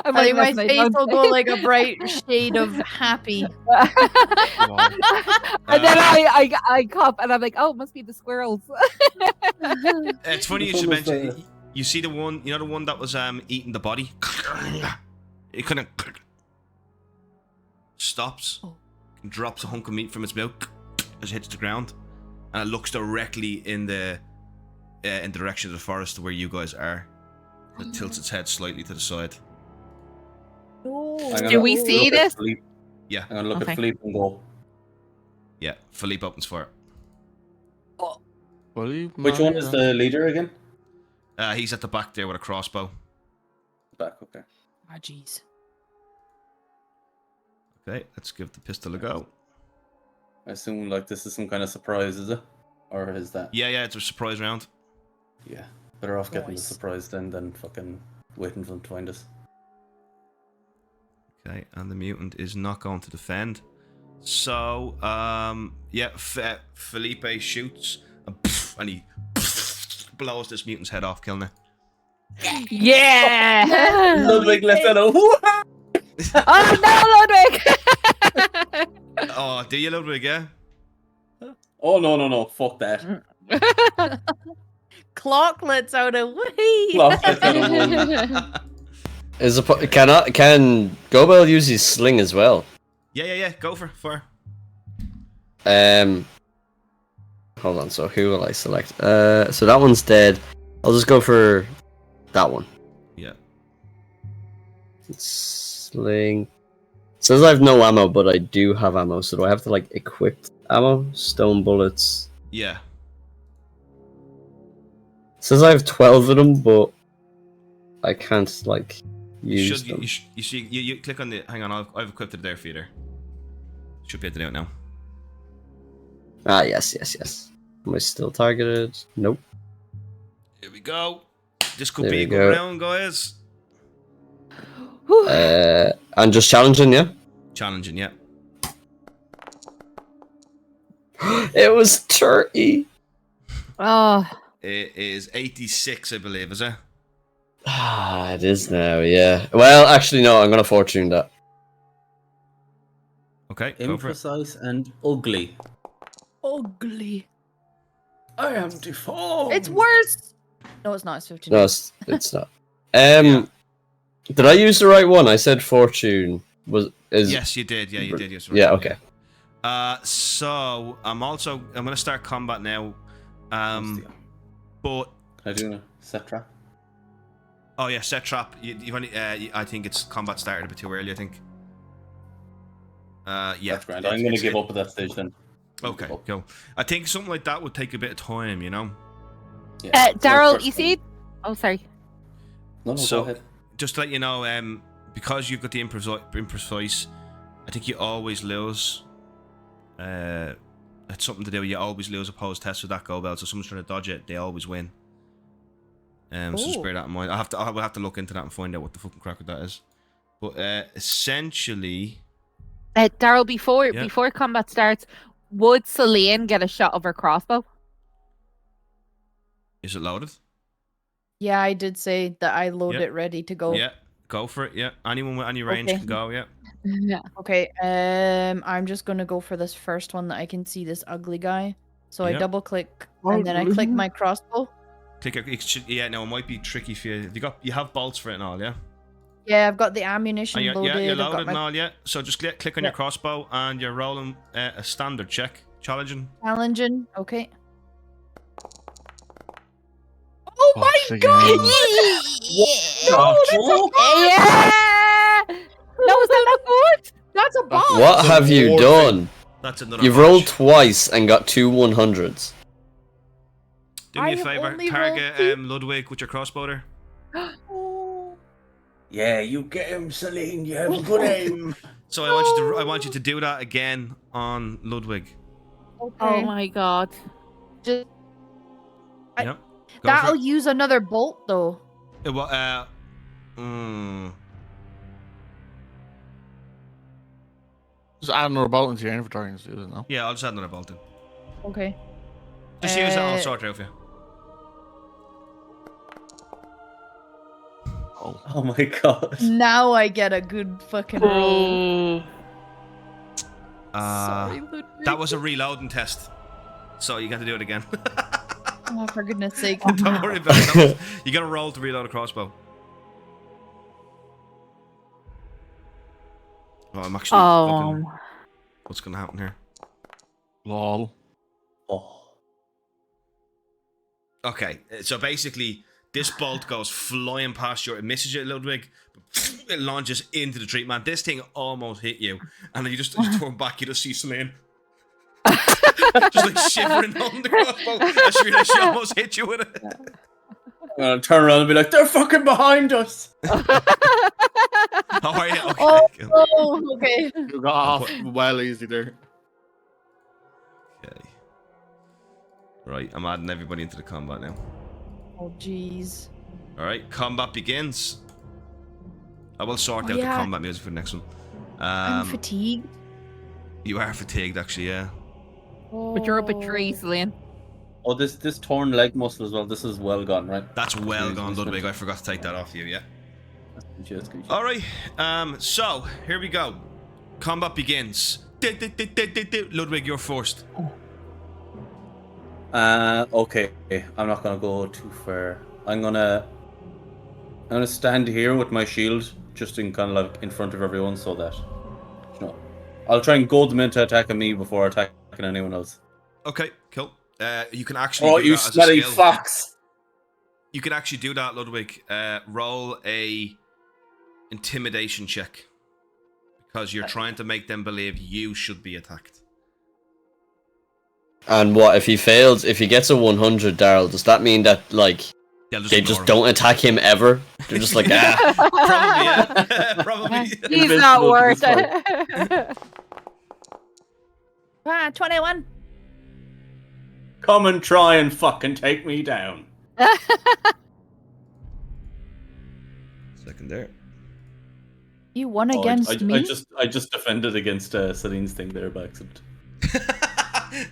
I'm I think my "Listen, I face don't." will go like a bright shade of happy. And then I cop and I'm like, oh, it must be the squirrels. It's funny you Which should one was mention. You see the one, you know the one that was eating the body. It kind of stops, Oh. and drops a hunk of meat from its mouth as it hits the ground, and it looks directly in the direction of the forest where you guys are. It tilts its head slightly to the side. No. I'm gonna Do we look see at this? Philippe. Yeah, I'm gonna look Okay. at Philippe and go, yeah. Philippe opens fire. which one is the leader again? He's at the back there with a crossbow. Back, okay. Ah, jeez. Okay, let's give the pistol a go. I assume like this is some kind of surprise, is it? Or is that? Yeah, it's a surprise round. Yeah. Better off getting the Nice. surprise then than fucking waiting for them to find us. Okay, and the mutant is not going to defend. So, yeah, Felipe shoots and he blows this mutant's head off, killing it. Yeah. Ludwig lets out a Oh no, Ludwig. Oh, do you, Ludwig? Yeah. Oh no, fuck that. Clock lets out a wee. Clock lets out a Can Gobel use his sling as well? Yeah. Go for fire. Hold on. So who will I select? So that one's dead. I'll just go for that one. Yeah. Sling. It says I have no ammo, but I do have ammo. So do I have to like equip ammo? Stone bullets. Yeah. It says I have 12 of them, but I can't like use them. You click on the. Hang on, I've equipped it there for you there. Should be able to do it now. Ah, yes. Am I still targeted? Nope. Here we go. This could There be we a good go. round, guys. And just challenging, yeah? Challenging, yeah. It was 30. Oh, It is 86, I believe, is it? Ah, it is now, yeah. Well, actually, no, I'm gonna fortune that. Okay, go for it. Imprecise and ugly. Ugly. I am deformed. It's worse. No, it's not. It's 15. No, it's not. Yeah. Did I use the right one? I said fortune is. Yes, you did. Yeah, you did. Yes. Yeah. Okay. So I'm gonna start combat now. But Can I do a set trap? oh yeah, set trap. You've only. I think it's combat started a bit too early. I think. Yeah. That's grand. I'm gonna give up at that stage then. Okay, cool. I think something like that would take a bit of time, you know. Yeah, it's my Daryl, first you see? Oh, sorry. one. No, So- go ahead. Just to let you know, because you've got the improvise, I think you always lose. It's something to do. You always lose opposed tests with that go belt. So someone's trying to dodge it, they always win. So just bear that in mind. I will have to look into that and find out what the fucking crack with that is. But essentially, Daryl, before Yeah. before combat starts, would Celine get a shot of her crossbow? is it loaded? Yeah, I did say that I load Yep. it ready to go. Yeah, go for it. Yeah, anyone with any range Okay. can go. Yeah. Yeah. Okay, I'm just gonna go for this first one that I can see, this ugly guy. So I Yep. double click and then I click my crossbow. Click. Yeah, no, it might be tricky for you. You have bolts for it and all, yeah. Yeah, I've got the ammunition And loaded. you're I've got loaded my and all, yeah. So just click on your Yeah. crossbow and you're rolling a standard check, challenging. challenging. Okay. Oh my Fuck's god! again. Yeah! No, was that not good? That's a bomb! What have you done? That's another. You've match. rolled twice and got 2 100s. Do me I a have favor, only target rolled two. Ludwig with your crossbow there. Yeah, you get him, Celine. You have a good aim. So I want you to do that again on Ludwig. Okay. Oh my god. Just, I- Yep. Go for that'll it. use another bolt though. Just add another bolt into your inventory and do it now. Yeah, I'll just add another bolt in. Okay. Just use that. I'll Uh, sort it out for you. Oh my god. Now I get a good fucking roll. Sorry, Ludwig. That was a reloading test, so you got to do it again. Oh, for goodness sake. Don't worry about it. You got to roll to reload a crossbow. Oh, I'm actually. Fucking, what's gonna happen here? Lol. Oh. Okay, so basically, this bolt goes flying past you. It misses you, Ludwig. It launches into the tree. Man, this thing almost hit you, and then you just turn back. You just see Celine, just like shivering on the crossbow. As she realized she almost hit you with it. I'm gonna turn around and be like, they're fucking behind us. Oh, are you? Okay. Oh, cool. oh, okay. You got off well easy there. Okay. Right, I'm adding everybody into the combat now. Oh, jeez. All right, combat begins. I will sort Oh, out yeah. the combat music for the next one. I'm fatigued. You are fatigued, actually, yeah. But you're up a tree, Celine. Oh, this torn leg muscle as well. This is well gone, right? That's well Jeez, gone, this Ludwig. one- I forgot to take that off you, yeah. That's good shit, that's good shit. All right, so here we go. Combat begins. Ludwig, you're first. Okay. I'm not gonna go too far. I'm gonna stand here with my shield, just in kind of like in front of everyone, so that I'll try and goad them into attacking me before attacking anyone else. Okay, cool. You can actually. Oh, do you that as a smelly skill. fox! You can actually do that, Ludwig. Roll a intimidation check because you're trying to make them believe you should be attacked. And what if he fails? If he gets a 100, Daryl, does that mean that like They'll they ignore just him. don't attack him ever? They're just like Probably, yeah. Probably. He's not Invincible to worth this it. 21. Come and try and fucking take me down. Second there. You won Oh, against me? I just defended against Celine's thing there by accident.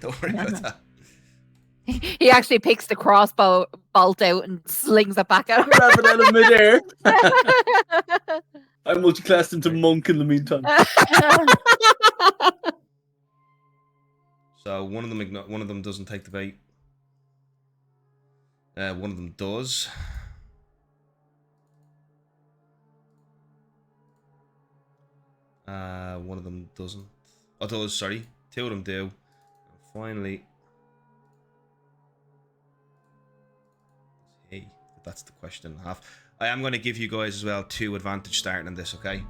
Don't worry about that. He actually picks the crossbow bolt out and slings it back at Grab it out of midair. I multiclassed into monk in the meantime. So one of them doesn't take the bait. One of them does. One of them doesn't. Oh, those, sorry. 2 of them do. And finally, hey, that's the question and a half. I am going to give you guys as well 2 advantage starting in this, okay?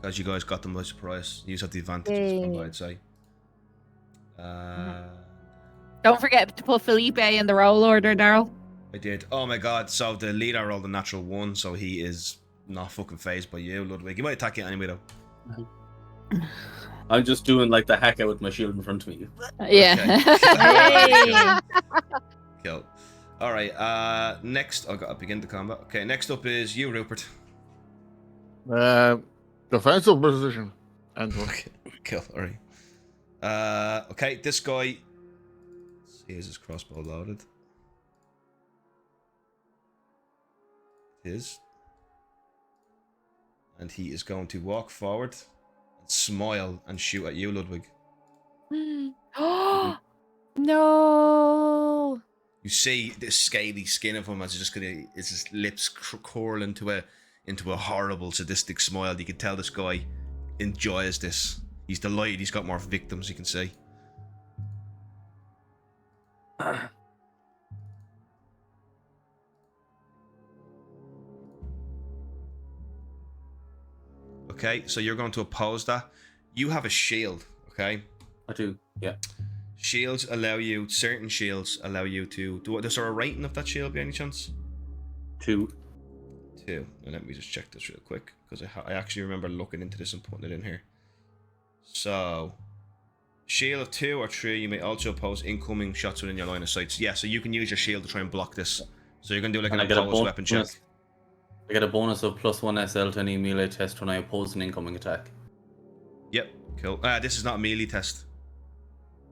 Because you guys got them by surprise. You have the advantages, I'd say. Don't forget to put Felipe in the roll order, Daryl. I did. Oh my god, so the leader rolled a natural 1, so he is not fucking phased by you, Ludwig. He might attack you anyway, though. I'm just doing like the hack out with my shield in front of me. Yeah. Kill. Alright, next, I've got to begin the combat. Okay, next up is you, Rupert. Defensive position. And Okay, kill, alright. Okay, this guy. Let's see, is his crossbow loaded? It is. And he is going to walk forward and smile and shoot at you, Ludwig. No. You see the scaly skin of him as his lips curl into a horrible sadistic smile. You can tell this guy enjoys this. He's delighted he's got more victims, you can see. Okay, so you're going to oppose that. You have a shield, okay? I do, yeah. Shields allow you, certain shields allow you to do. Is there a rating of that shield by any chance? 2. 2. And let me just check this real quick because I actually remember looking into this and putting it in here. So, shield of 2 or 3. You may also oppose incoming shots within your line of sight. Yeah, so you can use your shield to try and block this. So you're gonna do like an opposed weapon check. I get a bonus of +1 SL to any melee test when I oppose an incoming attack. Yep, cool. This is not a melee test.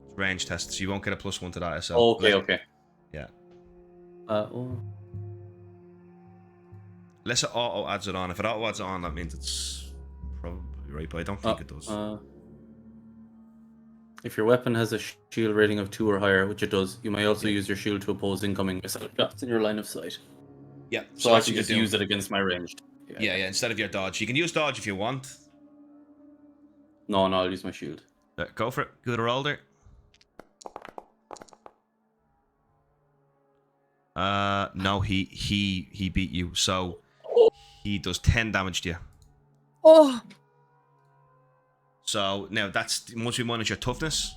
It's range test, so you won't get a +1 to that SL. Oh, okay. Yeah. Oh. Unless it auto adds it on. If it auto adds it on, that means it's probably right, but I don't think it does. If your weapon has a shield rating of 2 or higher, which it does, you may also use your shield to oppose incoming missile shots in your line of sight. Yeah. So I can just use it against my ranged. Yeah, instead of your dodge. You can use dodge if you want. No, I'll use my shield. Go for it. Good roll there. No, he beat you, so he does 10 damage to you. Oh. So now that's once we minus your toughness.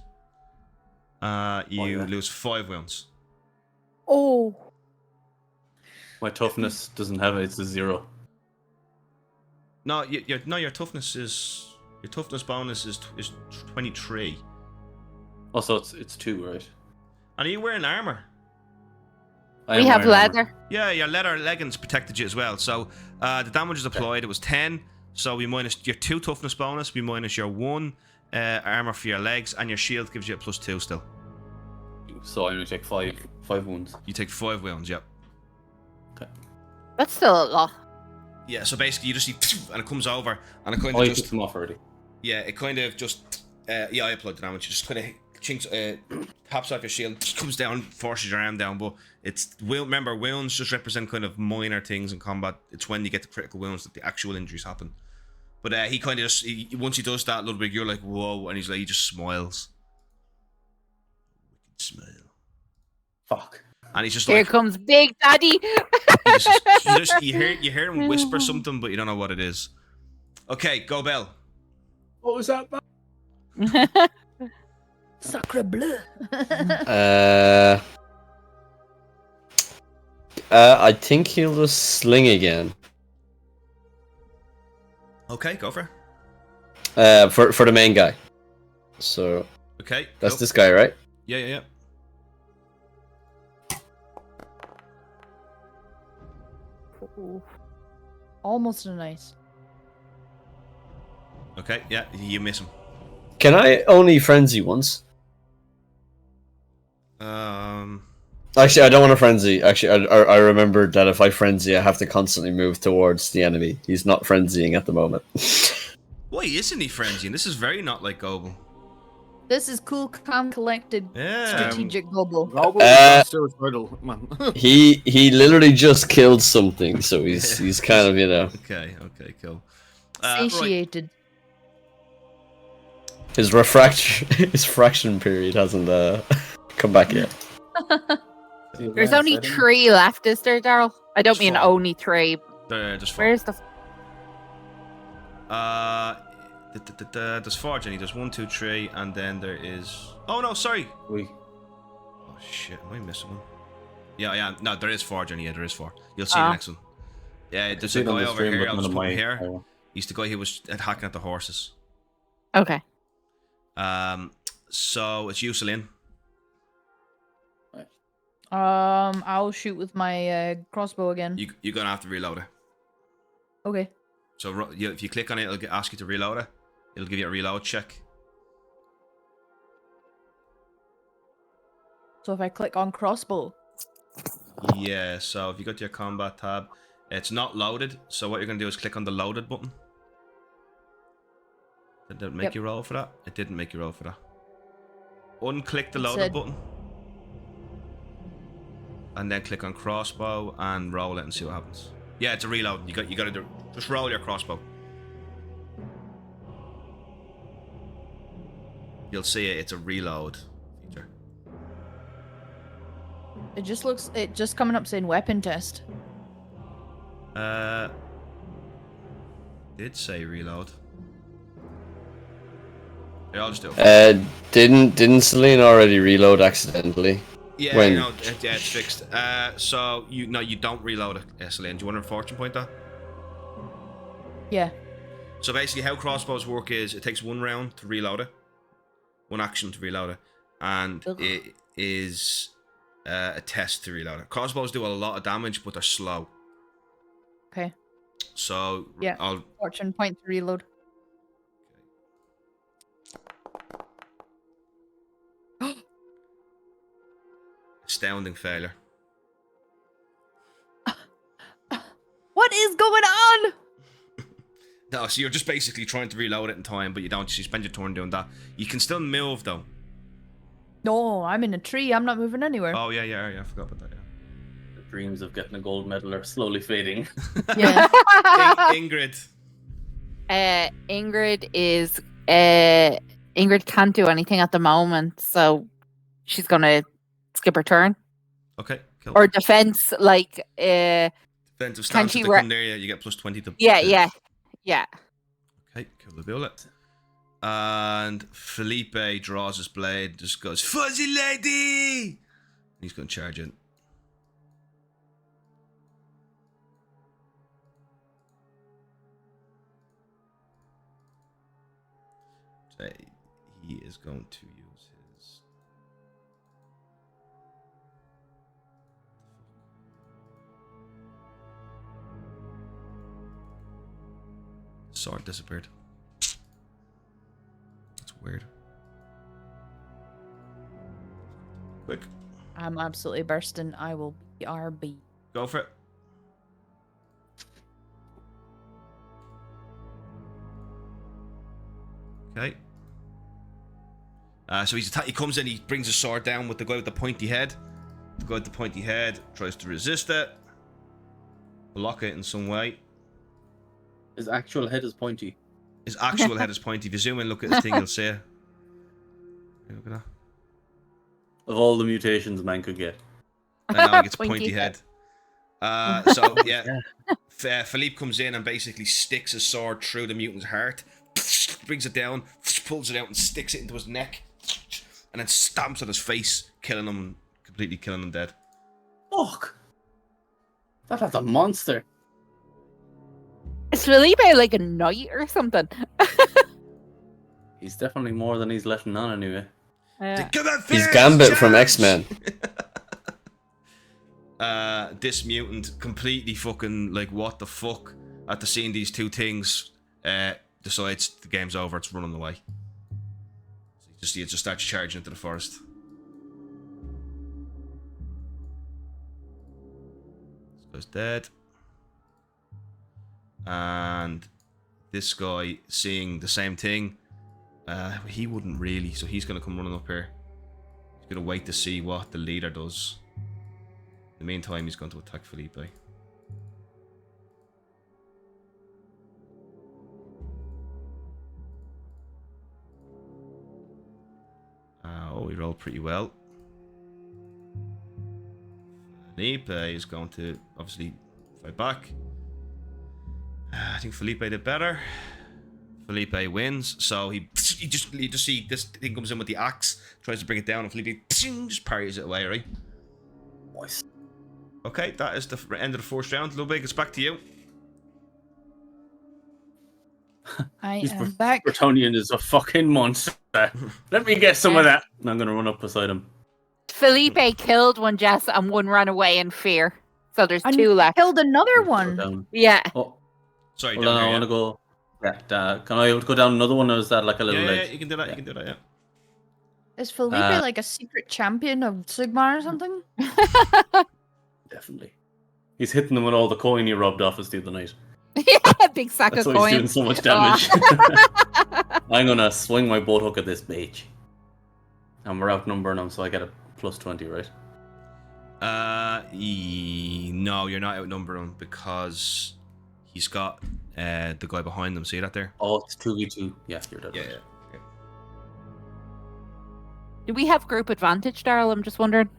You lose 5 wounds. Oh. My toughness doesn't have it; it's a 0. No, your toughness is your toughness bonus is 23. Oh, so it's 2, right? And are you wearing armor? We have leather. Yeah, your leather leggings protected you as well. So the damage is applied. It was 10. So we minus your 2 toughness bonus. We minus your 1 armor for your legs, and your shield gives you a +2 still. So I only take 5 wounds. You take 5 wounds. Yep. Okay. That's still a lot. Yeah. So basically, you just see, and it comes over, and it kind of Oh, you just took them off already. Yeah, it kind of just I applied the damage. It just kind of chinks, taps off your shield, just comes down, forces your arm down. But it's remember, wounds just represent kind of minor things in combat. It's when you get the critical wounds that the actual injuries happen. But he kind of just once he does that, Ludwig, you're like whoa, and he's like he just smiles. Wicked smile. Fuck. And he's just Here like comes Big Daddy. you hear him whisper something, but you don't know what it is. Okay, go Bell. What was that, man? Sacre bleu. I think he'll just sling again. Okay, go for it. For the main guy. So Okay, that's go. this guy, right? Yeah. Almost a nice. Okay, yeah, you miss him. Can I only frenzy once? Actually, I don't want to frenzy. Actually, I remembered that if I frenzy, I have to constantly move towards the enemy. He's not frenzying at the moment. Why isn't he frenzying? This is very not like Goble. This is cool, calm, collected, Yeah. strategic global. Suicidal, man. He literally just killed something, so he's kind of, you know. Okay, cool. Right. Satiated. His fraction period hasn't come back yet. There's only 3 left, is there, Daryl? I don't It's mean 4. only 3. There's 4. Where's the... There's 4, Jenny. There's 1, 2, 3, and then there is. Oh no, sorry. We. Oh shit, am I missing one? Yeah. No, there is 4, Jenny. Yeah, there is 4. You'll see the next one. Yeah, there's a guy over here. I'll just put him here. He's the guy who was hacking at the horses. Okay. So it's you, Celine. I'll shoot with my crossbow again. You're gonna have to reload it. Okay. So if you click on it, it'll ask you to reload it. It'll give you a reload check. So if I click on crossbow. Yeah. So if you go to your combat tab, it's not loaded. So what you're gonna do is click on the loaded button. Did that make you roll for that? It didn't make you roll for that. Unclick the loaded button. And then click on crossbow and roll it and see what happens. Yeah, it's a reload. You got to do. Just roll your crossbow. You'll see it. It's a reload feature. It just coming up saying weapon test. Did say reload. Yeah, I'll just do it. Didn't Celine already reload accidentally? Yeah, when... yeah, it's fixed. So you don't reload it, Celine. Do you want a fortune point that? Yeah. So basically, how crossbows work is it takes 1 round to reload it, 1 action to reload it, and it is a test to reload it. Crossbows do a lot of damage, but they're slow. Okay. So yeah, I'll fortune point to reload. Astounding failure. What is going on? No, so you're just basically trying to reload it in time, but you don't. So you spend your turn doing that. You can still move though. No, I'm in a tree. I'm not moving anywhere. Oh yeah, I forgot about that. Yeah. The dreams of getting a gold medal are slowly fading. Yeah. Ingrid. Ingrid can't do anything at the moment, so she's gonna skip her turn. Okay, cool. Or defense, like defensive stance. If they come near you, you get plus 20 to. Yeah. Okay, cool. We'll build it. And Felipe draws his blade, just goes fuzzy lady. He's gonna charge in. So he is going to use his. Sword disappeared. That's weird. Quick. I'm absolutely bursting. I will be RB. Go for it. Okay. So he comes in, he brings his sword down with the guy with the pointy head. The guy with the pointy head tries to resist it. Block it in some way. His actual head is pointy. His actual head is pointy. If you zoom in, look at his thing, you'll see it. Look at that. Of all the mutations man could get. And now he gets pointy head. So, yeah. Philippe comes in and basically sticks his sword through the mutant's heart. Brings it down, pulls it out and sticks it into his neck. And then stamps at his face, killing him, completely killing him dead. Fuck! That's a monster. Is Felipe like a knight or something? He's definitely more than he's letting on anyway. He's Gambit from X-Men. This mutant completely fucking like what the fuck after seeing these two things decides the game's over, it's running away. So he just starts charging into the forest. This guy's dead. And this guy seeing the same thing, he wouldn't really, so he's gonna come running up here. He's gonna wait to see what the leader does. In the meantime, he's going to attack Felipe. rolled pretty well. Felipe is going to obviously fight back. I think Felipe did better. Felipe wins, so you just see this thing comes in with the axe, tries to bring it down, and Felipe just parries it away, right? Nice. Okay, that is the end of the first round. Ludwig, it's back to you. I He's am back. Bretonian is a fucking monster. Let me get some of that. And I'm gonna run up beside him. Felipe killed one Jess and one ran away in fear. So there's I two left. killed another Go one. down. Yeah. Oh, Sorry, hold down on, here, I yeah. want to go. Yeah, can I go down another one, or is that like a little Yeah, ledge? you can do that. You can do that. Yeah. Is Felipe like a secret champion of Sigmar or something? Definitely. He's hitting them with all the coin he rubbed off us the other night. Yeah, big sack That's of why he's doing coins. so much damage. I'm gonna swing my boat hook at this bitch. And we're outnumbering him, so I get a plus 20, right? No, you're not outnumbering him because he's got the guy behind them. See that there? Oh, it's 2v2. Yeah, you're dead. Yeah, right. yeah. Do we have group advantage, Daryl? I'm just wondering.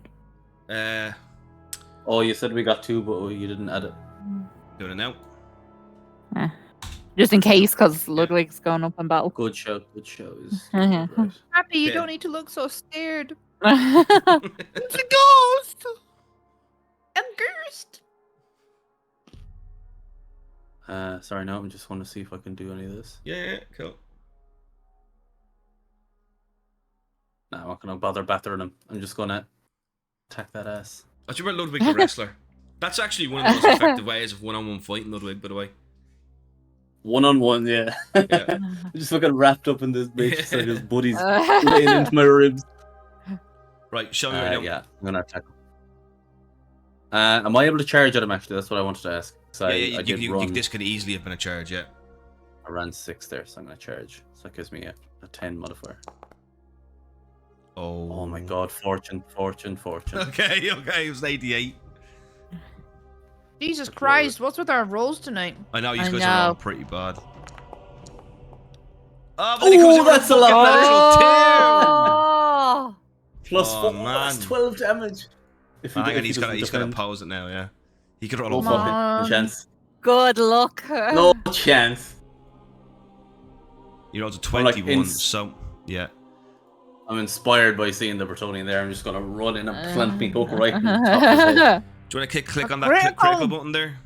Oh, you said we got 2, but you didn't add it. Doing it now. Just in case, because Ludwig's going up in battle. Good show. Good show. Is Mhm. right. Happy, you Yeah. don't need to look so scared. Yeah. It's a ghost! I'm cursed! Sorry, no, I just want to see if I can do any of this. Yeah, cool. No, I'm not gonna bother battering him. I'm just gonna attack that ass. I do remember Ludwig the wrestler. That's actually one of the most effective ways of one-on-one fighting Ludwig, by the way. 1-on-1, yeah. Yeah. I'm just fucking wrapped up in this bitch. It's like his buddy's laying into my ribs. Right, show me right now. Yeah, I'm gonna attack him. Am I able to charge at him, actually? That's what I wanted to ask. So Yeah, I did you, run. this could easily have been a charge, yeah. I ran 6 there, so I'm gonna charge. So that gives me a 10 modifier. Oh my god, fortune. Okay, it was 88. Jesus Christ, what's with our rolls tonight? I know, you I guys know. are all pretty bad. Oh, but then he comes in with that's a fucking lot Oh! Plus Oh, 4, man. that's 12 damage. If Hang on, if he's doesn't gonna defend. oppose it now, yeah. He could roll No a Come fucking. on. fucking chance. Good luck. No chance. He rolls a I'm like 21, so yeah. I'm inspired by seeing the Bretonian there. I'm just gonna run in and plant me hook right in the top of his head. Do you want to click on that Critical! critical button there?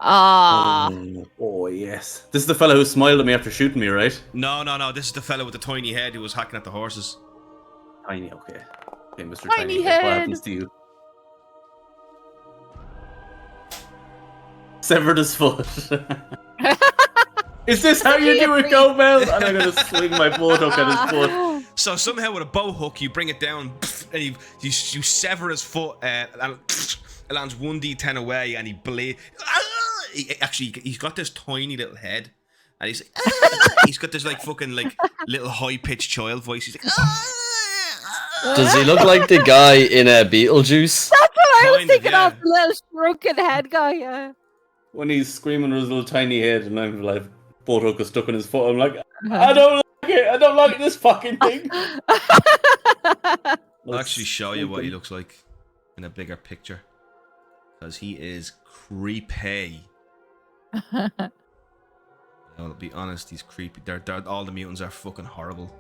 Ah. Oh, yes. This is the fellow who smiled at me after shooting me, right? No. This is the fella with the tiny head who was hacking at the horses. Tiny, okay. Okay, Mr. Tiny Tiny, head. what happens to you? Severed his foot. Is this how you do it, Gobel? And I'm gonna swing my boat hook at his foot. So somehow with a bow hook, you bring it down, and you sever his foot, and it lands 1d10 away, and he bleeds. He's got this tiny little head, and he's he's got this like fucking like little high pitched child voice. He's like, Does he look like the guy in Beetlejuice? That's what I was Kind of, thinking yeah. of, the little shrunken head guy, yeah. When he's screaming with his little tiny head, and I'm like, boat hook is stuck in his foot. I'm like, I don't like it. I don't like this fucking thing. I'll actually show you what he looks like in a bigger picture, because he is creepy. I'll be honest, he's creepy. They're all the mutants are fucking horrible.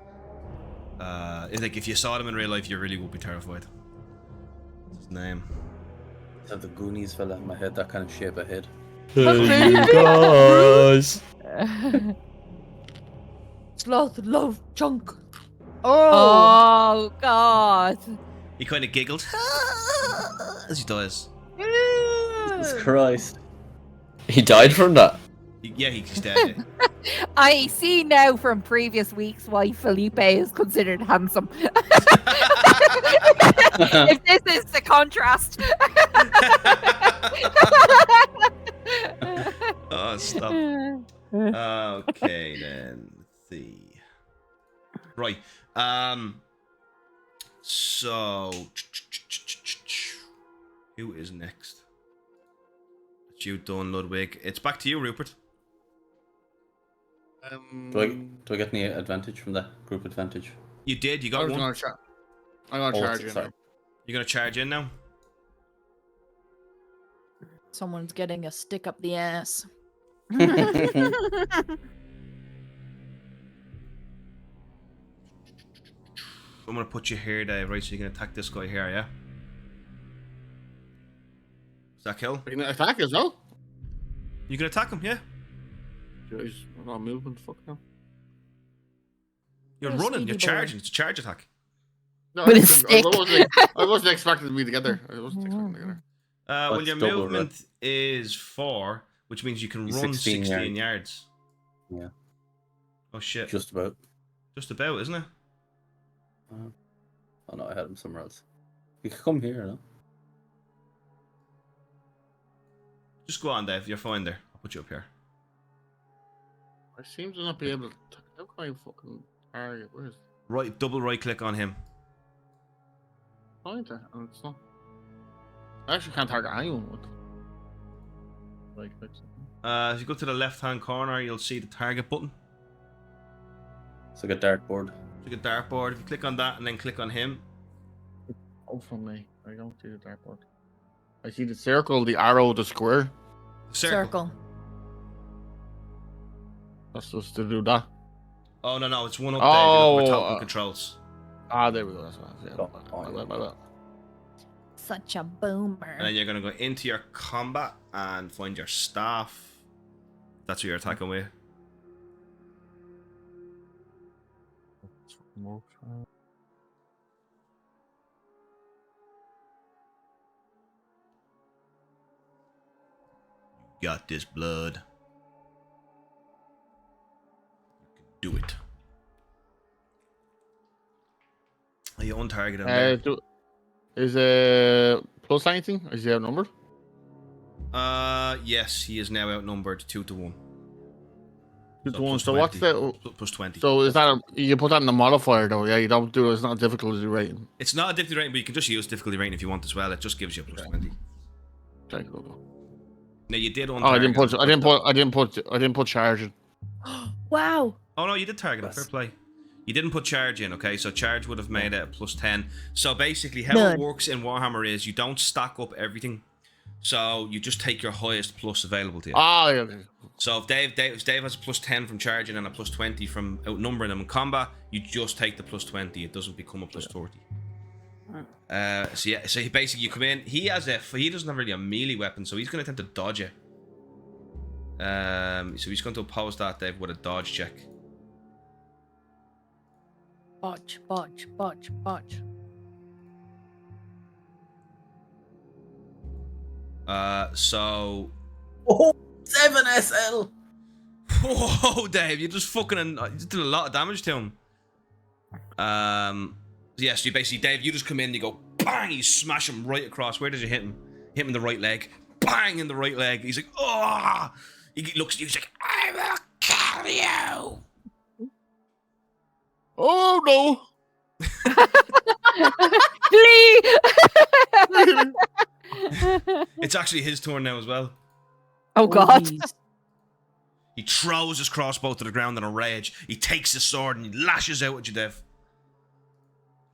It's like if you saw them in real life, you really would be terrified. What's his name? Is that the Goonies fella in my head? That kind of shape of head. Hey, you guys. Sloth, love, chunk. Oh, God. He kind of giggles as he does. Jesus Christ. He died from that. Yeah, he's dead. I see now from previous weeks why Felipe is considered handsome. If this is the contrast. Oh, stop. Okay, then. Let's see. Right. So, who is next? It's you, done, Ludwig. It's back to you, Rupert. Do I get any advantage from that group advantage? You did. You I got was one. gonna I'm gonna Oh, charge you. sorry. now. You're gonna charge in now. Someone's getting a stick up the ass. I'm gonna put you here, Dave. Right, so you can attack this guy here, yeah. Does that kill? I can attack as well. You can attack him, yeah. Jeez, I'm not moving. Fuck no. You're You're a running. sneaky You're boy. charging. It's a charge attack. No, With a I stick. wasn't expecting to be together. I wasn't expecting together. Well, That's your double, movement is 4, which means you can He's run 16 16 yards. Yeah. Oh shit. Just about. Just about, isn't it? Oh no, I had him somewhere else. You could come here, no? Just go on, Dave. You're fine there. I'll put you up here. I seem to not be able to. How can I fucking target? Where is it? Right, double right click on him. Pointer? And it's not. I actually can't target anyone with. Right, fix it. If you go to the left hand corner, you'll see the target button. It's like a dartboard. It's like a dartboard. If you click on that and then click on him, Oh, for me. I don't see the dartboard. I see the circle, the arrow, the square. circle. That's just to do that. Oh no, it's one up there. If you look where token controls. Ah, there we go. That's what I Oh, my yeah. bad, my bad. Such a boomer. And then you're gonna go into your combat and find your staff. That's what you're attacking with. Got this, blood. You can do it. Are you untargeted? There? Is plus anything? Is he outnumbered? Yes, he is now outnumbered 2 to 1. 2 to So 1. plus So what's 20. the? Plus 20. So is that you put that in the modifier though? Yeah, you don't do it. It's not a difficulty rating. It's not a difficulty rating, but you can just use difficulty rating if you want as well. It just gives you a plus 20. Okay, go. Now you did Oh, I didn't put. untarget. I didn't put charging. Wow. Oh no, you did target him. Fair play. You didn't put charge in, okay? So charge would have made it a plus 10. So basically, how it None. works in Warhammer is you don't stack up everything. So you just take your highest plus available to you. Ah, yeah, okay. So if Dave has a plus 10 from charging and a plus 20 from outnumbering them in combat, you just take the plus 20. It doesn't become a plus 40. So yeah, so he basically you come in. He doesn't have really a melee weapon, so he's going to attempt to dodge it. So he's going to oppose that, Dave, with a dodge check. Botch, botch, botch, botch. So. Oh, 7 SL! Whoa, Dave, you just did a lot of damage to him. Yes, you basically, Dave, you just come in, you go, bang, you smash him right across. Where did you hit him? Hit him in the right leg. Bang, in the right leg. He's like, oh! He looks at you, he's like, I will kill you! Oh no! Flee! It's actually his turn now as well. Oh God. jeez. He throws his crossbow to the ground in a rage. He takes his sword and he lashes out at you, Dave.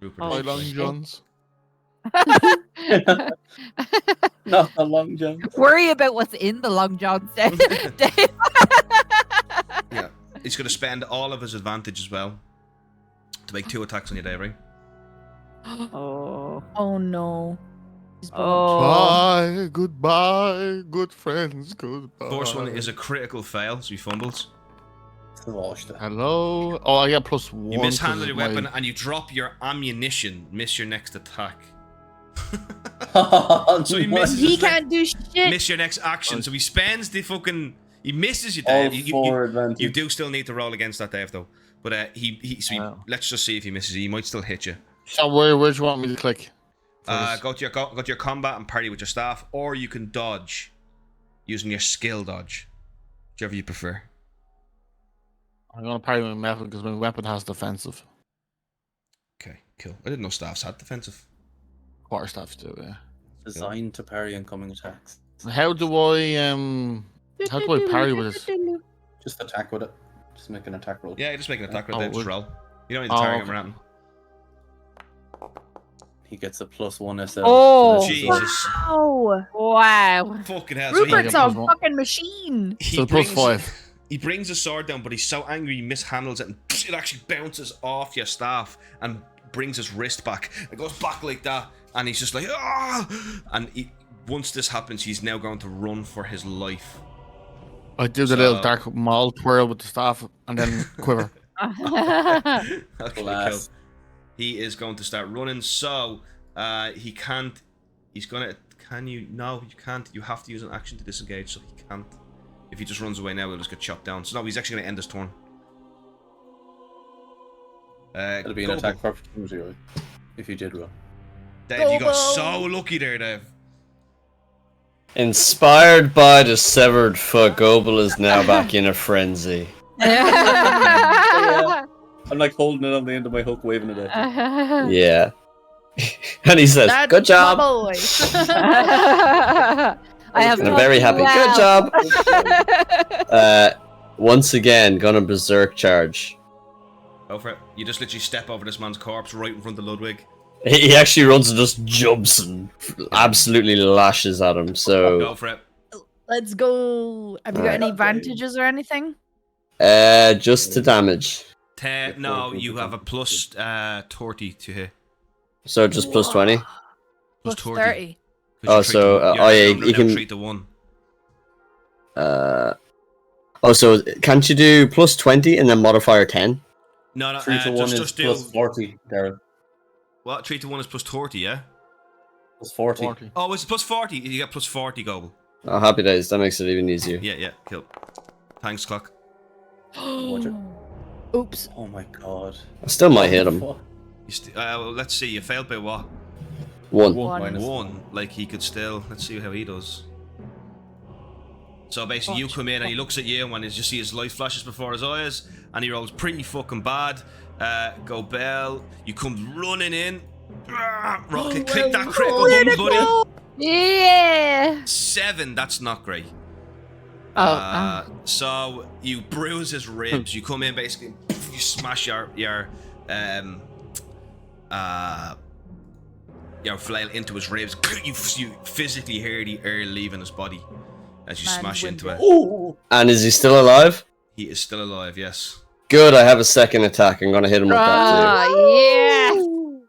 Rupert Oh, My is long fine. johns. Not a long jump. Worry about what's in the long johns, Dave. Dave. Yeah. He's going to spend all of his advantage as well to make 2 attacks on you, Dave, right? Oh. Oh no. He's botched. Oh. Bye, goodbye, good friends, goodbye. First one is a critical fail, so he fumbles. Hello. Oh, I get plus 1. You mishandle your 'cause of weapon and you drop your ammunition, miss your next attack. So he misses He his can't do shit. miss your next action. So he spends the fucking. He misses you, All Dave. for advantage. You do still need to roll against that, Dave, though. But Oh. let's just see if he misses you. He might still hit you. So where do you want me to click? Go to your combat and parry with your staff, or you can dodge using your skill dodge, whichever you prefer. I'm gonna parry my weapon because my weapon has defensive. Okay, cool. I didn't know staffs had defensive. Quarterstaffs do, yeah. Designed to parry incoming attacks. How do I parry with this? Just attack with it. Just make an attack roll. Yeah, just make an attack roll. Oh, Just would- roll. You don't need to Oh, target okay. him or anything. he gets a +1 SL. Oh, to this as well. Jesus. wow. Wow. Fucking hell. So Rupert's Yeah, a +1. fucking machine. he So brings, +5. he brings a sword down, but he's so angry he mishandles it and it actually bounces off your staff and brings his wrist back. It goes back like that, and he's just like, ah! And once this happens, he's now going to run for his life. I do the So- little dark maul twirl with the staff and then quiver. Okay, Class. cool. He is going to start running, so he can't. He's gonna. Can you? No, you can't. You have to use an action to disengage, so he can't. If he just runs away now, he'll just get chopped down. So no, he's actually gonna end his turn. It'll be an Goble. attack of opportunity, right? If you did well. Dave, you got Goble. so lucky there, Dave. Inspired by the severed foot, Goble is now back in a frenzy. I'm like holding it on the end of my hook, waving it at you. Yeah. And he says, That's good job. my boy. I have And I'm taught very you happy. well. Good job. Once again, gonna berserk charge. Go for it. You just literally step over this man's corpse right in front of Ludwig. He actually runs and just jumps and absolutely lashes at him. Go So, for it. Let's go. Have you got any advantages or anything? just to damage. No, you have a plus 30 to hit. So just plus 20. Plus Plus 30. Oh, so, yeah, you can- treat the one. Oh, so can't you do plus 20 and then modifier 10? No, 3 to 1 is just do +40, Darren. what? 3 to 1 is plus 30, yeah. +40. 40. Oh, it's plus 40. You get plus 40, Goble. Oh, happy days. That makes it even easier. Yeah, cool. Thanks, Clock. Watch it. Oops. Oh my god. I still might hit him. Well, let's see. You failed by what? One. Minus One. Like he could still. Let's see how he does. So basically, you come in and he looks at you, and you just see his light flashes before his eyes, and he rolls pretty fucking bad. Go Bell. You come running in. Rocket, click that critical button, buddy. Yeah. 7. That's not great. Oh. So you bruise his ribs. You come in basically, you smash your flail into his ribs. You physically hear the air leaving his body as you Man's smash into it. Oh! And is he still alive? He is still alive. Yes. Good, I have a second attack. I'm gonna hit him with that too. Oh,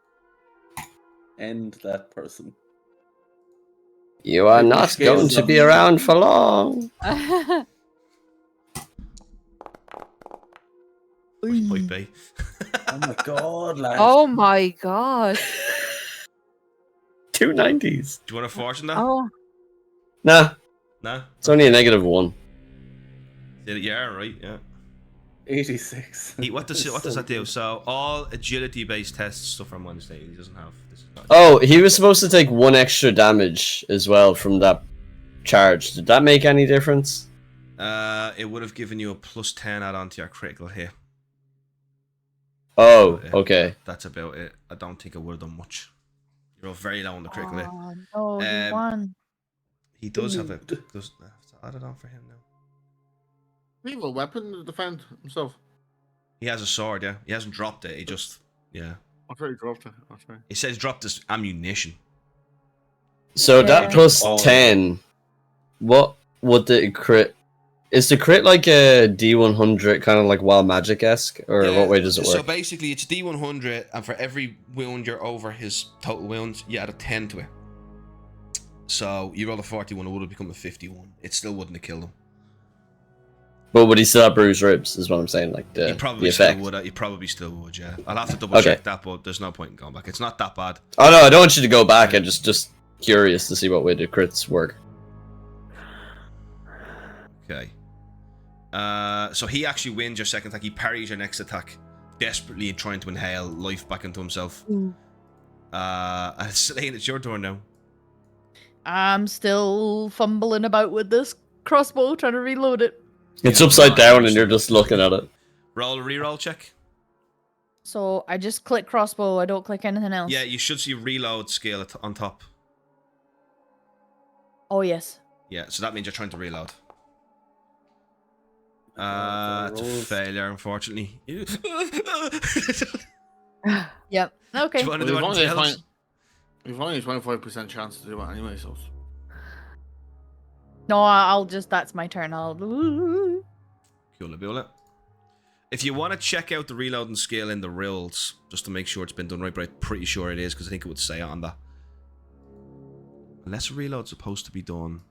End that person. You are not Scales going to them. be around for long. yeah. Might be. Oh my god, lad. Oh my god. 290s. Do you want to fortune that? Oh. Nah, No. it's only a -1. Yeah. Right. Yeah. 86. What does that do? So all agility-based tests stuff on Wednesday. He doesn't have. This is not. Oh, he was supposed to take 1 extra damage as well from that charge. Did that make any difference? It would have given you a +10 add-on to your critical hit. Oh, okay. That's about it. I don't think it would have done much. You're very low on the critical hit. Oh, no, he won. He does have it. Does add it on for him now? He have a weapon to defend himself. He has a sword, yeah. He hasn't dropped it. He just, yeah. I thought he dropped it. Okay. He says dropped his ammunition. So that Yeah. plus Oh. 10, what would the crit... Is the crit like a D100, kind of like Wild Magic-esque? Or what way does it So work? basically, it's D100, and for every wound you're over his total wounds, you add a 10 to it. So you roll a 41, it would have become a 51. It still wouldn't have killed him. But would he still have bruised ribs, is what I'm saying, like He the probably effect. still would. He probably still would. Yeah, I'll have to double check Okay. that, but there's no point in going back. It's not that bad. Oh no, I don't want you to go back. I'm just curious to see what way the crits work. Okay. So he actually wins your second attack. He parries your next attack, desperately trying to inhale life back into himself. And Selene, it's your turn now. I'm still fumbling about with this crossbow, trying to reload it. It's Yeah. upside down and you're just looking at it. Roll a reroll check. So I just click crossbow, I don't click anything else. Yeah, you should see reload skill on top. Oh, yes. Yeah, so that means you're trying to reload. It's a failure, unfortunately. Do Yep. Okay. you want to Well, do as long as anything it's else? fine. You've only a 25% chance to do it anyway, so. No, I'll just. That's my turn. I'll. Cool, Abula. If you want to check out the reloading skill in the rules, just to make sure it's been done right, but I'm pretty sure it is, because I think it would say it on that. Unless a reload's supposed to be done.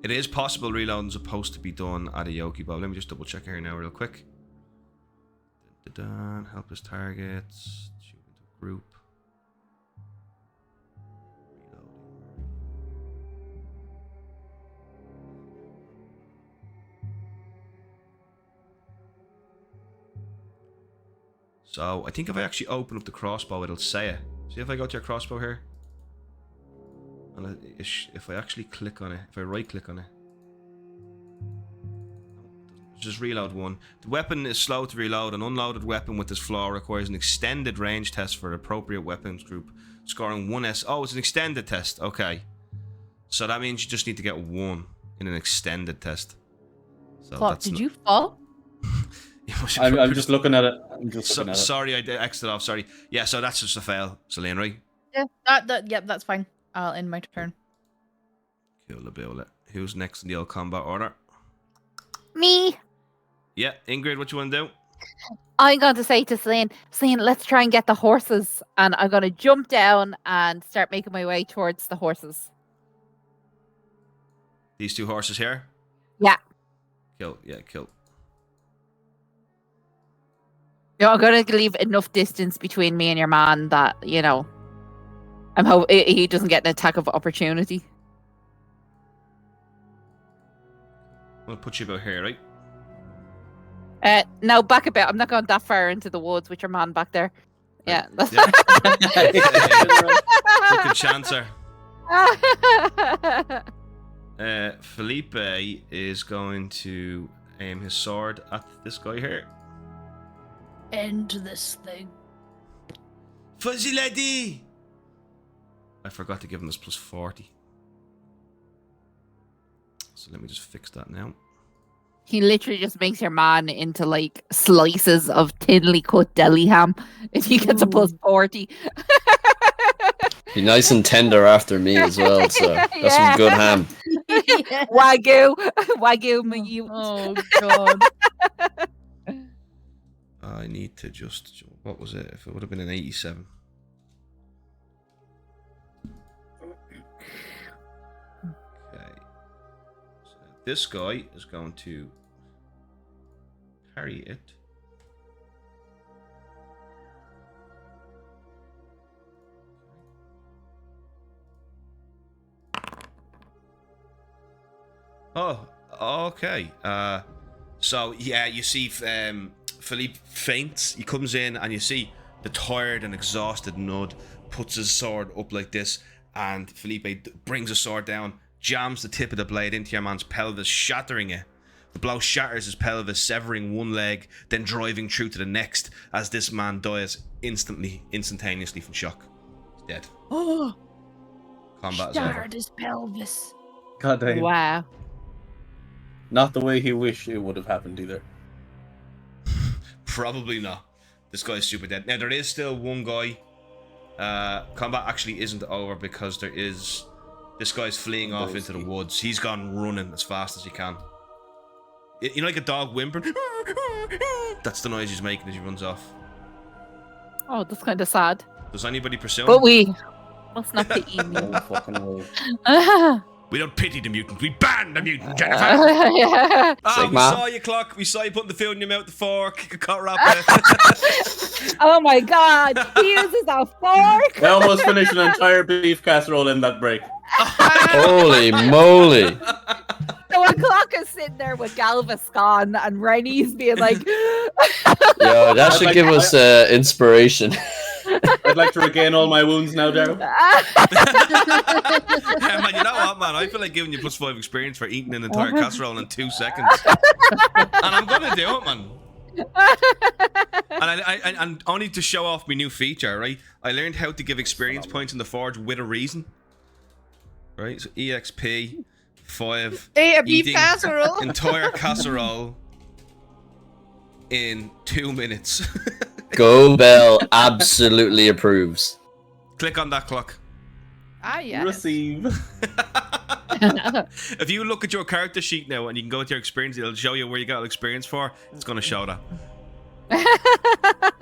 It is possible reloading's supposed to be done at a Yoki Bob. Let me just double check here now real quick. Help his targets. Shoot into a group. So, I think if I actually open up the crossbow, it'll say it. See if I go to your crossbow here? And if I actually click on it, if I right click on it, just reload one. The weapon is slow to reload. An unloaded weapon with this flaw requires an extended range test for an appropriate weapons group, scoring 1S. Oh, it's an extended test. Okay. So that means you just need to get 1 in an extended test. So Clock, did you fall? I'm just looking at it. Sorry, I X'd it off. Sorry. Yeah, so that's just a fail, Celine, right? Yeah, yep, that's fine. I'll end my turn. Cool, who's next in the old combat order? Me. Yeah, Ingrid, what you want to do? I'm going to say to Celine, let's try and get the horses. And I'm going to jump down and start making my way towards the horses. These 2 horses here? Yeah. Kill, yeah, kill. You know, I'm going to leave enough distance between me and your man that, you know, I'm hoping he doesn't get an attack of opportunity. I'm going to put you about here, right? No, back a bit. I'm not going that far into the woods with your man back there. Yeah. Yeah. Fucking chancer. Felipe is going to aim his sword at this guy here. End this thing. Fuzzy lady! I forgot to give him this plus 40. So let me just fix that now. He literally just makes your man into like slices of thinly cut deli ham if he gets a plus 40. Be nice and tender after me as well, so that's some good ham. Wagyu meat. Oh god. I need to just... What was it? If it would have been an 87. Okay. So this guy is going to carry it. Oh, okay. So yeah, you see Philippe faints. He comes in and you see the tired and exhausted Nud puts his sword up like this, and Felipe brings the sword down, jams the tip of the blade into your man's pelvis, shattering it. The blow shatters his pelvis, severing one leg, then driving through to the next as this man dies instantaneously from shock. He's dead. Oh, Combat is over. shattered his pelvis. God damn. Wow. Not the way he wished it would have happened either. Probably not. This guy's super dead. Now, there is still one guy. Combat actually isn't over because there is... This guy's fleeing off into the woods. He's gone running as fast as he can. You know, like a dog whimpering? That's the noise he's making as he runs off. Oh, that's kind of sad. Does anybody pursue him? But we must not pity me. Oh, fucking way. We don't pity the mutant. We ban the mutant, Jennifer. Yeah. Oh, we Sigma. saw you, Clock. We saw you putting the food in your mouth, the fork. You got wrapper. Oh my god, he uses a fork. I almost finished an entire beef casserole in that break. Holy moly! So a Clock is sitting there with Galveston and Rennie's being like, Yo, that should give us inspiration. I'd like to regain all my wounds now, Daryl. Yeah, man, you know what, man? I feel like giving you +5 experience for eating an entire casserole in 2 seconds. And I'm gonna do it, man. And only to show off my new feature, right? I learned how to give experience points in the Forge with a reason. Right? So EXP 5. Hey, a beef eating casserole. Entire casserole. in 2 minutes. Go Bell absolutely approves. Click on that clock. Ah, yeah. Receive. If you look at your character sheet now and you can go to your experience, it'll show you where you got experience for. It's going to show that.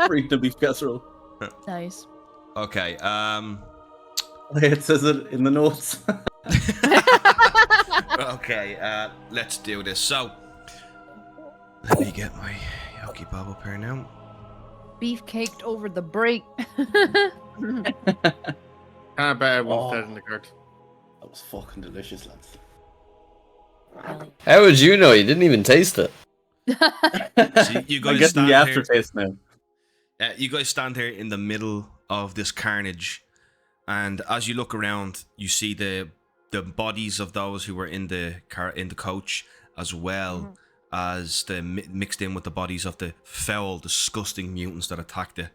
Freak the beef casserole. Nice. Okay. It says it in the notes. Okay. Let's do this. So, let me get my Yoki Bob up here now. Beef caked over the break. I bet everyone's Oh. dead in the cart. That was fucking delicious, lads. How would you know? You didn't even taste it. So you I'm guys getting stand the here. aftertaste now. You guys stand here in the middle of this carnage, and as you look around, you see the bodies of those who were in the car in the coach, as well as the mixed in with the bodies of the foul, disgusting mutants that attacked it.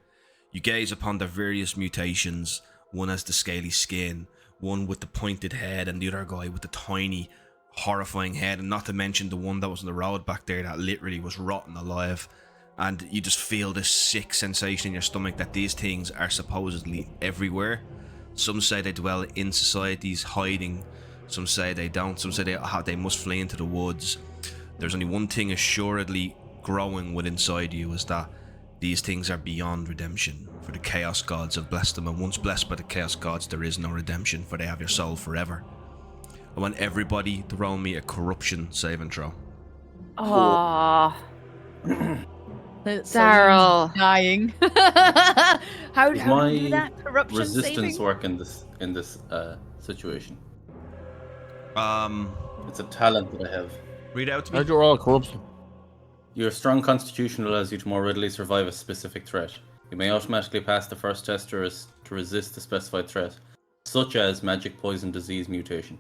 You gaze upon the various mutations. One has the scaly skin, one with the pointed head, and the other guy with the tiny, horrifying head, and not to mention the one that was on the road back there that literally was rotten alive. And you just feel this sick sensation in your stomach that these things are supposedly everywhere. Some say they dwell in societies hiding, some say they don't, some say they must flee into the woods. There's only one thing assuredly growing within inside you, is that these things are beyond redemption, for the Chaos Gods have blessed them, and once blessed by the Chaos Gods there is no redemption, for they have your soul forever. I want everybody to roll me a corruption save and throw. Oh, Daryl dying. How do Does you my do that? Corruption resistance saving? work in this situation? Um, It's a talent that I have. read out to me. How'd you roll corruption? Your strong constitution allows you to more readily survive a specific threat. You may automatically pass the first test to resist the specified threat, such as magic, poison, disease, mutation.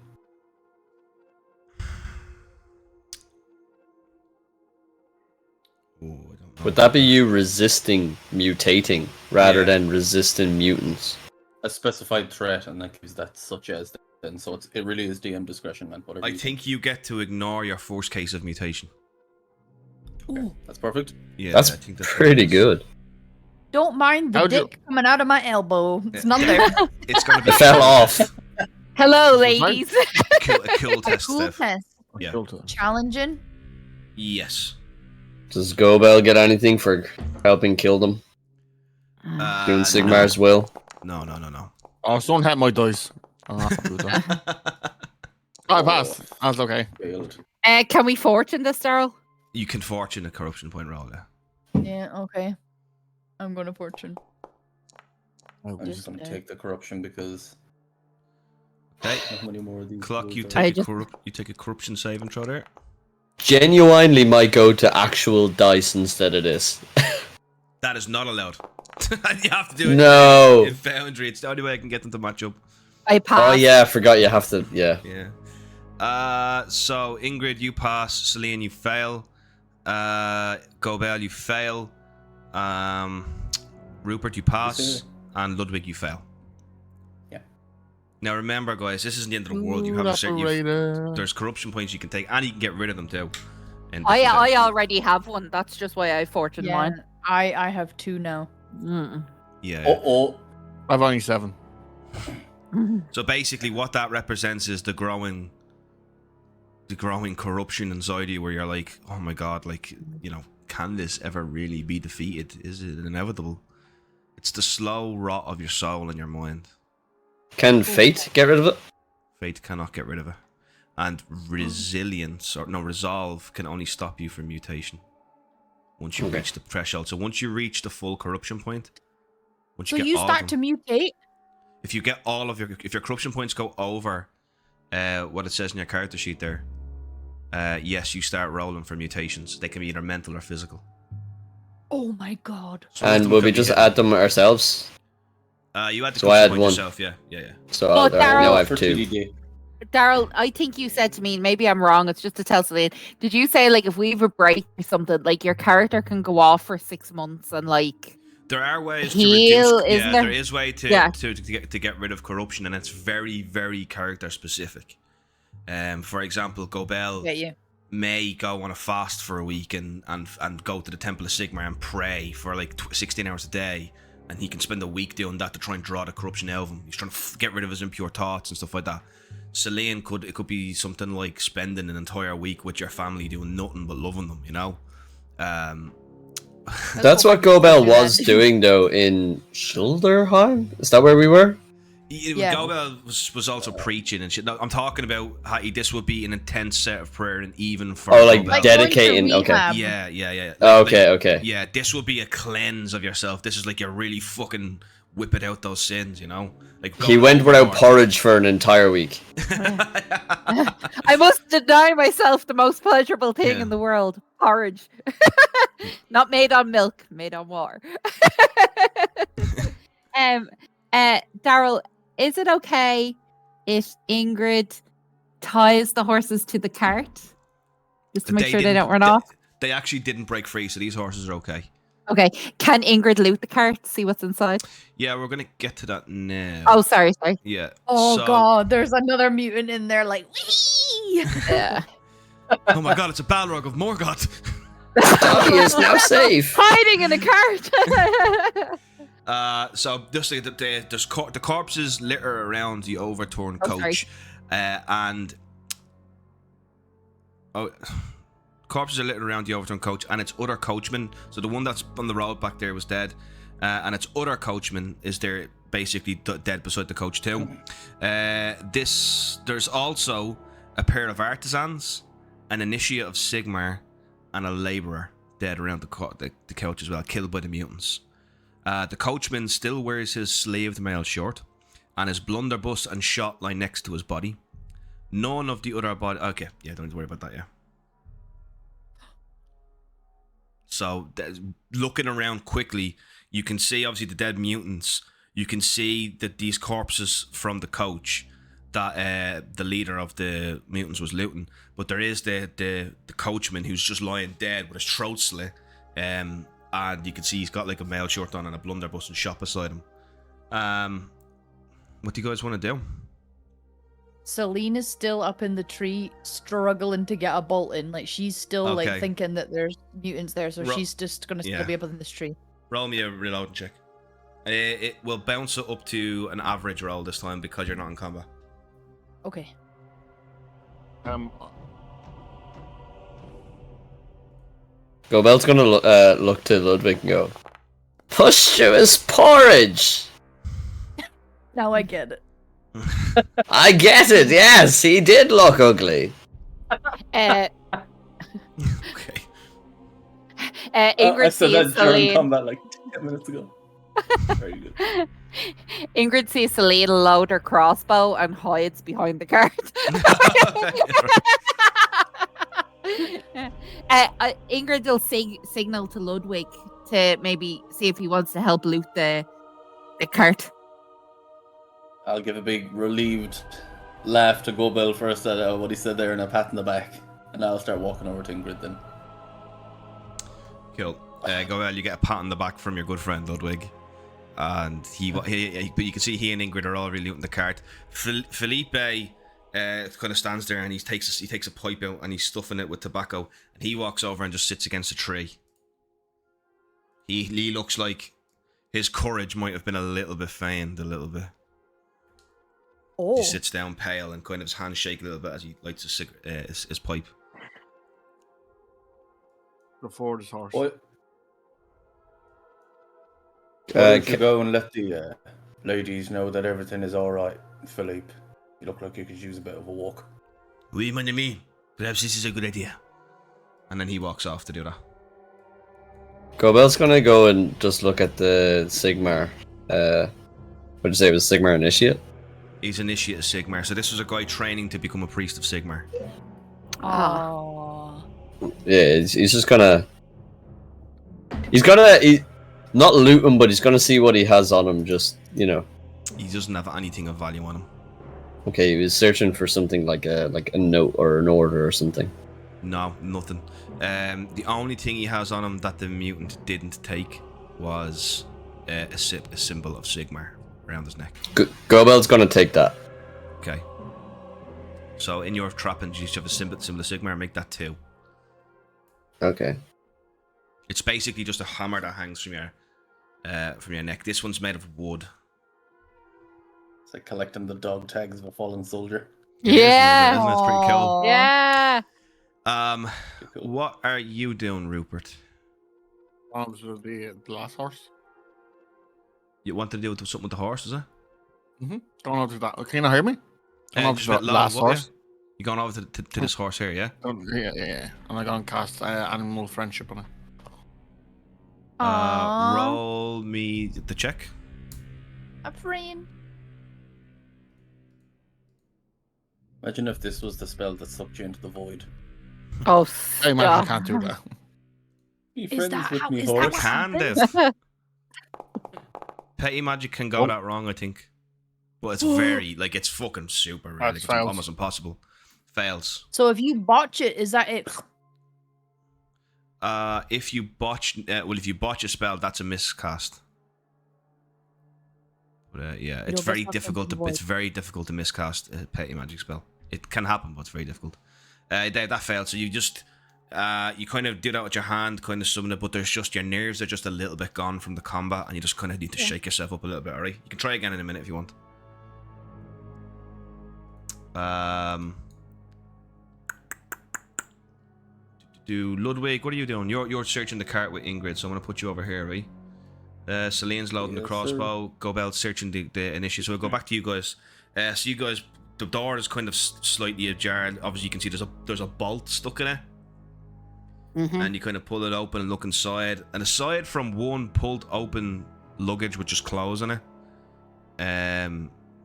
Ooh, I don't know. Would that be you resisting mutating rather Yeah. than resisting mutants? A specified threat, and that gives that such as then. So it really is DM discretion, man. Whatever I you think you get to ignore your first case of mutation. Okay, that's perfect. Yeah, That's I think that's what pretty it is. good. Don't mind the How'd you- dick coming out of my elbow. It's Yeah. not there. It's gonna be It fell off. hello, This is mine. ladies. a cool test, Cool Steph. test. Yeah. Challenging. Yes. Does Gobel get anything for helping kill them? Doing Sigmar's will? No. Oh, someone had my dice. I'm not happy with that. I passed. That's okay. Failed. Can we fortune this, Daryl? You can fortune a corruption point roll, yeah. Yeah, okay. I'm going to fortune. I'm just gonna take the corruption because Okay. how many more of these? Clock, rules you are take there? you take a corruption save and throw there. Genuinely might go to actual dice instead of this. That is not allowed. You have to do it No. in Foundry. It's the only way I can get them to match up. I pass. Oh yeah, I forgot you have to. Yeah. Yeah. So Ingrid, you pass. Celine, you fail. Gobel, you fail. Rupert, you pass. And Ludwig, you fail. Yeah. Now remember, guys, this isn't the end of the world. You have a certain. There's corruption points you can take, and you can get rid of them too. in I different days. already have one. That's just why I fortuned Yeah, mine. I have 2 now. Yeah. Oh, I've only 7. So basically, what that represents is the growing corruption inside you, where you're like, oh my god, like, you know, can this ever really be defeated? Is it inevitable? It's the slow rot of your soul and your mind. Can fate get rid of it? Fate cannot get rid of it, and resilience or no resolve can only stop you from mutation. Once you reach the threshold, so once you reach the full corruption point, once So you get you all start of to them, mutate? if you get all of if your corruption points go over what it says in your character sheet there, yes, you start rolling for mutations. They can be either mental or physical. Oh my god. Some of And them will can we be just hidden. add them ourselves? You had the So I had point one. yourself, yeah. So Well, now I Daryl- have 2. TDD. Daryl, I think you said to me, maybe I'm wrong, it's just to tell Celine, did you say, like, if we have a break or something, like, your character can go off for 6 months and, like... There are ways Heal, to reduce. isn't Yeah, there? there is way to, Yeah. to get rid of corruption, and it's very, very character specific. For example, Gobel Yeah, yeah. may go on a fast for a week and go to the Temple of Sigmar and pray for like 16 hours a day, and he can spend a week doing that to try and draw the corruption out of him. He's trying to get rid of his impure thoughts and stuff like that. Celine could be something like spending an entire week with your family doing nothing but loving them, you know. That's what Gobel was doing though in Schilderheim. Is that where we were? Yeah. Gobel was also preaching and shit. No, I'm talking about how this would be an intense set of prayer, and even for like Gobel. dedicating. Okay. Yeah. Oh, okay. Yeah, this would be a cleanse of yourself. This is like you're really fucking whipping out those sins, you know. Like He went without porridge for an entire week. I must deny myself the most pleasurable thing in the world: porridge. Not made on milk, made on water. Daryl, is it okay if Ingrid ties the horses to the cart just to make sure they don't run off? They actually didn't break free, so these horses are okay. Okay, can Ingrid loot the cart, see what's inside? Yeah, we're gonna get to that now. Oh, sorry. Yeah. Oh so- god, there's another mutant in there like wee. Yeah. Oh my god, it's a Balrog of Morgoth. Dobby is now safe. Hiding in a cart. So just the corpses litter around the overturned coach, corpses are littered around the overturned coach, and its other coachman. So the one that's on the road back there was dead, and its other coachman is there, basically dead beside the coach too. There's also a pair of artisans, an initiate of Sigmar, and a labourer dead around the couch as well, killed by the mutants. The coachman still wears his slaved mail shirt, and his blunderbuss and shot lie next to his body. None of the other body. Okay, yeah, don't need to worry about that. Yeah. So looking around quickly, you can see obviously the dead mutants. You can see that these corpses from the coach that the leader of the mutants was looting. But there is the coachman who's just lying dead with his throat slit. And you can see he's got like a mail shirt on and a blunderbuss and shot beside him. What do you guys want to do? Celine is still up in the tree, struggling to get a bolt in. Like she's still like thinking that there's mutants there, so she's just gonna still be up in this tree. Roll me a reloading check. It will bounce it up to an average roll this time because you're not in combat. Okay. Gobel's gonna look to Ludwig and go, "Push to his porridge." Now I get it. I get it. Yes, he did look ugly. Okay. I Ingrid said sees that during Celine. combat like 10 minutes ago. Very good. Ingrid sees Celine load her crossbow and hides behind the cart. Ingrid will signal to Ludwig to maybe see if he wants to help loot the cart. I'll give a big relieved laugh to Gobel first at what he said there and a pat in the back. And I'll start walking over to Ingrid then. Cool. Gobel, you get a pat on the back from your good friend Ludwig. And but you can see he and Ingrid are already looting the cart. Felipe kind of stands there and he takes a pipe out and he's stuffing it with tobacco. And he walks over and just sits against a tree. He looks like his courage might have been a little bit feigned, a little bit. Oh. He sits down pale and kind of his hands shake a little bit as he lights his pipe. Before this horse. Why don't you go and let the ladies know that everything is alright, Philippe? You look like you could use a bit of a walk. Oui, mon ami. Perhaps this is a good idea. And then he walks off to do that. Gobel's gonna go and just look at the Sigmar. What'd you say it was Sigmar Initiate? He's initiate of Sigmar. So this was a guy training to become a priest of Sigmar. Oh. Yeah, he's just gonna. He's not loot him, but he's gonna see what he has on him. Just He doesn't have anything of value on him. Okay, he was searching for something like a note or an order or something. No, nothing. The only thing he has on him that the mutant didn't take was a symbol of Sigmar around his neck. Gobel's gonna take that. Okay. So in your trappings, you should have a symbol of Sigmar. Make that 2. Okay. It's basically just a hammer that hangs from your neck. This one's made of wood. It's like collecting the dog tags of a fallen soldier. It is a little bit, Yeah. isn't it? It's pretty cool. Yeah. Pretty cool. What are you doing, Rupert? Arms with the glass horse. You wanted to do something with the horse, is it? Going over to that. Can you hear me? Going over Just to a that bit low, last what, yeah? horse. You going over to this horse here, yeah? Yeah. And I'm going to cast animal friendship on it. Aww. Roll me the check. A friend. Imagine if this was the spell that sucked you into the void. Oh, I imagine I stop. can't do that. Be Is friends that with how- me, is that You horse. what can, happens? Dev. Petty magic can go Oh. that wrong, I think. But it's very, like, it's fucking super, really. That's It's fails. almost impossible. Fails. So if you botch it, is that it? If you botch, if you botch a spell, that's a miscast. But yeah, it's You'll very just have difficult. to It's very difficult to miscast a petty magic spell. It can happen, but it's very difficult. That failed. So you just, you kind of do that with your hand, kind of summon it, but there's just your nerves are just a little bit gone from the combat, and you just kind of need to shake yourself up a little bit. Alright, you can try again in a minute if you want. Do Ludwig, what are you doing? You're searching the cart with Ingrid, so I'm gonna put you over here, right? Celine's loading the Yes, crossbow. Gobel's searching the initiative. So we'll go back to you guys. So you guys, the door is kind of slightly ajar. Obviously, you can see there's a bolt stuck in it, and you kind of pull it open and look inside. And aside from one pulled open luggage with just clothes in it,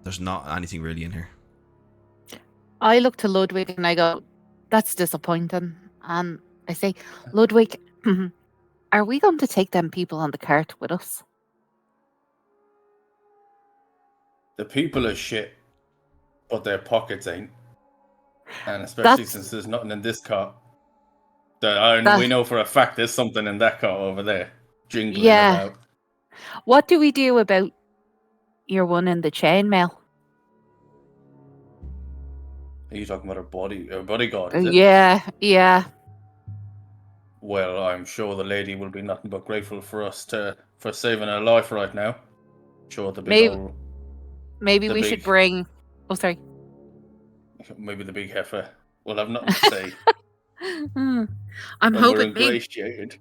there's not anything really in here. I look to Ludwig and I go, that's disappointing. And I say, Ludwig, are we going to take them people on the cart with us? The people are shit, but their pockets ain't. And especially That's- since there's nothing in this cart. We That- know for a fact there's something in that cart over there. Jingling Yeah. about. What do we do about your one in the chainmail? Are you talking about our bodyguard, is it? Yeah. Well, I'm sure the lady will be nothing but grateful for saving her life right now. Sure, the big Maybe- old, Maybe The we big- should bring. Oh, sorry. maybe the big heifer will have nothing to say I'm when we're hoping maybe, ingratiated.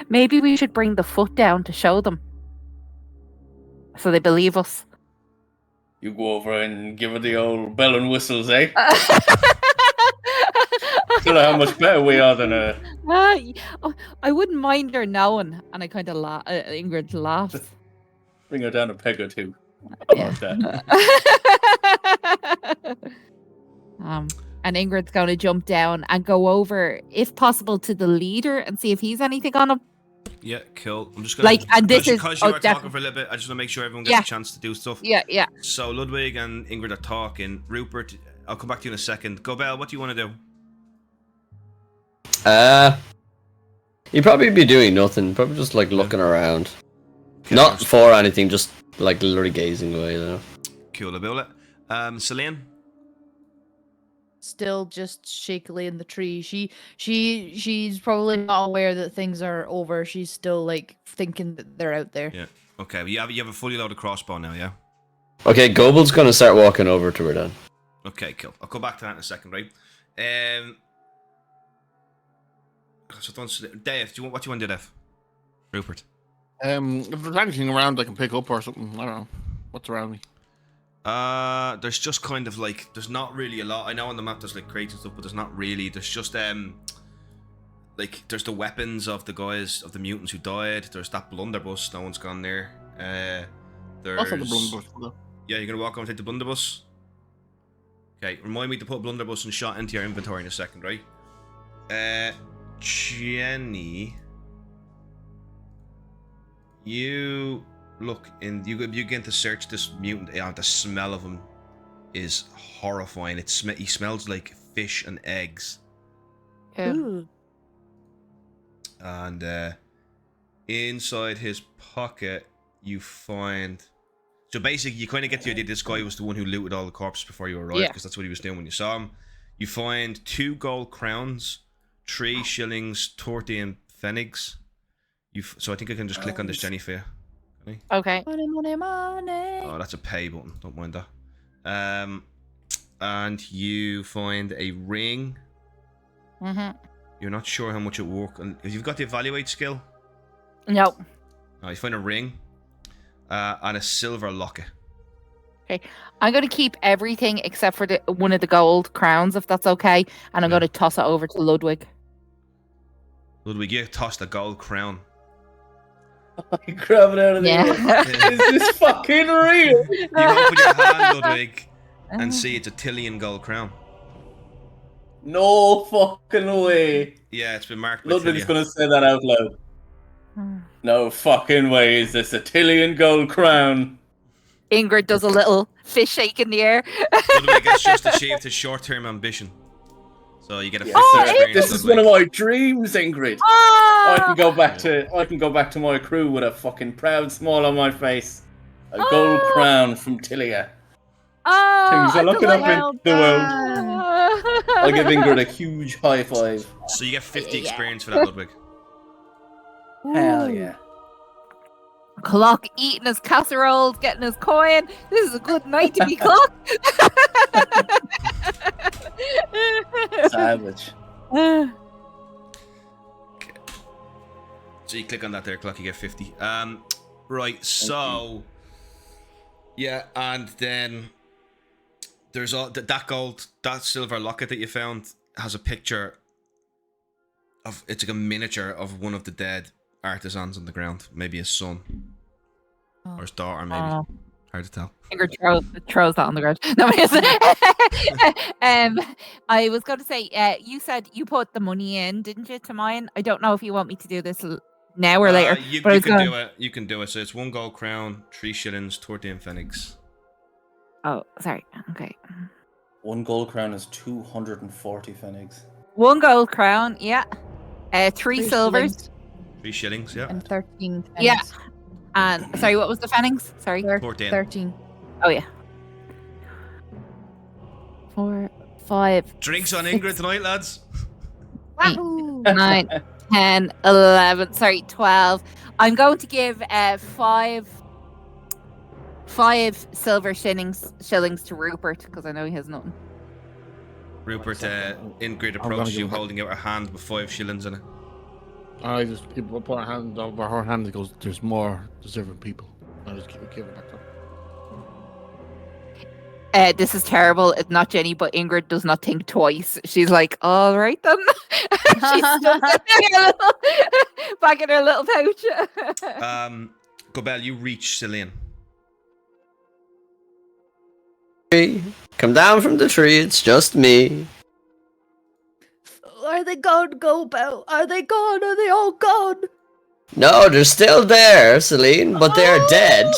maybe we should bring the foot down to show them, so they believe us. You go over and give her the old bell and whistles, eh? Tell her how much better we are than her. I wouldn't mind her knowing, and I kind of Ingrid laughs. Bring her down a peg or two. How about that? And Ingrid's going to jump down and go over, if possible, to the leader and see if he's anything on him. Yeah, cool. I'm just gonna And this is because you are talking for a little bit. I just want to make sure everyone gets Yeah. a chance to do stuff. Yeah. So Ludwig and Ingrid are talking. Rupert, I'll come back to you in a second. Gobel, what do you want to do? You'd probably be doing nothing. Probably just like looking around. Okay, Not there's- for anything, just like literally gazing away, you know. Cool about it. Celine? Still just shakily in the tree. She's probably not aware that things are over. She's still like thinking that they're out there. Yeah. Okay, well, you have a fully loaded crossbow now, yeah? Okay, Gobel's gonna start walking over to her then. Okay, cool. I'll come back to that in a second, right? So Dave, what do you want to do, Dave? Rupert? If there's anything around I can pick up or something, I don't know. What's around me? There's just kind of like, there's not really a lot. I know on the map there's like crates and stuff, but there's not really. There's just like there's the weapons of the guys of the mutants who died. There's that blunderbuss. No one's gone there. There's Also the blunderbuss. Yeah, you're gonna walk over and take the blunderbuss. Okay, remind me to put blunderbuss and shot into your inventory in a second, right? Jenny, you look in. You begin to search this mutant. The smell of him is horrifying. He smells like fish and eggs. Ooh. And inside his pocket, you find. So basically, you kind of get the idea this guy was the one who looted all the corpses before you arrived, Yeah. because that's what he was doing when you saw him. You find 2 gold crowns, 3 shillings, 13 pfennigs. So I think I can just click on this Jenny for you. Okay. Money, money, money. Oh, that's a pay button. Don't mind that. And you find a ring. Mm-hmm. You're not sure how much it works. And you've got the evaluate skill. No. You find a ring. And a silver locket. I'm going to keep everything except for one of the gold crowns, if that's okay. And I'm Yeah. going to toss it over to Ludwig. Ludwig, you tossed a gold crown. I grab it out of the air. Yeah. Is this fucking real? You open your hand, Ludwig, and see it's a Tillian gold crown. No fucking way. Yeah, it's been marked by Ludwig's Tillian. gonna say that out loud. No fucking way is this a Tillian gold crown. Ingrid does a little fish shake in the air. Ludwig has just achieved his short-term ambition. So you get a Yes, 50 sir. experience. This is Ludwig. one of my dreams, Ingrid. Ah! I can go back to my crew with a fucking proud smile on my face. A gold Ah! crown from Tillia. Ah, Things are looking up in the world. world. I'll give Ingrid a huge high five. So you get 50 Yeah. experience for that, Ludwig. Hell yeah. Clock eating his casseroles, getting his coin. This is a good night to be Clock. Savage. So you click on that there, Clock, you get 50. Right, so... Yeah, and then... There's all that silver locket that you found has a picture of... It's like a miniature of one of the dead artisans on the ground. Maybe his son. Oh. Or his daughter, maybe. Oh. Hard to tell. Ingrid throws that on the ground. No, I was going to say, you said you put the money in, didn't you, to mine? I don't know if you want me to do this now or later. You but I was can going... do it. You can do it. So it's 1 gold crown, 3 shillings, 13 pfennigs. Oh, sorry. Okay. 1 gold crown is 240 pfennigs. 1 gold crown, yeah. 3 silvers. 3 shillings, yeah. And 13 pence. Yeah. And sorry, what was the fannings? Sorry. 14. 13. Oh yeah. 4, 5, Drinks on Ingrid tonight, lads. 9, 10, 11. Sorry, 12. I'm going to give 5 silver shillings to Rupert because I know he has nothing. Rupert, Ingrid gonna approaches give you him- holding out her hand with 5 shillings in it. I just put her hand over her hand and goes, "There's more deserving people." I just give it back to her. This is terrible. It's not Jenny, but Ingrid does not think twice. She's like, all right then. She's stuck back in her little pouch. Gobel, you reach Cillian. Come down from the tree, it's just me. Are they gone, Gobel? Are they gone? Are they all gone? No, they're still there, Celine, but they're dead.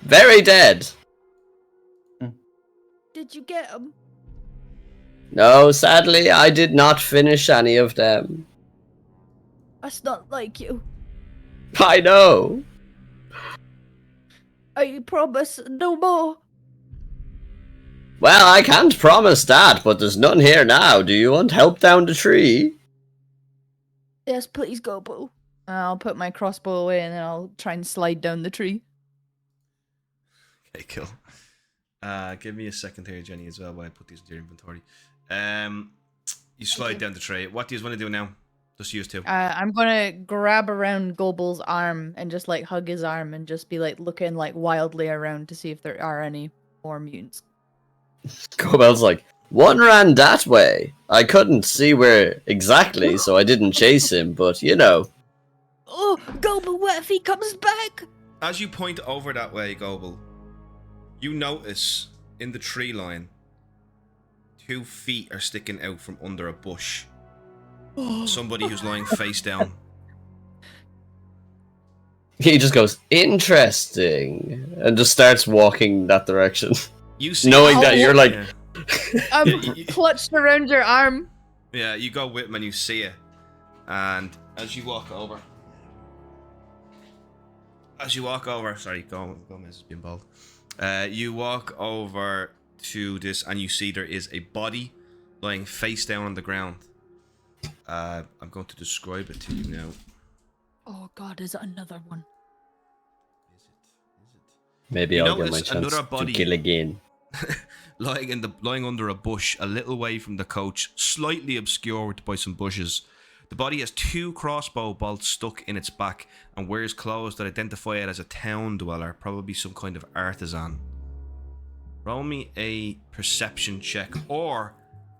Very dead. Did you get them? No, sadly, I did not finish any of them. That's not like you. I know. Are you promise no more? Well, I can't promise that, but there's none here now. Do you want help down the tree? Yes, please, Gobel. I'll put my crossbow away and then I'll try and slide down the tree. Okay, cool. Give me a second here, Jenny, as well, while I put these into your inventory. You slide down the tray. What do you want to do now? Just use 2. I'm gonna grab around Gobel's arm and just like hug his arm and just be like looking like wildly around to see if there are any more mutants. Cobel's like, one ran that way. I couldn't see where exactly, so I didn't chase him, but you know. Oh, Gobel, what if he comes back? As you point over that way, Gobel, you notice in the tree line 2 feet are sticking out from under a bush. Somebody who's lying face down. He just goes, interesting, and just starts walking that direction. You see, Knowing that you're like, Yeah. I'm Yeah, clutched around your arm. Yeah, you go with him and you see it. And as you walk over, As you walk over, sorry, Gomez has been bold. You walk over to this, and you see there is a body lying face down on the ground. I'm going to describe it to you now. Oh God, is it another one? Maybe You I'll get my notice chance another to body. kill again. lying under a bush a little way from the coach, slightly obscured by some bushes. The body has 2 crossbow bolts stuck in its back and wears clothes that identify it as a town dweller, probably some kind of artisan. Roll me a perception check, or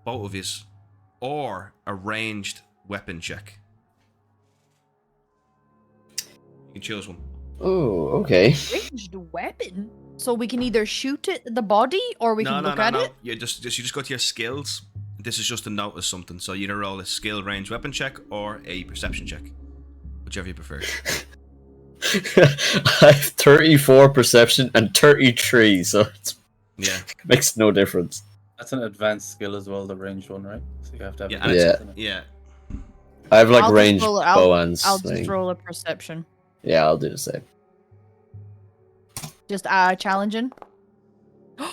both of his, or a ranged weapon check. You can choose one. Oh, okay. Ranged weapon. So we can either shoot the body or we can look at it. You just go to your skills. This is just to notice something. So you either roll a skill range weapon check or a perception check, whichever you prefer. I have 34 perception and 33, so it makes no difference. That's an advanced skill as well, the ranged one, right? So you have to have. Yeah. I have like I'll just ranged roll- bow and I'll sling. just roll a perception. Yeah, I'll do the same. Just challenging.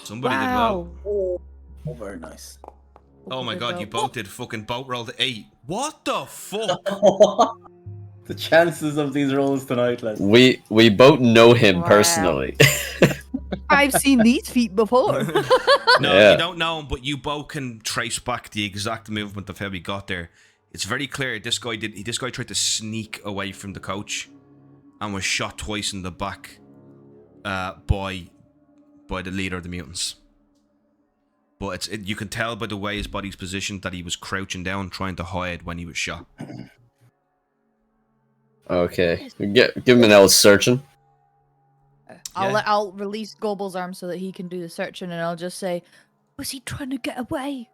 Somebody did well. Oh, very nice. Oh my god, you both did fucking boat rolled 8. What the fuck? The chances of these rolls tonight, lads. We both know him Wow. personally. I've seen these feet before. No, Yeah. you don't know him, but you both can trace back the exact movement of how he got there. It's very clear this guy tried to sneak away from the coach and was shot twice in the back by the leader of the mutants. But you can tell by the way his body's positioned that he was crouching down trying to hide when he was shot. Okay. Give him an L searching. I'll release Gobel's arm so that he can do the searching, and I'll just say, "Was he trying to get away?"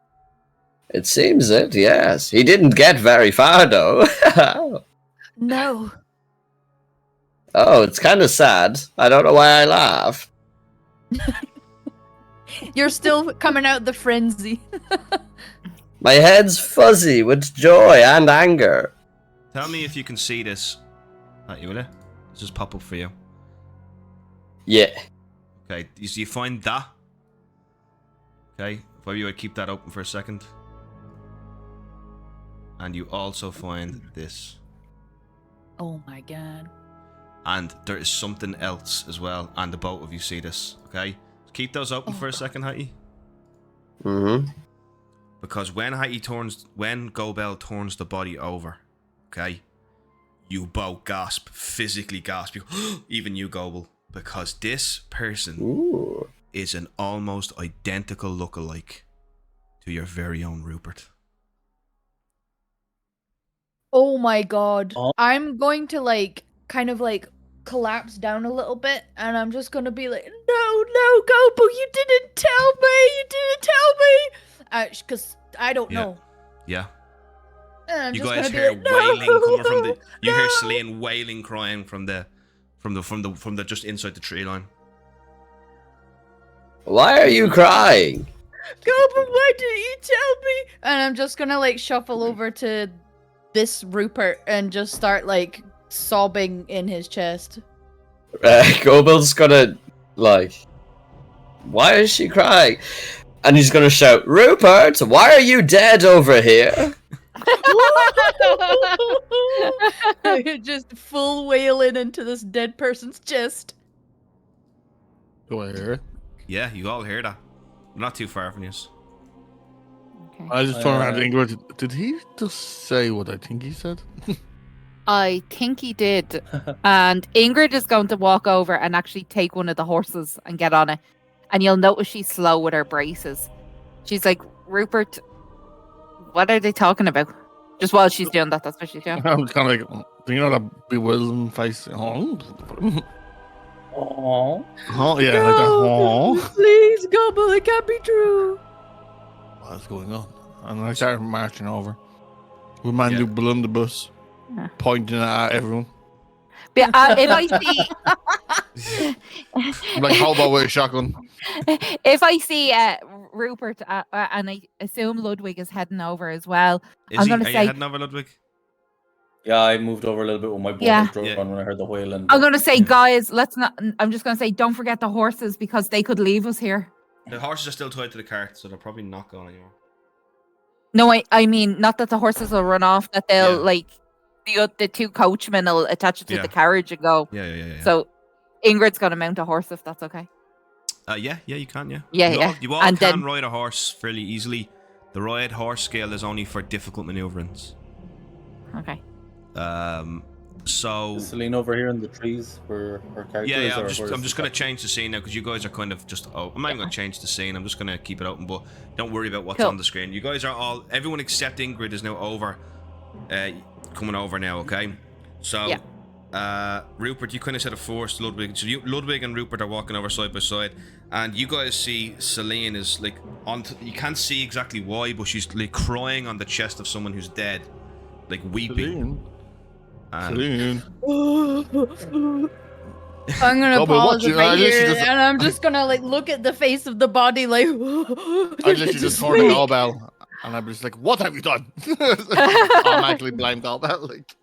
It seems it, yes. He didn't get very far though. No. Oh, it's kind of sad. I don't know why I laugh. You're still coming out the frenzy. My head's fuzzy with joy and anger. Tell me if you can see this. You will it? Let's just pop up for you. Yeah. Okay, so you find that. Okay, maybe you would keep that open for a second. And you also find this. Oh my god. And there is something else as well, and the both of you see this, okay? Keep those open for a second, Hattie. Mm-hmm. Because when Gobel turns the body over, okay, you both gasp, physically gasp. Even you, Gobel, because this person is an almost identical lookalike to your very own Rupert. Oh my god. Oh. I'm going to kind of collapse down a little bit, and I'm just gonna be like, no, Gobel, you didn't tell me, because I don't know. Yeah. And I'm You just guys gonna be hear like, wailing coming from the. You hear no. Celine wailing, crying from the just inside the tree line. Why are you crying? Gobel, why didn't you tell me? And I'm just gonna shuffle over to this Rupert and just start sobbing in his chest. Gobel's gonna why is she crying? And he's gonna shout, Rupert, why are you dead over here? Just full wailing into this dead person's chest. Do I hear it? Yeah, you all hear that. Not too far from you. Okay. I just turn around to Ingrid. Did he just say what I think he said? I think he did. And Ingrid is going to walk over and actually take one of the horses and get on it. And you'll notice she's slow with her braces. She's like, Rupert, what are they talking about? Just while she's doing that, that's what she's doing. I'm kind of do you know that bewildered face? Oh, yeah, like that. Oh, Please, Gobel, it can't be true. what's going on? And I started marching over. We man do blunderbuss, Yeah. pointing at everyone. But if I see, I'm like hobo with a shotgun. if I see Rupert, and I assume Ludwig is heading over as well, Are I'm gonna you say, heading over, Ludwig? Yeah, I moved over a little bit with my boat Yeah. drawn Yeah. when I heard the whale. And I'm gonna say, guys, let's not. I'm just gonna say, don't forget the horses because they could leave us here. The horses are still tied to the cart, so they're probably not going anywhere. No, I mean not that the horses will run off. That they'll Yeah. like the two coachmen will attach it to Yeah. the carriage and go. Yeah. So Ingrid's gonna mount a horse if that's okay. Yeah, you can, yeah. Yeah, you yeah. All, you all And can then- ride a horse fairly easily. The ride horse scale is only for difficult maneuverings. Okay. So is Celine over here in the trees for her character? yeah, or I'm where's just the gonna change the scene now because you guys are kind of just. Oh, I'm not even gonna change the scene. I'm just gonna keep it open, but don't worry about what's Cool. on the screen. You guys are all. Everyone except Ingrid is now over. Coming over now, okay? So. Yeah. Rupert, you kind of said a forced Ludwig. So Ludwig and Rupert are walking over side by side, and you guys see Celine is like you can't see exactly why, but she's like crying on the chest of someone who's dead, like weeping. Celine. I'm gonna Oh, but what pause you- it right I literally here, just- and I'm just gonna like look at the face of the body, like. I literally just heard the doorbell, and I'm just like, "What have you done?" Automatically blame doorbell. Like,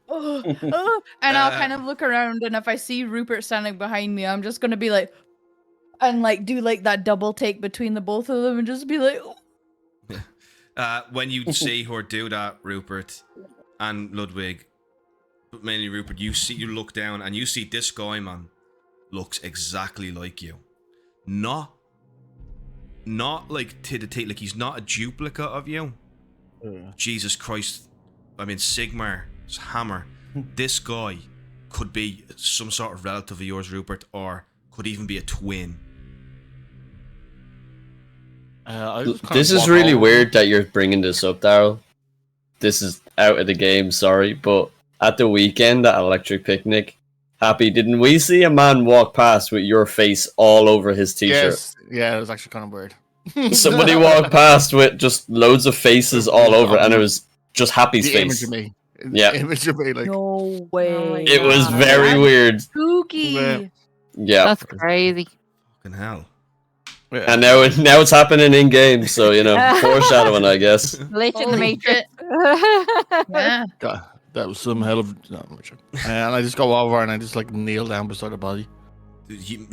And I'll kind of look around, and if I see Rupert standing behind me, I'm just gonna be like, and like do like that double take between the both of them, and just be like, When you see her do that, Rupert and Ludwig, but mainly Rupert, you look down and you see this guy, man, looks exactly like you. Not like to the T, like he's not a duplicate of you. Jesus Christ. I mean, Sigmar's hammer. This guy could be some sort of relative of yours, Rupert, or could even be a twin. I just kinda This is walk really over. weird that you're bringing this up, Daryl. This is out of the game, sorry, but at the weekend at Electric Picnic, Happy, didn't we see a man walk past with your face all over his t-shirt? Yes, yeah, it was actually kind of weird. Somebody walked past with just loads of faces all over, and it was just Happy's the face. image of me. Yeah. The image of me, like, no way. It was God. very weird. Spooky. Yeah. Yeah. That's crazy. Fucking hell. yeah. And now it's happening in game, so you know, foreshadowing, I guess. Glitch in the Holy matrix. Yeah. God, that was some hell of. No, I'm not sure. And I just go over and I just like kneel down beside the body.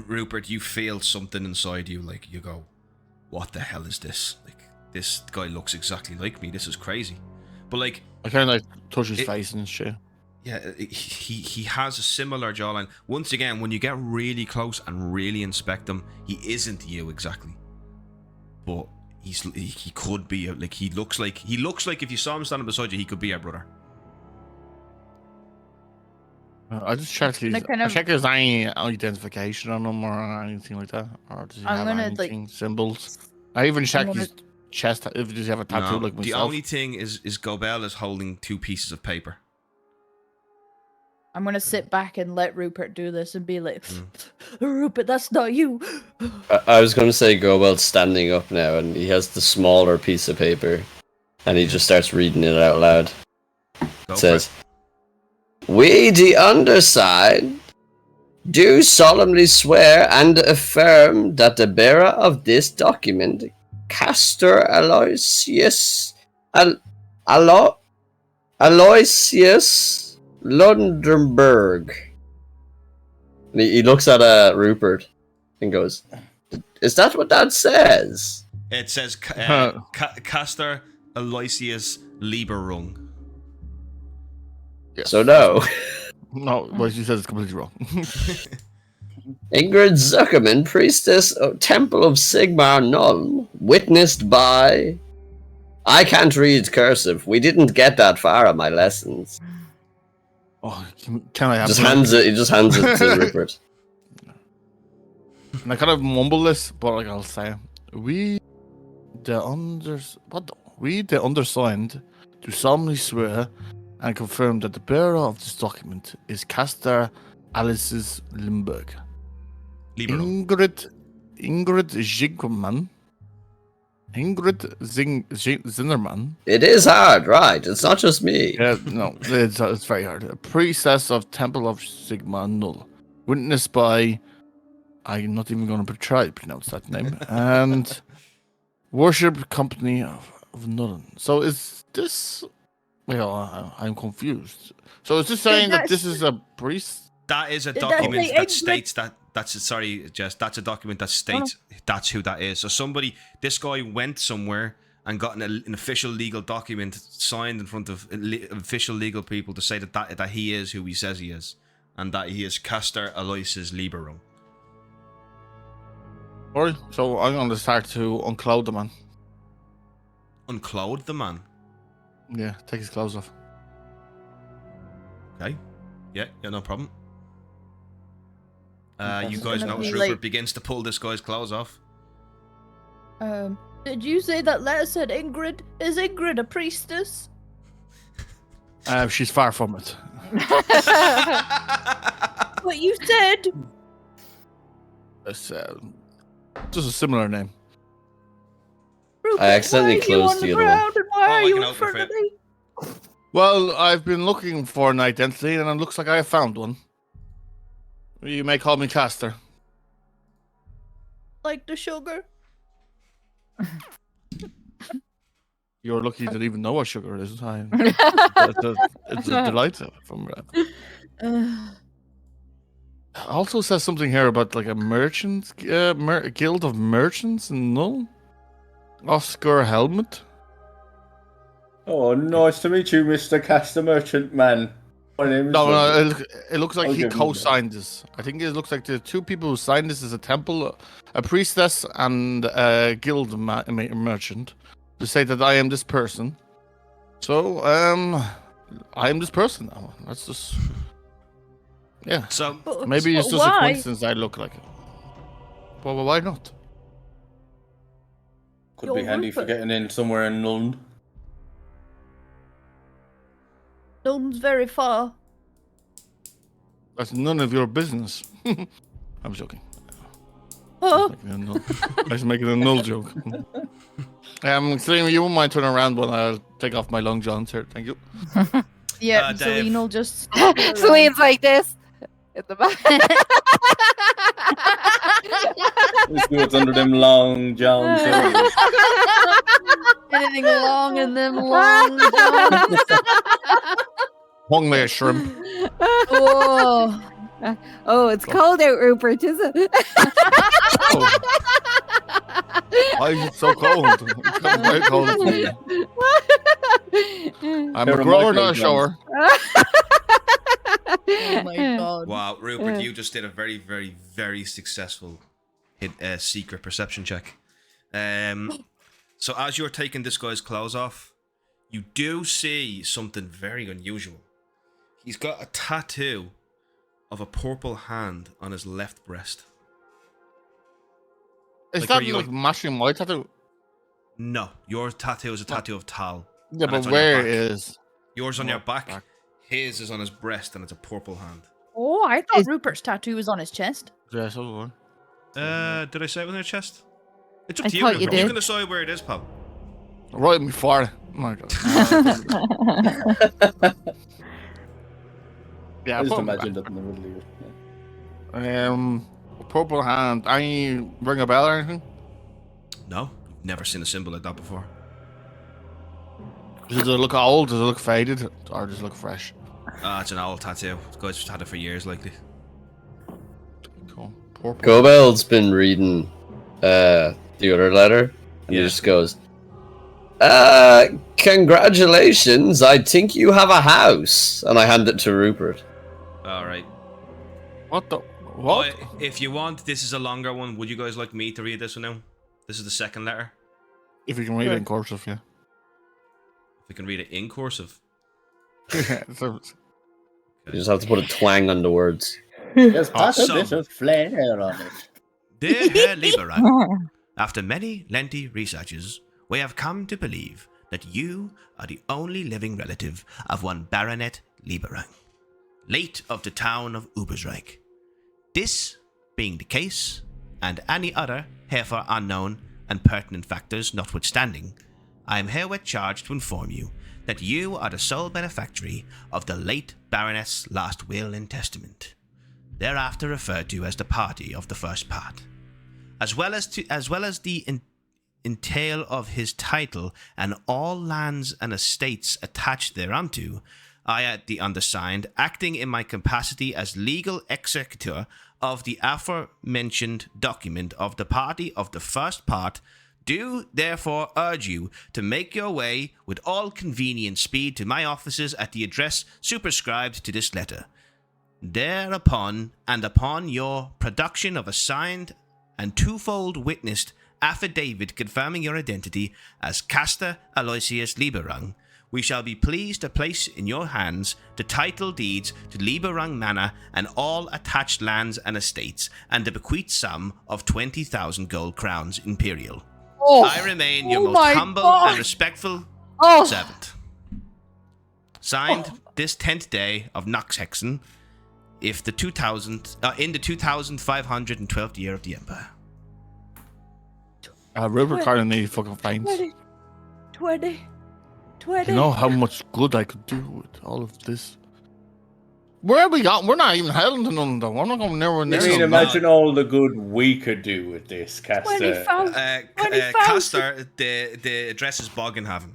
Rupert, you feel something inside you, like you go, what the hell is this? Like, this guy looks exactly like me. This is crazy. But like, I kind of like touch his It- face and shit. yeah, he has a similar jawline. Once again, when you get really close and really inspect him, he isn't you exactly. But he could be like he looks like if you saw him standing beside you, he could be our brother. I just check his. Like, kind I of- check his any identification on him or anything like that, or does he I'm have gonna, like- anything symbols? I even check gonna- his chest if does he have a tattoo No, like the myself. only thing is Gobel is holding 2 pieces of paper. I'm gonna sit back and let Rupert do this and be like, Rupert, that's not you. I was going to say Gobel's standing up now, and he has the smaller piece of paper, and he just starts reading it out loud. Go It for says, "We, the underside, do solemnly swear and affirm that the bearer of this document, Castor Aloysius Lundenberg." And he looks at Rupert and goes, "Is that what that says?" It says Castor Aloysius Lieberung. Yes. So no. No, what you said is completely wrong. Ingrid Zuckerman, priestess of Temple of Sigmar Null, witnessed by... I can't read cursive. We didn't get that far on my lessons. Oh, can I have? Just one? hands it. He just hands it to Rupert. And I kind of mumble this, but like I'll say, we the undersigned do solemnly swear and confirm that the bearer of this document is Castor Alice's Limburg. Lieberung. Ingrid Zinnerman. It is hard, right? It's not just me. Yeah, no, it's very hard. A priestess of Temple of Sigma Null, witnessed by, I'm not even going to try to pronounce that name, and worship company of Null. So is this Well, I'm confused. So is this saying that this is a priest? That is a Did that document say that Ingrid? states that. Sorry, Jess. That's a document that states that's who that is. So this guy went somewhere and got an official legal document signed in front of official legal people to say that he is who he says he is, and that he is Castor Aloysius Libero. Alright, so I'm going to start to unclothe the man. Unclothed the man. Yeah, take his clothes off. Okay. Yeah, no problem. You It's guys gonna notice be Rupert like- begins to pull this guy's clothes off. Did you say that letter said Ingrid? Is Ingrid a priestess? She's far from it. What you said? It's just a similar name. Rupert, I accidentally why are you closed on the the other one. ground and why Oh, I are you can in open front it. of me? Well, I've been looking for an identity, and it looks like I have found one. You may call me Castor. Like the sugar? You're lucky to even know what sugar is. It's a delight from. Also says something here about like a merchant, guild of merchants in Null. Oscar Helmet. Oh, nice to meet you, Mr. Castor Merchant Man. My name is. No, it looks like I'll he give you that. co-signed this. I think it looks like the two people who signed this is a temple, a priestess, and a guild merchant. To say that I am this person. So, I am this person now. That's just. Yeah. So Maybe it's just a why? coincidence I look like it. Well, why not? Could be You're handy for Rupert. getting in somewhere in Lund. None's very far. That's none of your business. I'm joking. Huh? I was making a null joke. Selena, you won't mind turning around when I'll take off my long johns here. Thank you. Yeah, Dave. Celine will just. Celine's like this in the back. Let's see what's under them long johns. Anything long in them long johns. Hung like a shrimp. Oh. Oh, it's cold out, Rupert, isn't it? Oh, why is it so cold? It's gotten very cold. I'm They're a a grower, not a micro shower. Oh my god. wow, Rupert, you just did a very, very, very successful secret perception check. So as you're taking this guy's clothes off, you do see something very unusual. He's got a tattoo of a purple hand on his left breast. Is Like, that where you like go- mashing my tattoo? No, your tattoo is a tattoo of Tal. Yeah, And but it's on your where back. is? Yours on your Oh, back. back. His is on his breast, and it's a purple hand. Oh, I thought Is- Rupert's tattoo was on his chest. Yeah, so one. Did I say it was on your chest? It's up I to you. thought you Rupert. did. can decide where it is, pal. Right in my forehead. Oh my god. Yeah, I just put it imagined it in the middle of it. Yeah. back. Purple hand. Any ring a bell or anything? No, never seen a symbol like that before. Does it look old? Does it look faded? Or does it look fresh? It's an old tattoo. The guy's just had it for years, likely. Cool. Purple. Gobel's been reading the other letter, and Yeah. he just goes, congratulations, I think you have a house. And I hand it to Rupert. All right. What the? What? If you want, this is a longer one. Would you guys like me to read this one now? This is the second letter. If you can read it in cursive, yeah. If we can read it in cursive. Yeah, so- You just have to put a twang on the words. Just put a Awesome. bit of flair on it. Dear Herr Lieberang, after many lengthy researches, we have come to believe that you are the only living relative of one Baronet Lieberang, late of the town of Ubersreich. This being the case, and any other herefore unknown and pertinent factors notwithstanding, I am herewith charged to inform you that you are the sole beneficiary of the late Baronet's last will and testament, thereafter referred to as the party of the first part, as well as the entail of his title and all lands and estates attached thereunto, I, at the undersigned, acting in my capacity as legal executor of the aforementioned document of the party of the first part, do therefore urge you to make your way with all convenient speed to my offices at the address superscribed to this letter. Thereupon, and upon your production of a signed and twofold witnessed affidavit confirming your identity as Castor Aloysius Lieberung, we shall be pleased to place in your hands the title deeds to Lieberung Manor and all attached lands and estates, and the bequeathed sum of 20,000 gold crowns imperial. Oh, I remain your oh most my humble God. and respectful Oh, servant. Signed, this 10th day of Noxhexen, if the 2512th year of the Empire. Rupert kind of need fucking fines. 20. You know how much good I could do with all of this. Where have we got? We're not even heading to none though. We're not going nowhere near. I mean, no, imagine all the good we could do with this, Castor. 20,000. Castor, the address is Boggenhaven.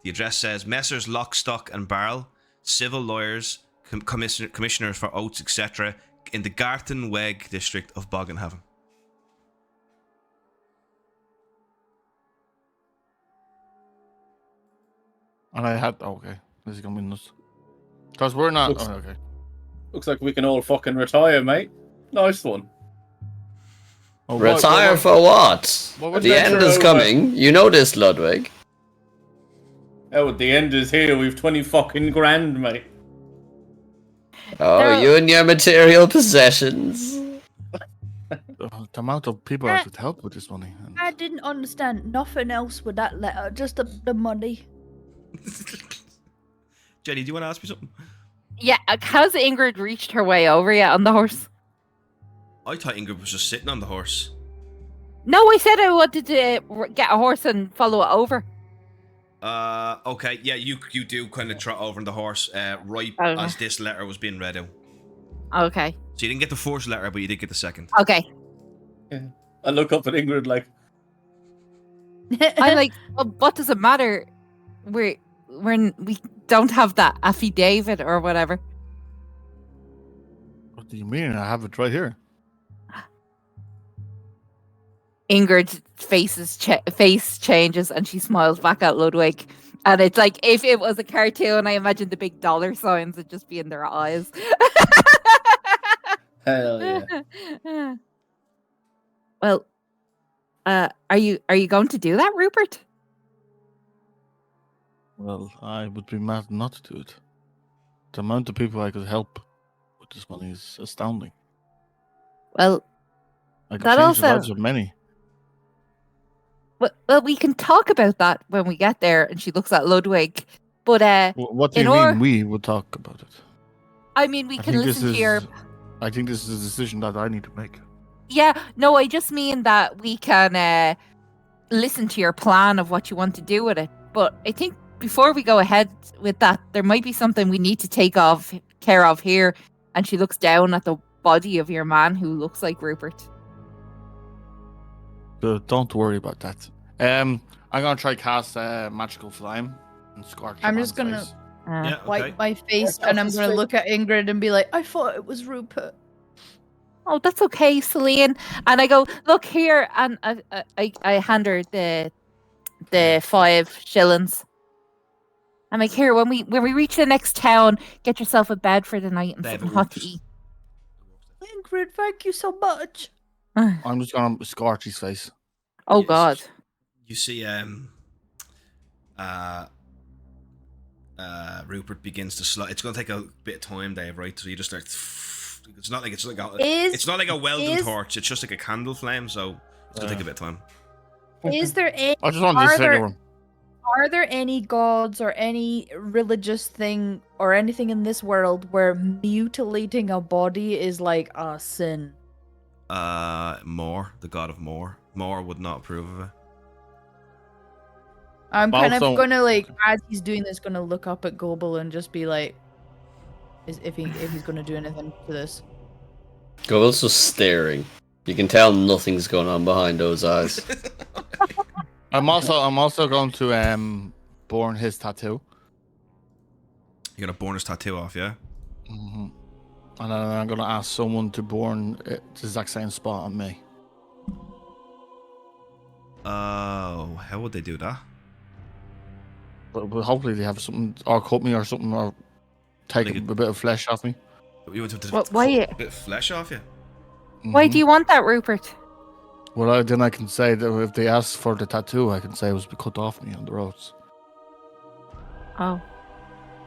The address says Messrs. Lock, Stock and Barrel, civil lawyers, commissioners for oaths, etc., in the Gartenweg district of Boggenhaven. And I had okay. This is gonna be nuts. Because we're not. Looks- Oh, okay. Looks like we can all fucking retire, mate. Nice one. Oh, Retire for what? what was The that? end is coming. You know this, Ludwig. Oh, the end is here. We've 20 fucking grand, mate. Oh, There- you and your material possessions. The amount of people I could help with this money. And I didn't understand nothing else with that letter, just the money. Jenny, do you want to ask me something? Yeah, has Ingrid reached her way over yet on the horse? I thought Ingrid was just sitting on the horse. No, I said I wanted to get a horse and follow it over. Okay, yeah, you do kind of trot over on the horse right Okay. as this letter was being read out. Okay. So you didn't get the first letter, but you did get the second. Okay. I look up at Ingrid like, I'm like, well, what does it matter? We don't have that affidavit or whatever. what do you mean? I have it right here. Ingrid's face changes and she smiles back at Ludwig. And it's like, if it was a cartoon, I imagine the big dollar signs would just be in their eyes. hell yeah. Well, are you going to do that, Rupert? Well, I would be mad not to do it. The amount of people I could help with this money is astounding. Well, I could That change the also- lives of many. well, we can talk about that when we get there. And she looks at Ludwig. But What do in you mean? or- We would talk about it. I mean, we I can think this listen to your. is. I think this is a decision that I need to make. Yeah, no, I just mean that we can listen to your plan of what you want to do with it. But I think before we go ahead with that, there might be something we need to take care of here. And she looks down at the body of your man who looks like Rupert. So don't worry about that. I'm gonna try cast magical flame and scorch. I'm the just man's gonna- face. Yeah, okay. Wipe my face, Wipe and off I'm his gonna face. look at Ingrid and be like, I thought it was Rupert. Oh, that's okay, Celine. And I go, look here, and I hand her the 5 shillings. I'm like, here, when we reach the next town, get yourself a bed for the night and David something hot to Whoops. eat. Ingrid, thank you so much. I'm just gonna scorch his face. Oh Yes. God. You see, Rupert begins to slow. It's going to take a bit of time, Dave. Right? So you just start. It's not like it's like a welding is- torch. It's just like a candle flame. So it's going to take a bit of time. Is there any, I just wanted to Are say there- to him. are there any gods or any religious thing or anything in this world where mutilating a body is like a sin? Mor, the god of Mor. Mor would not approve of it. I'm kind of Also- gonna like, as he's doing this, gonna look up at Gobel and just be like, if he's gonna do anything to this. Goebel's just staring. You can tell nothing's going on behind those eyes. I'm also going to burn his tattoo. You're gonna burn his tattoo off, yeah? And then I'm gonna ask someone to burn the exact same spot on me. Oh, how would they do that? But hopefully they have something, or cut me or something, or take a bit of flesh off me. You want to Well, cut why- a bit of flesh off you? Why do you want that, Rupert? Well, then I can say that if they ask for the tattoo, I can say it was cut off me on the roads. Oh.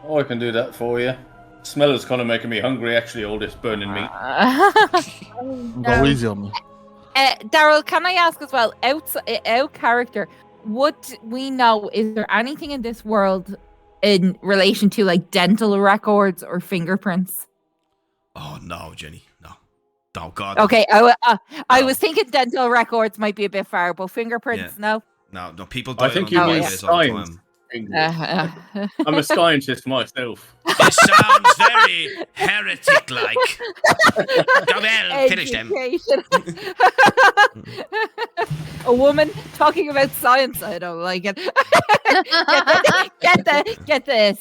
Oh, I can do that for you. Smell is kind of making me hungry, actually, all this burning meat. Go easy on me. Daryl, can I ask as well, out character, would we know, is there anything in this world in relation to like dental records or fingerprints? Oh no, Jenny, no. Oh God. Okay, I was thinking dental records might be a bit far, but fingerprints, no. No, people die I think on you the mean highways all the science. time. I'm a scientist myself. This sounds very heretic-like. Go well, finish them. Education. A woman talking about science. I don't like it. Get this.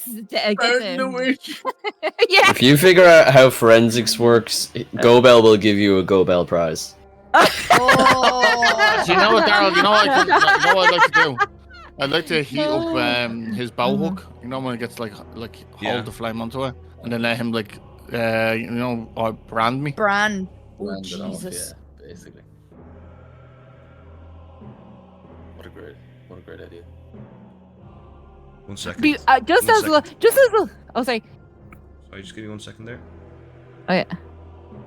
Yeah. If you figure out how forensics works, Gobel will give you a Gobel prize. Oh. Do you know what, Daryl? You know what I'd like to do? I'd like to heat up his bow hook. You know when it gets like hold the flame onto it, and then let him or brand me. Brand. Oh, Brand it off, Jesus. yeah, basically. What a great idea. 1 second. Just One as second. oh, sorry. Sorry, just give me 1 second there. Oh yeah.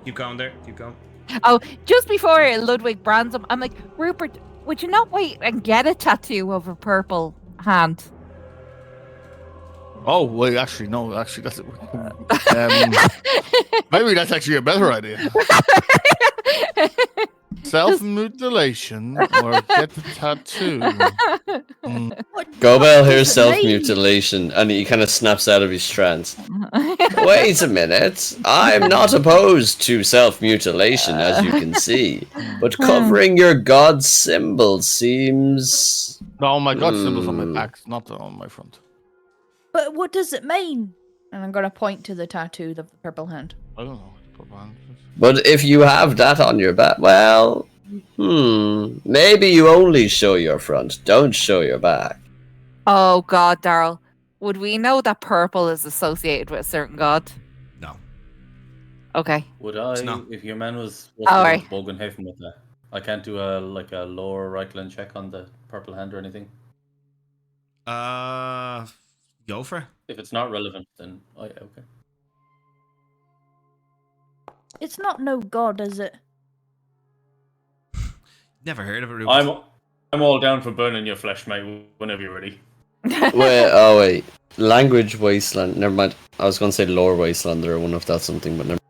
Keep going there. Keep going. Oh, just before Ludwig brands him, I'm like, Rupert, would you not wait and get a tattoo of a purple hand? Oh wait, actually no, that's maybe that's actually a better idea. Self-mutilation or get the tattoo. Gobel hears self-mutilation and he kind of snaps out of his trance. Wait a minute. I'm not opposed to self-mutilation, as you can see. But covering your god's symbol seems... No, my god symbol's on my back, not on my front. But what does it mean? And I'm gonna point to the tattoo of the purple hand. I don't know. But if you have that on your back, well... Maybe you only show your front, don't show your back. Oh God, Daryl, would we know that purple is associated with a certain god? No. Okay. Would I, not. if your man was Alright. Bogenhafen with that, I can't do a lower right line check on the purple hand or anything? Go for it. If it's not relevant, then oh yeah, okay. It's not no god, is it? Never heard of it, Rupert. I'm all down for burning your flesh, mate, whenever you're ready. Wait. Language wasteland. Never mind. I was going to say lore wasteland or one if that's something, but never.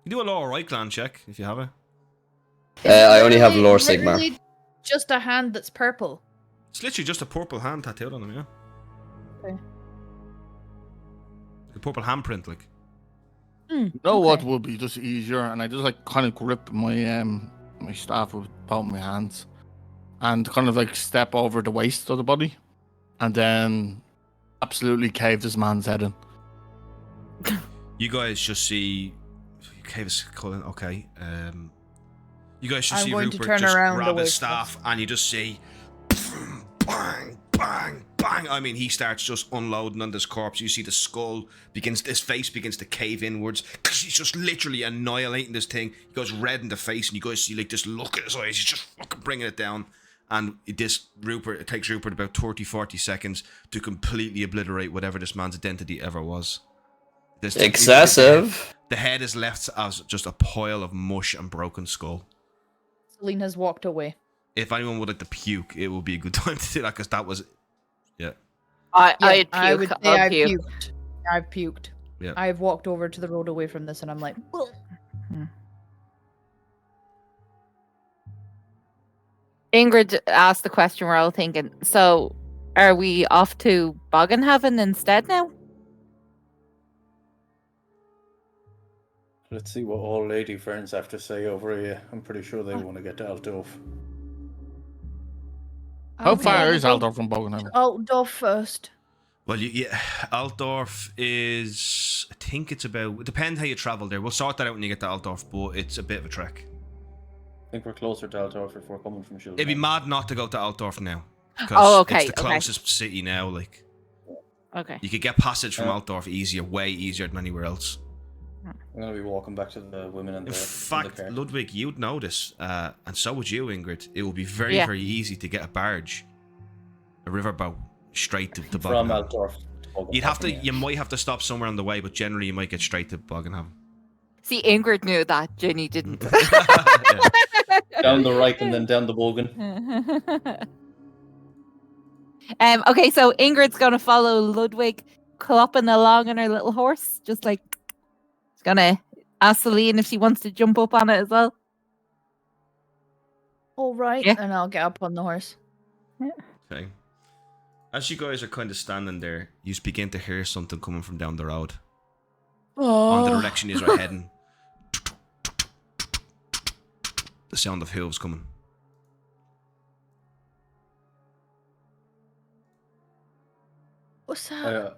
You do a lower right clan check if you have it. I only have lore Literally Sigmar. Just a hand that's purple. It's literally just a purple hand tattooed on him, yeah. Okay. A purple handprint, like. You know what would be just easier, and I just kind of grip my my staff with both my hands, and kind of step over the waist of the body, and then absolutely cave this man's head in. You guys just see. Cave his Cullen, okay. You guys just I'm see going to Rupert turn just around grab away his from staff, and you just see. Bang, bang, bang. I mean, he starts just unloading on this corpse. You see the skull his face begins to cave inwards. He's just literally annihilating this thing. He goes red in the face, and you guys see this look at his eyes. He's just fucking bringing it down. And it takes Rupert about 30-40 seconds to completely obliterate whatever this man's identity ever was. Excessive. The head is left as just a pile of mush and broken skull. Celine has walked away. If anyone would like to puke, it would be a good time to do that, because that was... Yeah. I'd I would puke. say I'll I've puke. puked. I've puked. Yeah. I've walked over to the road away from this and I'm like, "Ugh." Ingrid asked the question we're all thinking. So, are we off to Bogenhaven instead now? Let's see what old lady friends have to say over here. I'm pretty sure they want to get to Altdorf. How I'm far gonna is go Aldorf from Bogenheim? Altdorf first. Well, yeah, Altdorf is. I think it's about. It depends how you travel there. We'll sort that out when you get to Altdorf, but it's a bit of a trek. I think we're closer to Altdorf if we're coming from Schilden. It'd be mad not to go to Altdorf now. Oh, okay, It's the okay. closest city now. Like, Okay. you could get passage from Yeah. Altdorf easier, way easier than anywhere else. I'm gonna be walking back to the women and In the fact, car. Ludwig, you'd know this, and so would you, Ingrid. It would be very, Yeah. very easy to get a barge, a riverboat, straight to from Bogenham. Altdorf. to Bogenhafen, You'd have to. yeah. You might have to stop somewhere on the way, but generally you might get straight to Bogenham. See, Ingrid knew that. Ginny didn't. Down the right and then down the Bogen. Okay, so Ingrid's gonna follow Ludwig clopping along on her little horse, just like she's gonna ask Celine if she wants to jump up on it as well. All right, Yeah. and I'll get up on the horse. Okay. As you guys are kind of standing there, you begin to hear something coming from down the road. On the direction you are heading. The sound of hooves coming. What's that? I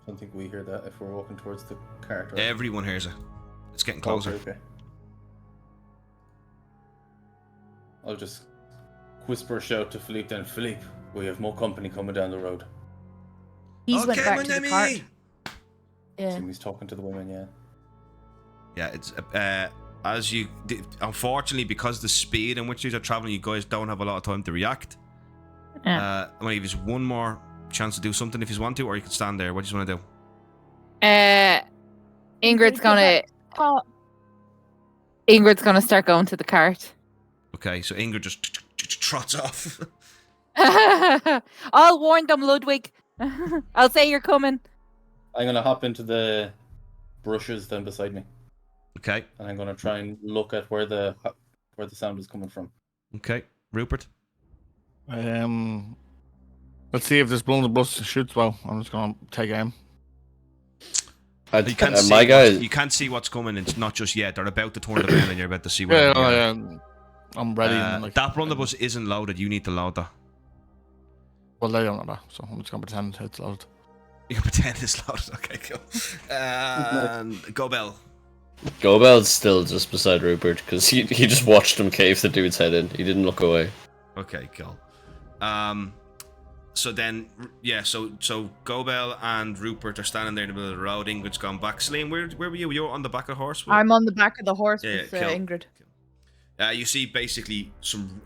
don't think we hear that if we're walking towards the cart. Right? Everyone hears it. It's getting closer. Okay. I'll just whisper a shout to Philippe then. Philippe, we have more company coming down the road. He's went back to the cart. Yeah. Assume he's talking to the women, yeah. Yeah, it's as you. Unfortunately, because of the speed in which you are traveling, you guys don't have a lot of time to react. I'm gonna give you one more chance to do something if you want to, or you can stand there. What do you want to do? Ingrid's gonna start going to the cart. Okay, so Ingrid just trots off. I'll warn them, Ludwig. I'll say you're coming. I'm gonna hop into the bushes then beside me, Okay, and I'm gonna try and look at where the sound is coming from. okay, Rupert. Let's see if this blunderbuss shoots well. I'm just gonna take aim. You can't see My guy. you can't see what's coming. It's not just yet. They're about to turn the bend, and you're about to see where. Yeah, I'm ready. and, like, That blunderbuss isn't loaded. You need to load that. Well, they don't know that, so I'm just gonna pretend it's loaded. You can pretend it's loaded. Okay, cool. Go Bell. Gobel's still just beside Rupert because he just watched him cave the dude's head in. He didn't look away. Okay, cool. So then, yeah, so Gobel and Rupert are standing there in the middle of the road. Ingrid's gone back. Celine, where were you? You were on the back of the horse? I'm on the back of the horse Yeah, with yeah, cool. Ingrid. You see basically some.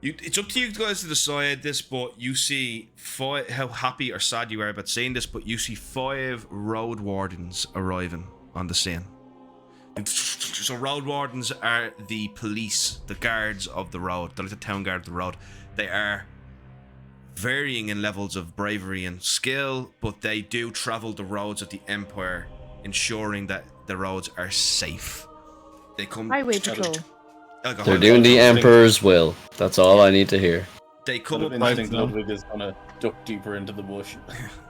It's up to you guys to decide this, but you see how happy or sad you are about seeing this, but you see 5 road wardens arriving on the scene. So road wardens are the police, the guards of the road. They're like the town guard of the road. They are varying in levels of bravery and skill, but they do travel the roads of the Empire, ensuring that the roads are safe. They come. Highway patrol. They're doing the Emperor's will. That's all I need to hear. They come up. I think Ludwig is gonna duck deeper into the bush.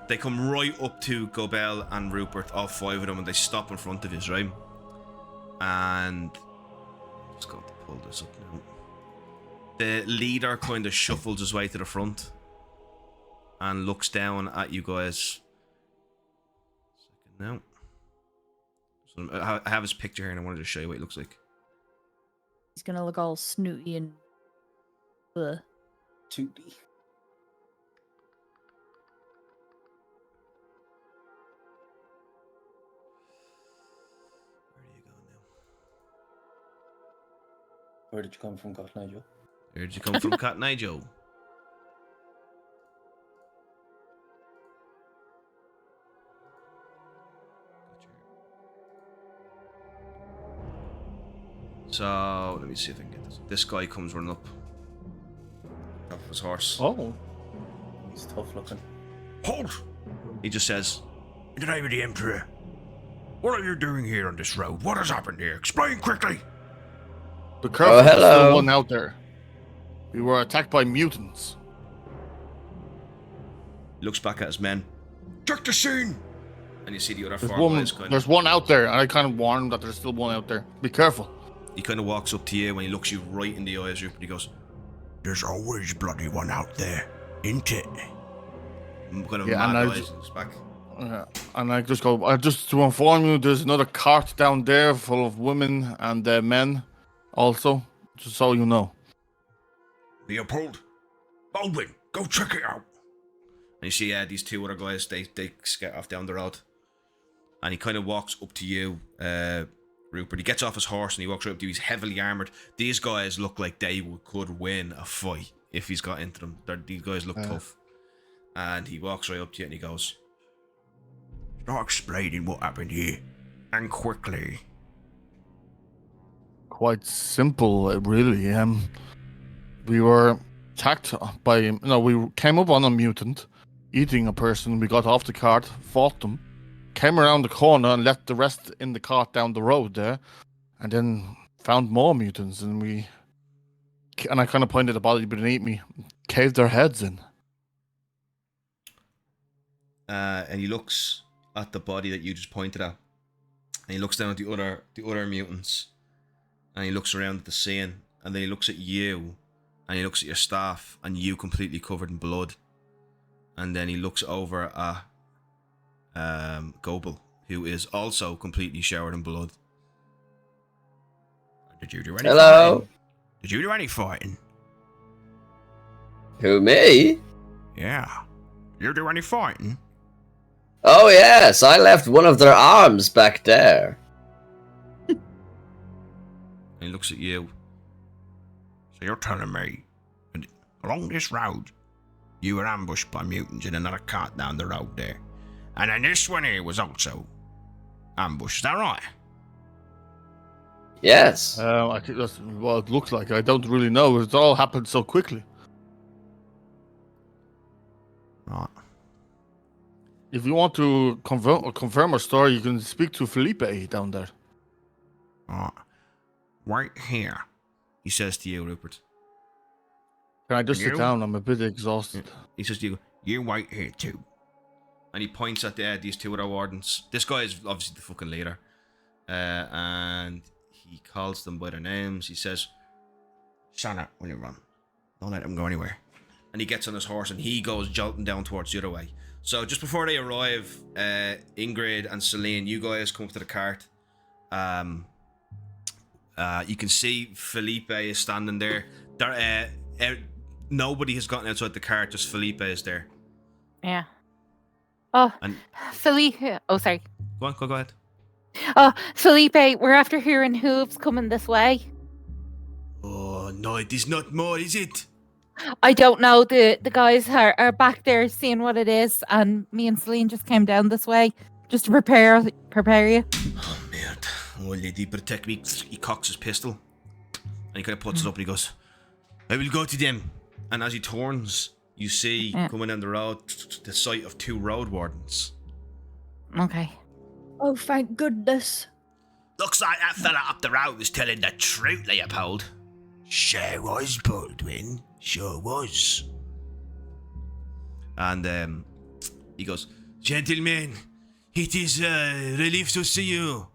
They come right up to Gobel and Rupert, all 5 of them, and they stop in front of his, right? And I'm just going to pull this up now. The leader kind of shuffles his way to the front and looks down at you guys. Second now. So I have his picture here, and I wanted to show you what he looks like. He's gonna look all snooty and. Ugh. 2D. Where do you go now? Where did you come from, Cat Nigel? Where did you come from, Cat Nigel? So let me see if I can get this. This guy comes running up off his horse. Oh. He's tough looking. Halt! He just says, "In the name of the Emperor, what are you doing here on this road? What has happened here? Explain quickly." The curve is hello. still one out there. We were attacked by mutants. He looks back at his men. Check the scene! And And you see the other There's 4 guys kind There's of... one out there, and I kind of warn him that there's still one out there. Be careful. He kind of walks up to you and he looks you right in the eyes, Rupert. He goes, "There's always bloody one out there, isn't it?" Kind of mad eyes in his back. And I just go, just to inform you, there's another cart down there full of women and men also, just so you know. Leopold, Baldwin, go check it out. And you see these 2 other guys, they get off down the road. And he kind of walks up to you, Rupert. He gets off his horse and he walks right up to you. He's heavily armoured. These guys look like they could win a fight if he's got into them. These guys look tough. And he walks right up to you and he goes, "Start explaining what happened here. And quickly." Quite simple, really. We were attacked by... we came up on a mutant, eating a person. We got off the cart, fought them, came around the corner and left the rest in the cart down the road there, and then found more mutants, and I kind of pointed the body beneath me, caved their heads in. And he looks at the body that you just pointed at, and he looks down at the other mutants, and he looks around at the scene, and then he looks at you, and he looks at your staff, and you completely covered in blood, and then he looks over at Gobel, who is also completely showered in blood. "Did you do any fighting? Did you do any fighting?" Who, me? "Yeah. Did you do any fighting?" Oh yes, I left one of their arms back there. And he looks at you. "So you're telling me that along this road you were ambushed by mutants in another cart down the road there, and then this one here was also ambushed, is that right?" Yes. I think that's what it looks like. I don't really know. It all happened so quickly. Right. If you want to confirm our story, you can speak to Felipe down there. Right. Right here, he says to you, Rupert. Can I just You? sit down? I'm a bit exhausted. He says to you, "You wait here too." And he points at these 2 other wardens. This guy is obviously the fucking leader. And he calls them by their names. He says, "Shanna, will you run? Don't let him go anywhere." And he gets on his horse and he goes jolting down towards the other way. So just before they arrive, Ingrid and Celine, you guys come up to the cart. You can see Felipe is standing there. Nobody has gotten outside the cart, just Felipe is there. Yeah. Oh, And Felipe. Oh, sorry. go ahead. Oh, Felipe, we're after hearing hooves coming this way. Oh, no, it is not more, is it? I don't know. The guys are back there seeing what it is, and me and Celine just came down this way just to prepare you. Oh, merde. Will they protect me? He cocks his pistol. And he kind of puts it up and he goes, "I will go to them." And as he turns, you see coming down the road the sight of 2 road wardens. Okay. Oh, thank goodness. "Looks like that fella up the road was telling the truth, Leopold." "Sure was, Baldwin. Sure was." And he goes, "Gentlemen, it is a relief to see you.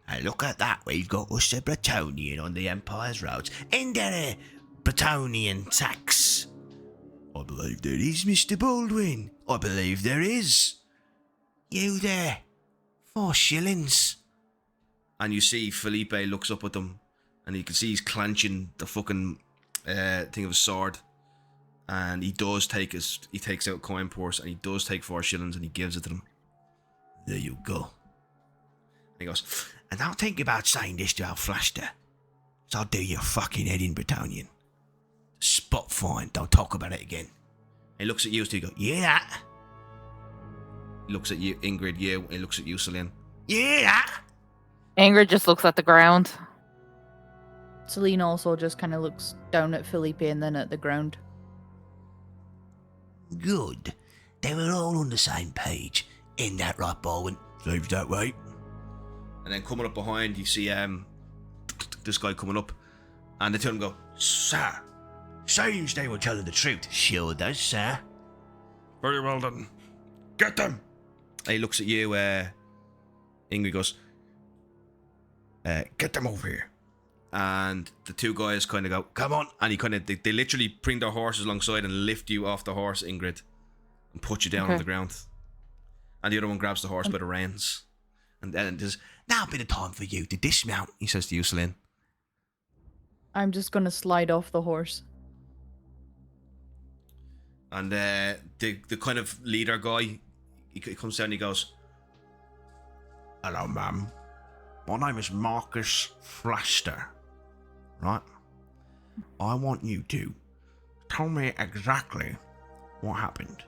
And look at that, we've got us a Bretonian on the Empire's roads. And there a Bretonian tax." "I believe there is, Mr. Baldwin. I believe there is." "You there, 4 shillings. And you see Felipe looks up at them, and you can see he's clenching the fucking thing of his sword. And he takes out a coin purse, and he does take 4 shillings, and he gives it to them. "There you go." And he goes, "And don't think about saying this to our Flashter, so I'll do your fucking head in, Bretonian. Spot fine, don't talk about it again." And he looks at you, so he goes, "Yeah." He looks at you, Ingrid, and he looks at you, Celine. "Yeah." Ingrid just looks at the ground. Celine also just kind of looks down at Felipe and then at the ground. "Good. They were all on the same page. Ain't that right, Baldwin?" "Seems that way." And then coming up behind, you see this guy coming up, and they tell him, go, "Sir, seems they were telling the truth." "Sure does, sir." "Very well then. Get them." he looks at you, Ingrid goes, get them over here. And the two guys kind of go, come on. And they literally bring their horses alongside and lift you off the horse, Ingrid, and put you down on the ground. And the other one grabs the horse by the reins. And then there's, now be the time for you to dismount, he says to you, Celine. I'm just gonna slide off the horse. And the kind of leader guy, he comes down and he goes, hello, ma'am. My name is Marcus Flaster. Right? I want you to tell me exactly what happened.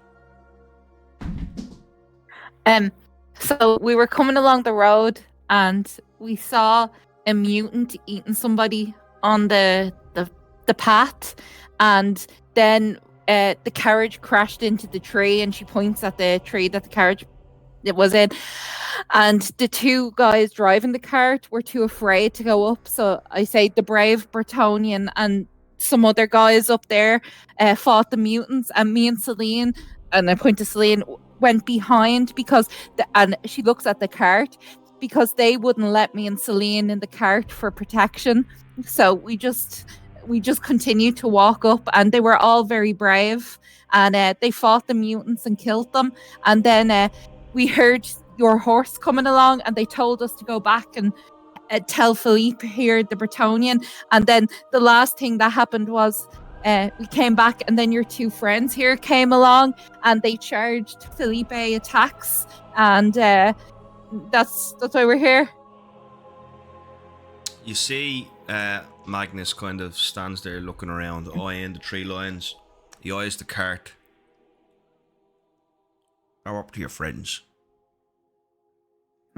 So we were coming along the road and we saw a mutant eating somebody on the path, and then the carriage crashed into the tree, and she points at the tree that the carriage it was in, and the two guys driving the cart were too afraid to go up. So I say the brave Bretonian and some other guys up there fought the mutants, and me and Celine, and I point to Celine, went behind because and she looks at the cart because they wouldn't let me and Celine in the cart for protection. So we just continued to walk up, and they were all very brave, and they fought the mutants and killed them. And then we heard your horse coming along, and they told us to go back and tell Philippe here, the Bretonian. And then the last thing that happened was we came back, and then your two friends here came along, and they charged Philippe attacks, and that's why we're here. You see, Magnus kind of stands there looking around, eyeing the tree lines. He eyes the cart. Go up to your friends.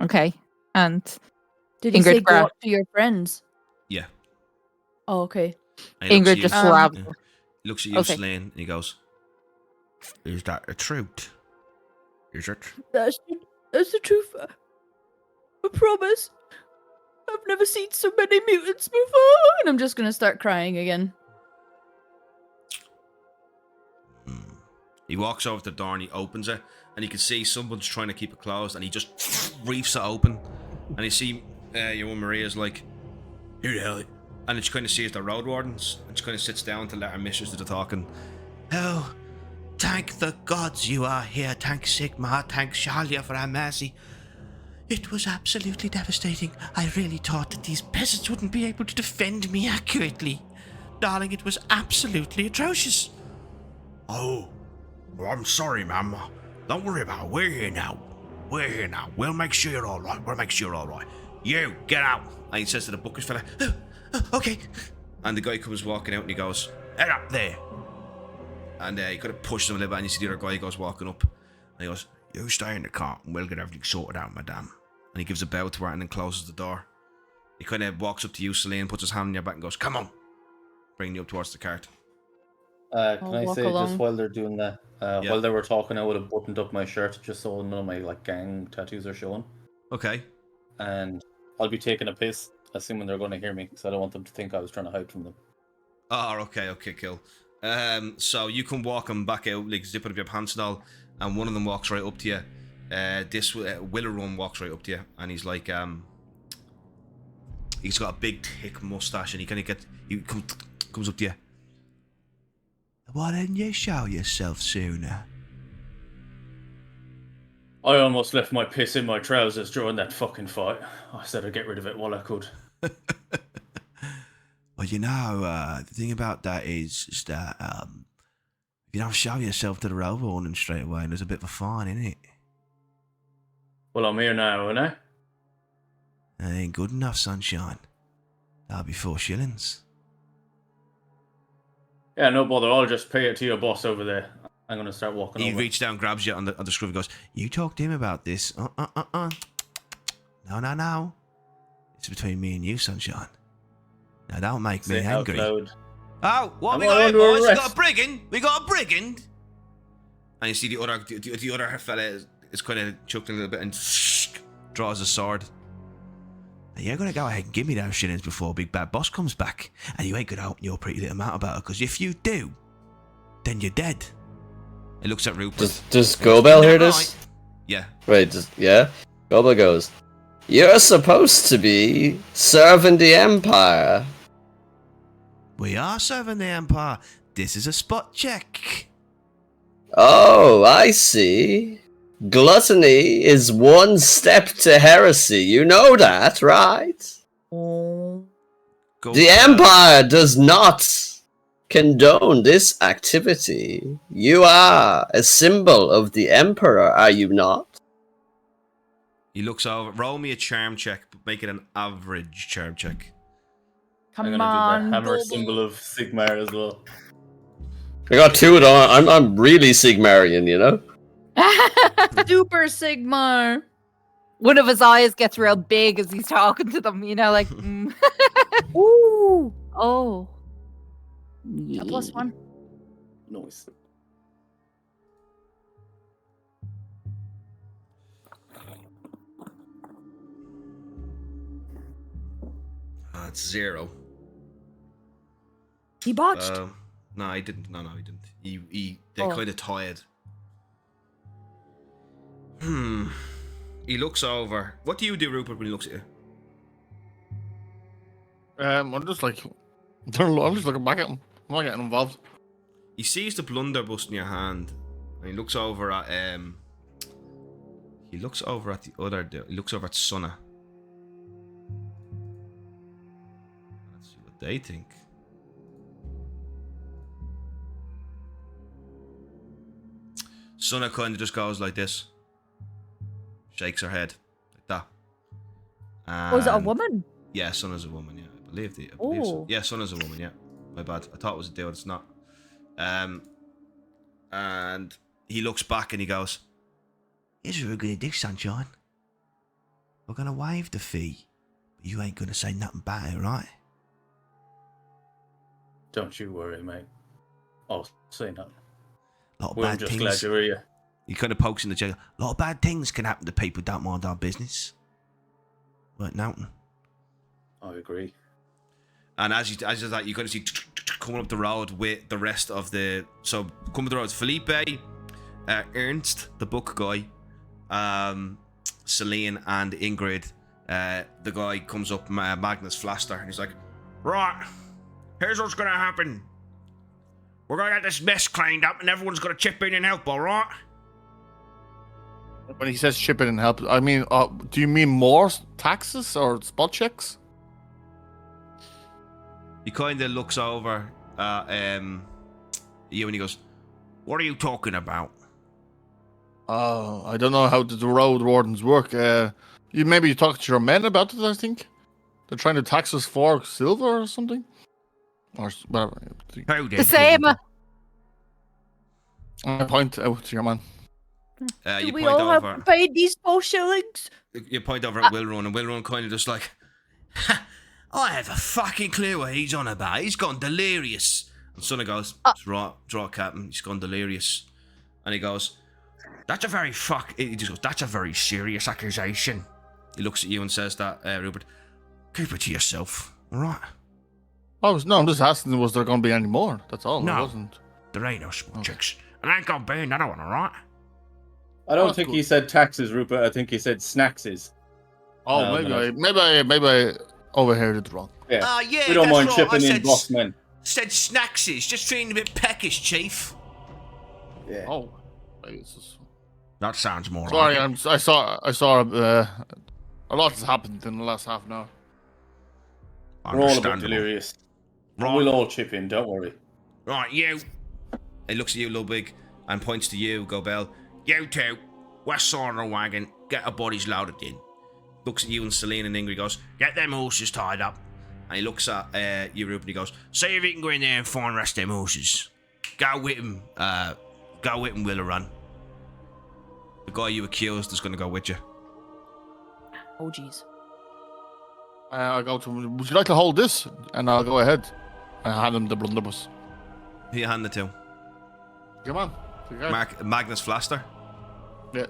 Okay. And Did he Ingrid say go grab- up to your friends? Yeah. Oh, okay. And he looks Ingrid at you, just grabbed. he looks at you, Okay. Celine, and he goes, is that a truth? Is it? That's the truth. I promise. I've never seen so many mutants before. And I'm just gonna start crying again. He walks over to the door and he opens it, and you can see someone's trying to keep it closed, and he just reefs it open. And you see your woman Maria's like, who the hell? And she kind of sees the road wardens, and she kind of sits down to let her mistress do the talking. Oh, thank the gods you are here. Thank Sigma, thank Shalia for our mercy. It was absolutely devastating. I really thought that these peasants wouldn't be able to defend me accurately. Darling, it was absolutely atrocious. Oh, well, I'm sorry, ma'am. Don't worry about it. We're here now. We're here now. We'll make sure you're all right. We'll make sure you're all right. You, get out. And he says to the bookish fella, okay. And the guy comes walking out and he goes, head up there. And he kind of pushes him a little bit, and you see the other guy goes walking up. And he goes, you stay in the car and we'll get everything sorted out, madame. And he gives a bow to her and then closes the door. He kind of walks up to you, Celine, puts his hand on your back and goes, come on. Bringing you up towards the cart. Can I'll I walk say, along. just while they're doing that, Yeah. while they were talking, I would have buttoned up my shirt just so none of my gang tattoos are showing. Okay. And I'll be taking a piss, assuming they're going to hear me, because I don't want them to think I was trying to hide from them. Oh, okay, cool. So you can walk them back out, like zip it up your pants and all, and one of them walks right up to you. This Willerun walks right up to you, and he's like, he's got a big thick mustache, and he comes up to you. Why didn't you show yourself sooner? I almost left my piss in my trousers during that fucking fight. I said I'd get rid of it while I could. Well, you know, the thing about that is that if you don't show yourself to the road warden straight away, there's a bit of a fine, isn't it? Well, I'm here now, ain't I? That ain't good enough, sunshine. That'll be 4 shillings. Yeah, no bother. I'll just pay it to your boss over there. I'm going to start walking He over. reaches down, grabs you on the scruff, and goes, you talk to him about this. No. It's between me and you, sunshine. Now, don't make me Say out angry. loud. Oh, what I'm we got here, under boys? We arrest. got a brigand. We got a brigand. And you see the other fella is kind of chuckling a little bit and draws a sword. Now you're going to go ahead and give me those shillings before Big Bad Boss comes back. And you ain't going to open your pretty little mouth about it, because if you do, then you're dead. He looks at Rupert. Does Gobel hear this? Yeah. Wait, yeah? Gobbler goes, "You're supposed to be serving the Empire." We are serving the Empire. This is a spot check. Oh, I see. Gluttony is one step to heresy. You know that, right? Oh. Go The Empire does not condone this activity. You are a symbol of the Emperor, are you not? He looks over. Roll me a charm check, but make it an average charm check. Come I'm gonna on, do the hammer Goble. symbol of Sigmar as well. I got 2 at all. I'm really Sigmarian, you know? Super Sigmar. One of his eyes gets real big as he's talking to them, like, Ooh. oh. A +1. Nice. It's 0. He botched. No, he didn't. No, he didn't. They kind of tired. He looks over. What do you do, Rupert, when he looks at you? I'm just like, I'm just looking back at him. I'm not getting involved. He sees the blunderbuss in your hand, and he looks over at He looks over at the other dude. He looks over at Sunna. Let's see what they think. Sunna kind of just goes like this. Shakes her head. Like that. Oh, is it a And- woman? Yeah, Sunna's a woman, yeah. I believe so. Oh. Yeah, Sunna's a woman, yeah. My bad. I thought it was a dude, it's not. And he looks back and he goes, "Here's what we're gonna do, sunshine. We're gonna waive the fee, but you ain't gonna say nothing about it, right?" Don't you worry, mate. I'll say nothing. Lot of Well, I'm bad just things. glad you're here. He kind of pokes in the jail. A lot of bad things can happen to people who don't mind our business. Right, Naughton. I agree. And as you that, you're going to see coming up the road with the rest of the. So coming up the road, Felipe, Ernst, the book guy, Celine, and Ingrid. The guy comes up, Magnus Flaster, and he's like, "Right, here's what's going to happen. We're going to get this mess cleaned up, and everyone's going to chip in and help. All right?" When he says chip in and help, I mean, do you mean more taxes or spot checks? He kind of looks over at you and he goes, "What are you talking about?" I don't know how the road wardens work. You talk to your men about it. I think they're trying to tax us for silver or something, or whatever. The same. I point out to your man. You Do we point all have over. to pay these 4 shillings? You point over at Will Run, and Will Run kind of just like, "I have a fucking clue what he's on about. He's gone delirious." And Sonny goes, "It's right, Captain. He's gone delirious." And he goes, "That's a very He just goes, "That's a very serious accusation." He looks at you and says that, Rupert, "Keep it to yourself, all right? Oh no, I'm just asking, was there going to be any more? That's all. No. It wasn't. There ain't no spot checks. And I ain't gonna be another one, all right?" I don't That's think good. he said taxes, Rupert. I think he said snackses. Oh, maybe I overheard it wrong. Yeah. Yeah, We don't that's mind right. chipping I in, boss men. said snackses, just feeling a bit peckish, Chief. Yeah. Oh, maybe it's just... That sounds more Sorry, like it. I saw a lot has happened in the last half an hour. We're all a bit Understandable. delirious. Right. We'll all chip in, don't worry. Right, you. He looks at you, Ludwig, and points to you, Gobel. "You two, west side of the wagon, get our bodies loaded in." Looks at you and Celine and Ingrid, goes, "Get them horses tied up." And he looks at you, Rupert, and he goes, "See if you can go in there and find the rest of them horses. Go with him, Will Run. The guy you accused is going to go with you." Oh, jeez. I go to him, "Would you like to hold this?" And I'll go ahead. I hand him the blunderbuss. Who you hand it to? Come on. Okay. Magnus Flaster? Yeah.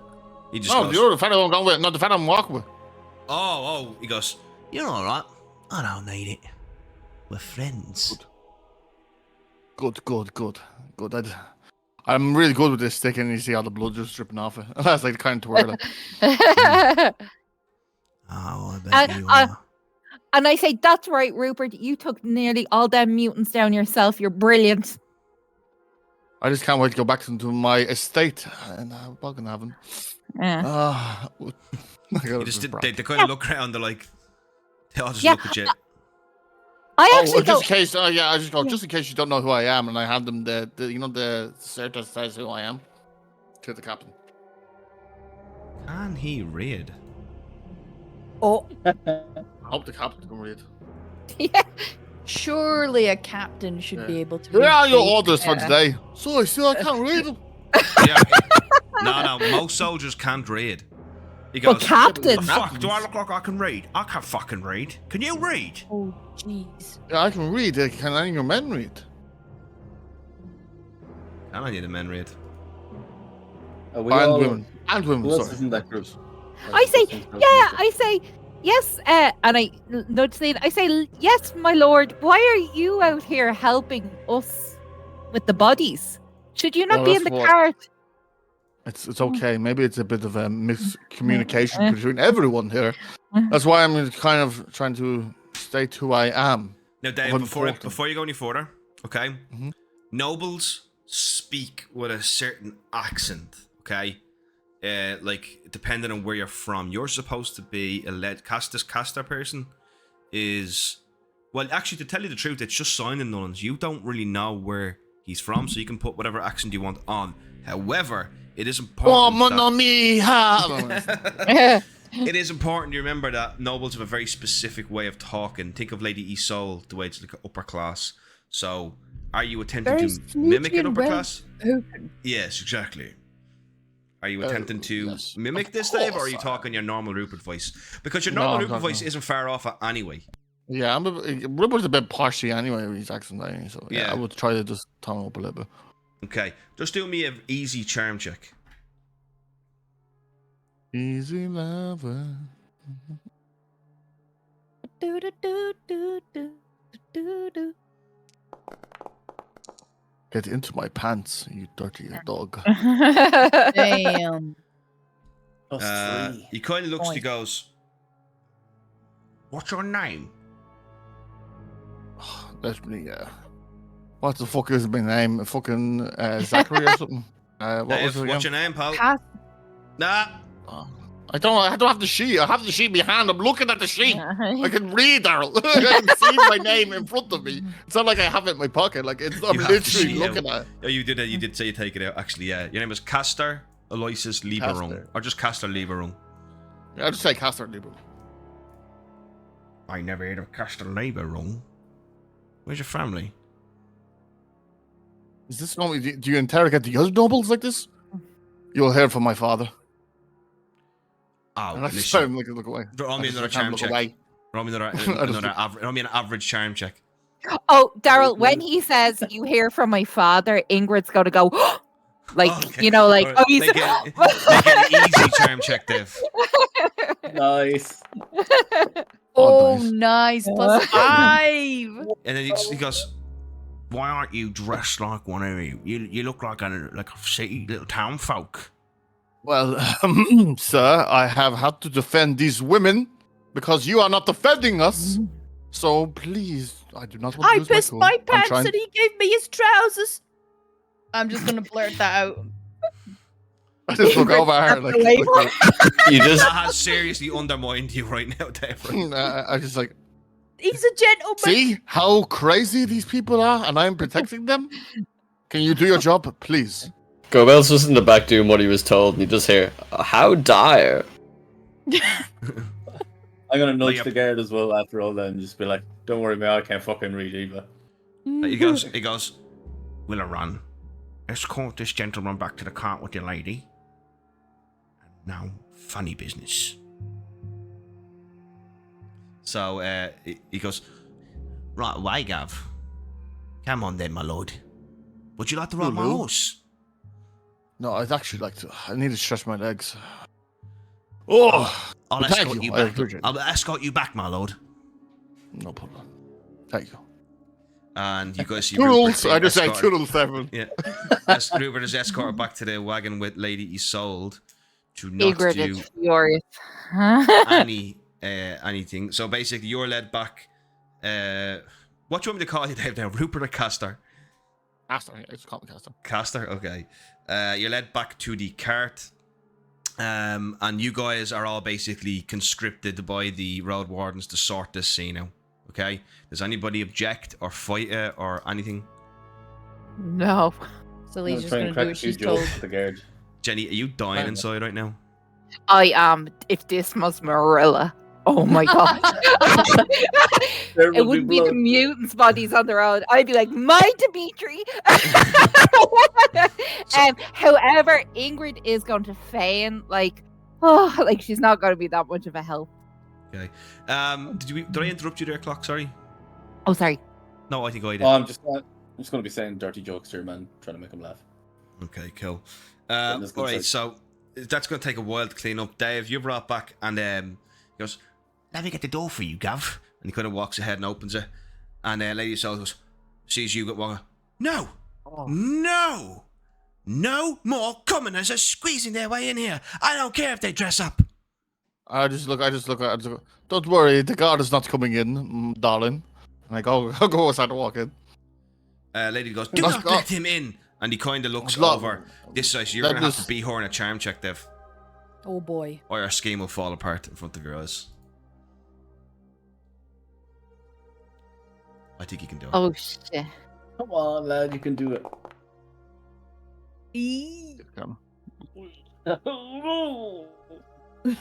He just No, goes, you're the fella I'm going with, not the fella I'm walking with. oh, he goes, "You're alright. I don't need it. We're friends." Good. I'm really good with this stick, and you see all the blood just dripping off it. That's like the kind of twirl. Oh, I bet you And, are. and I say, that's right, Rupert. You took nearly all them mutants down yourself. You're brilliant. I just can't wait to go back into my estate and fucking have them. Yeah. You just they kind of look around. They're like, they all just Yeah. look at you. I actually just go. in case. I just go. Just in case you don't know who I am, and I hand them the cert that says who I am to the captain. Can he read? Oh, I hope the captain can read. Yeah. surely a captain should be able to. Here are read your paper. orders for today. So I still can't read them. Yeah. No, most soldiers can't read. He goes, But Captain. "The fuck, do I look like I can read? I can't fucking read. Can you read? Oh, jeez. Yeah, I can read. Can any of your men read? Can I need a men read? Are we And all- women. And women. Who else Sorry. is in that group? I say, yeah, I say, yes, and I nudge Celine. I say, yes, my lord. Why are you out here helping us with the bodies? Should you not Well, be in that's the what- cart? It's okay. Maybe it's a bit of a miscommunication between everyone here. That's why I'm kind of trying to state who I am. Now, Dave, Of before important. you go any further, okay? Mhm. Nobles speak with a certain accent, okay? Like, depending on where you're from. You're supposed to be this caster person is... Well, actually, to tell you the truth, it's just signing nuns. You don't really know where he's from, so you can put whatever accent you want on. However, it is important it is important to remember that nobles have a very specific way of talking. Think of Lady Isolde, the way it's like upper class. So, are you attempting Very to mimic sneaky an and upper well class? spoken. Yes, exactly. Are you attempting to yes, mimic of this, Dave, or are course you I talking your normal Rupert voice? Because your No, normal I'm Rupert talking- voice isn't far off anyway. Yeah, Rupert's a bit poshy anyway with his accent, so yeah, Yeah. I would try to just tone up a little bit. Okay, just do me an easy charm check. Easy lover. Do, do, do, do, do, do, do. Get into my pants, you dirty dog. Damn. +3. He kind of looks, he Point. goes, "What's your name?" Let me. What the fuck is my name? Fucking Zachary or something? What Dave, was it again? what's your name, pal? Pass. Nah. I don't have the sheet. I have the sheet in my hand. I'm looking at the sheet. I can read, Daryl. I can see my name in front of me. It's not like I have it in my pocket. Like I'm You have the literally sheet looking at it. Oh, you did. You did say you take it out. Actually, yeah. Your name is Castor Aloysius Lieberung, Castor. or just Castor Lieberung. I'll just say Castor Lieber. I never heard of Castor Lieberung. Where's your family? Is this normally? Do you interrogate the other nobles like this? You'll hear from my father. Oh, And I just try listen. and look away. Roll me I just another can't charm look check. away. Roll me another, roll me an average charm check. Oh, Daryl, when he says you hear from my father, Ingrid's going to go, like, Okay. you know, like, Alright, oh, he's. make it an easy charm check, Dave. Nice. Oh, nice. nice. +5. And then he goes, "Why aren't you dressed like one of you? You look like a city little town folk." Well, sir, I have had to defend these women because you are not defending us. So please, I do not want to I lose my pissed cool. my I'm pants trying- and he gave me his trousers. I'm just gonna blurt that out. I just look over at her like, Away You just That has seriously undermined you right now, Dave. I just like, He's a gentleman. see how crazy these people are, and I'm protecting them. Can you do your job, please? Gobel's just in the back doing what he was told, and you just hear, "How dire." I'm gonna nudge Yep. the guard as well after all that and just be like, "Don't worry, man, I can't fucking read either." He goes, "Will I run? Escort this gentleman back to the cart with your lady. And now, funny business." So he goes, "Right away, Gav. Come on then, my lord. Would you like to ride my Lulu? horse?" No, I'd actually like to. I need to stretch my legs. Oh, I'll Thank escort you, you I back. appreciate it. I'll escort you back, my lord. no problem. Thank you. and you guys see Toodles! Rupert I just said escorted- Toodles, everyone. Yeah, as Rupert is escorted back to the wagon with lady he sold to not Ingrid do is furious. anything. So basically, you're led back. What do you want me to call you, Dave? Now, Rupert or Castor? Castor, yeah, just call me Castor. Castor, okay. You're led back to the cart, and you guys are all basically conscripted by the road wardens to sort this scene out. Okay. Does anybody object or fight it or anything? No. So I'm Lee's just try gonna and do crack a what few she's told. jokes with the guard. Jenny, are you dying Fine. inside right now? I am. If this was Marilla. Oh my god. There It will wouldn't be be the blood. mutants' bodies on their own. I'd be like, my Dimitri. However, Ingrid is going to feign like she's not going to be that much of a help. Okay. Did I interrupt you there, Clock? Sorry. Oh, sorry. No, I think I did. Oh, I'm just going to be saying dirty jokes to your man, trying to make him laugh. Okay, cool. that's good All right, sight. so that's going to take a while to clean up. Dave, you're brought back, and he goes, "Let me get the door for you, Gav." And he kind of walks ahead and opens it. And Lady Soul goes, sees you get walking. No, no, no more commoners are squeezing their way in here. I don't care if they dress up. I just look. Don't worry, the guard is not coming in, darling. And I go outside to walk in. Lady goes, "Do Let's not go." let him in." And he kind of looks Look, over this side. So you're let going to have this- to be her in a charm check, Dev, Oh boy. or your scheme will fall apart in front of your eyes. I think you can do it. Oh shit. Come on, lad, you can do it.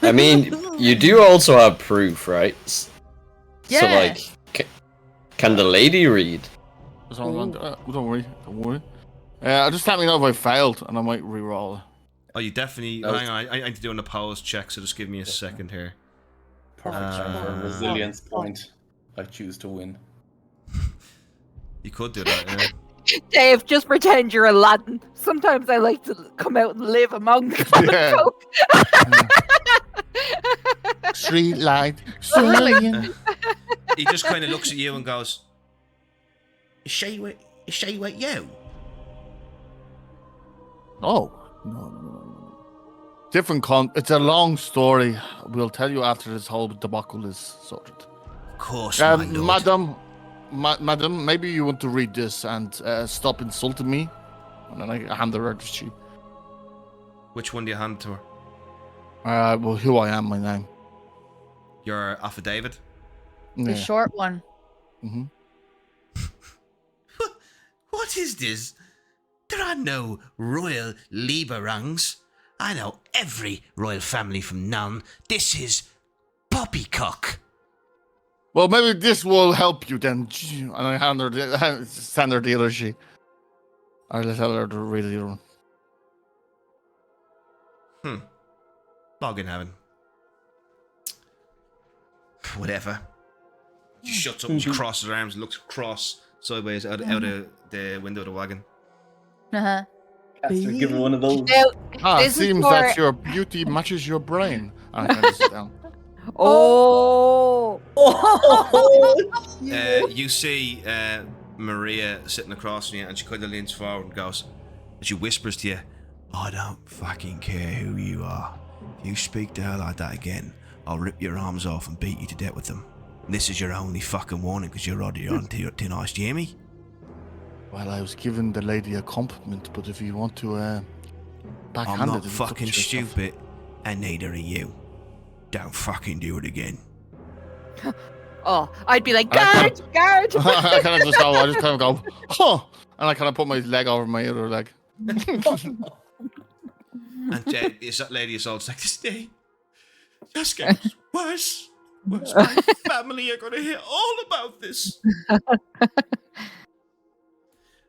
I mean, you do also have proof, right? So, Yeah. like, can the lady read? Don't worry. Just let me know if I failed, and I might re-roll. Oh, you definitely. That was- Hang on, I need to do an opposed check, so just give me a second here. Perfect check for a resilience point. I choose to win. You could do that, yeah. Dave, just pretend you're Aladdin. Sometimes I like to come out and live among the common Yeah. folk. Street light, Really? He just kind of looks at you and goes, "Is she with you?" Oh, no. Different It's a long story. We'll tell you after this whole debacle is sorted. Of course, my lord. Madam, maybe you want to read this and stop insulting me. And then I hand the registry. Which one do you hand to her? Well, who I am, my name. Your affidavit? The Yeah. short one. Mm-hmm. What is this? There are no royal Lieberangs. I know every royal family from none. This is poppycock. Well, maybe this will help you then. And I send her the other sheet. I'll tell her to read the other one. Bog in heaven. Whatever. She shuts up and she crosses her arms and looks across sideways out of the window of the wagon. Uh-huh. Castor, give her one of those. Now, It this is seems for- that your beauty matches your brain. And I kind of sit down. Oh. You see Maria sitting across from you, and she kind of leans forward and goes, and she whispers to you, "I don't fucking care who you are. If you speak to her like that again, I'll rip your arms off and beat you to death with them. And this is your only fucking warning, because you're already on thin ice, Jamie." Well, I was giving the lady a compliment, but if you want to backhand I'm it, not it's up to fucking yourself. stupid, and neither are you. Don't fucking do it again. Oh, I'd be like, I guard. I kind of just go. I just kind of go, huh? And I kind of put my leg over my other leg. And this lady is all like, "This day just gets worse. Worse. My family are gonna hear all about this."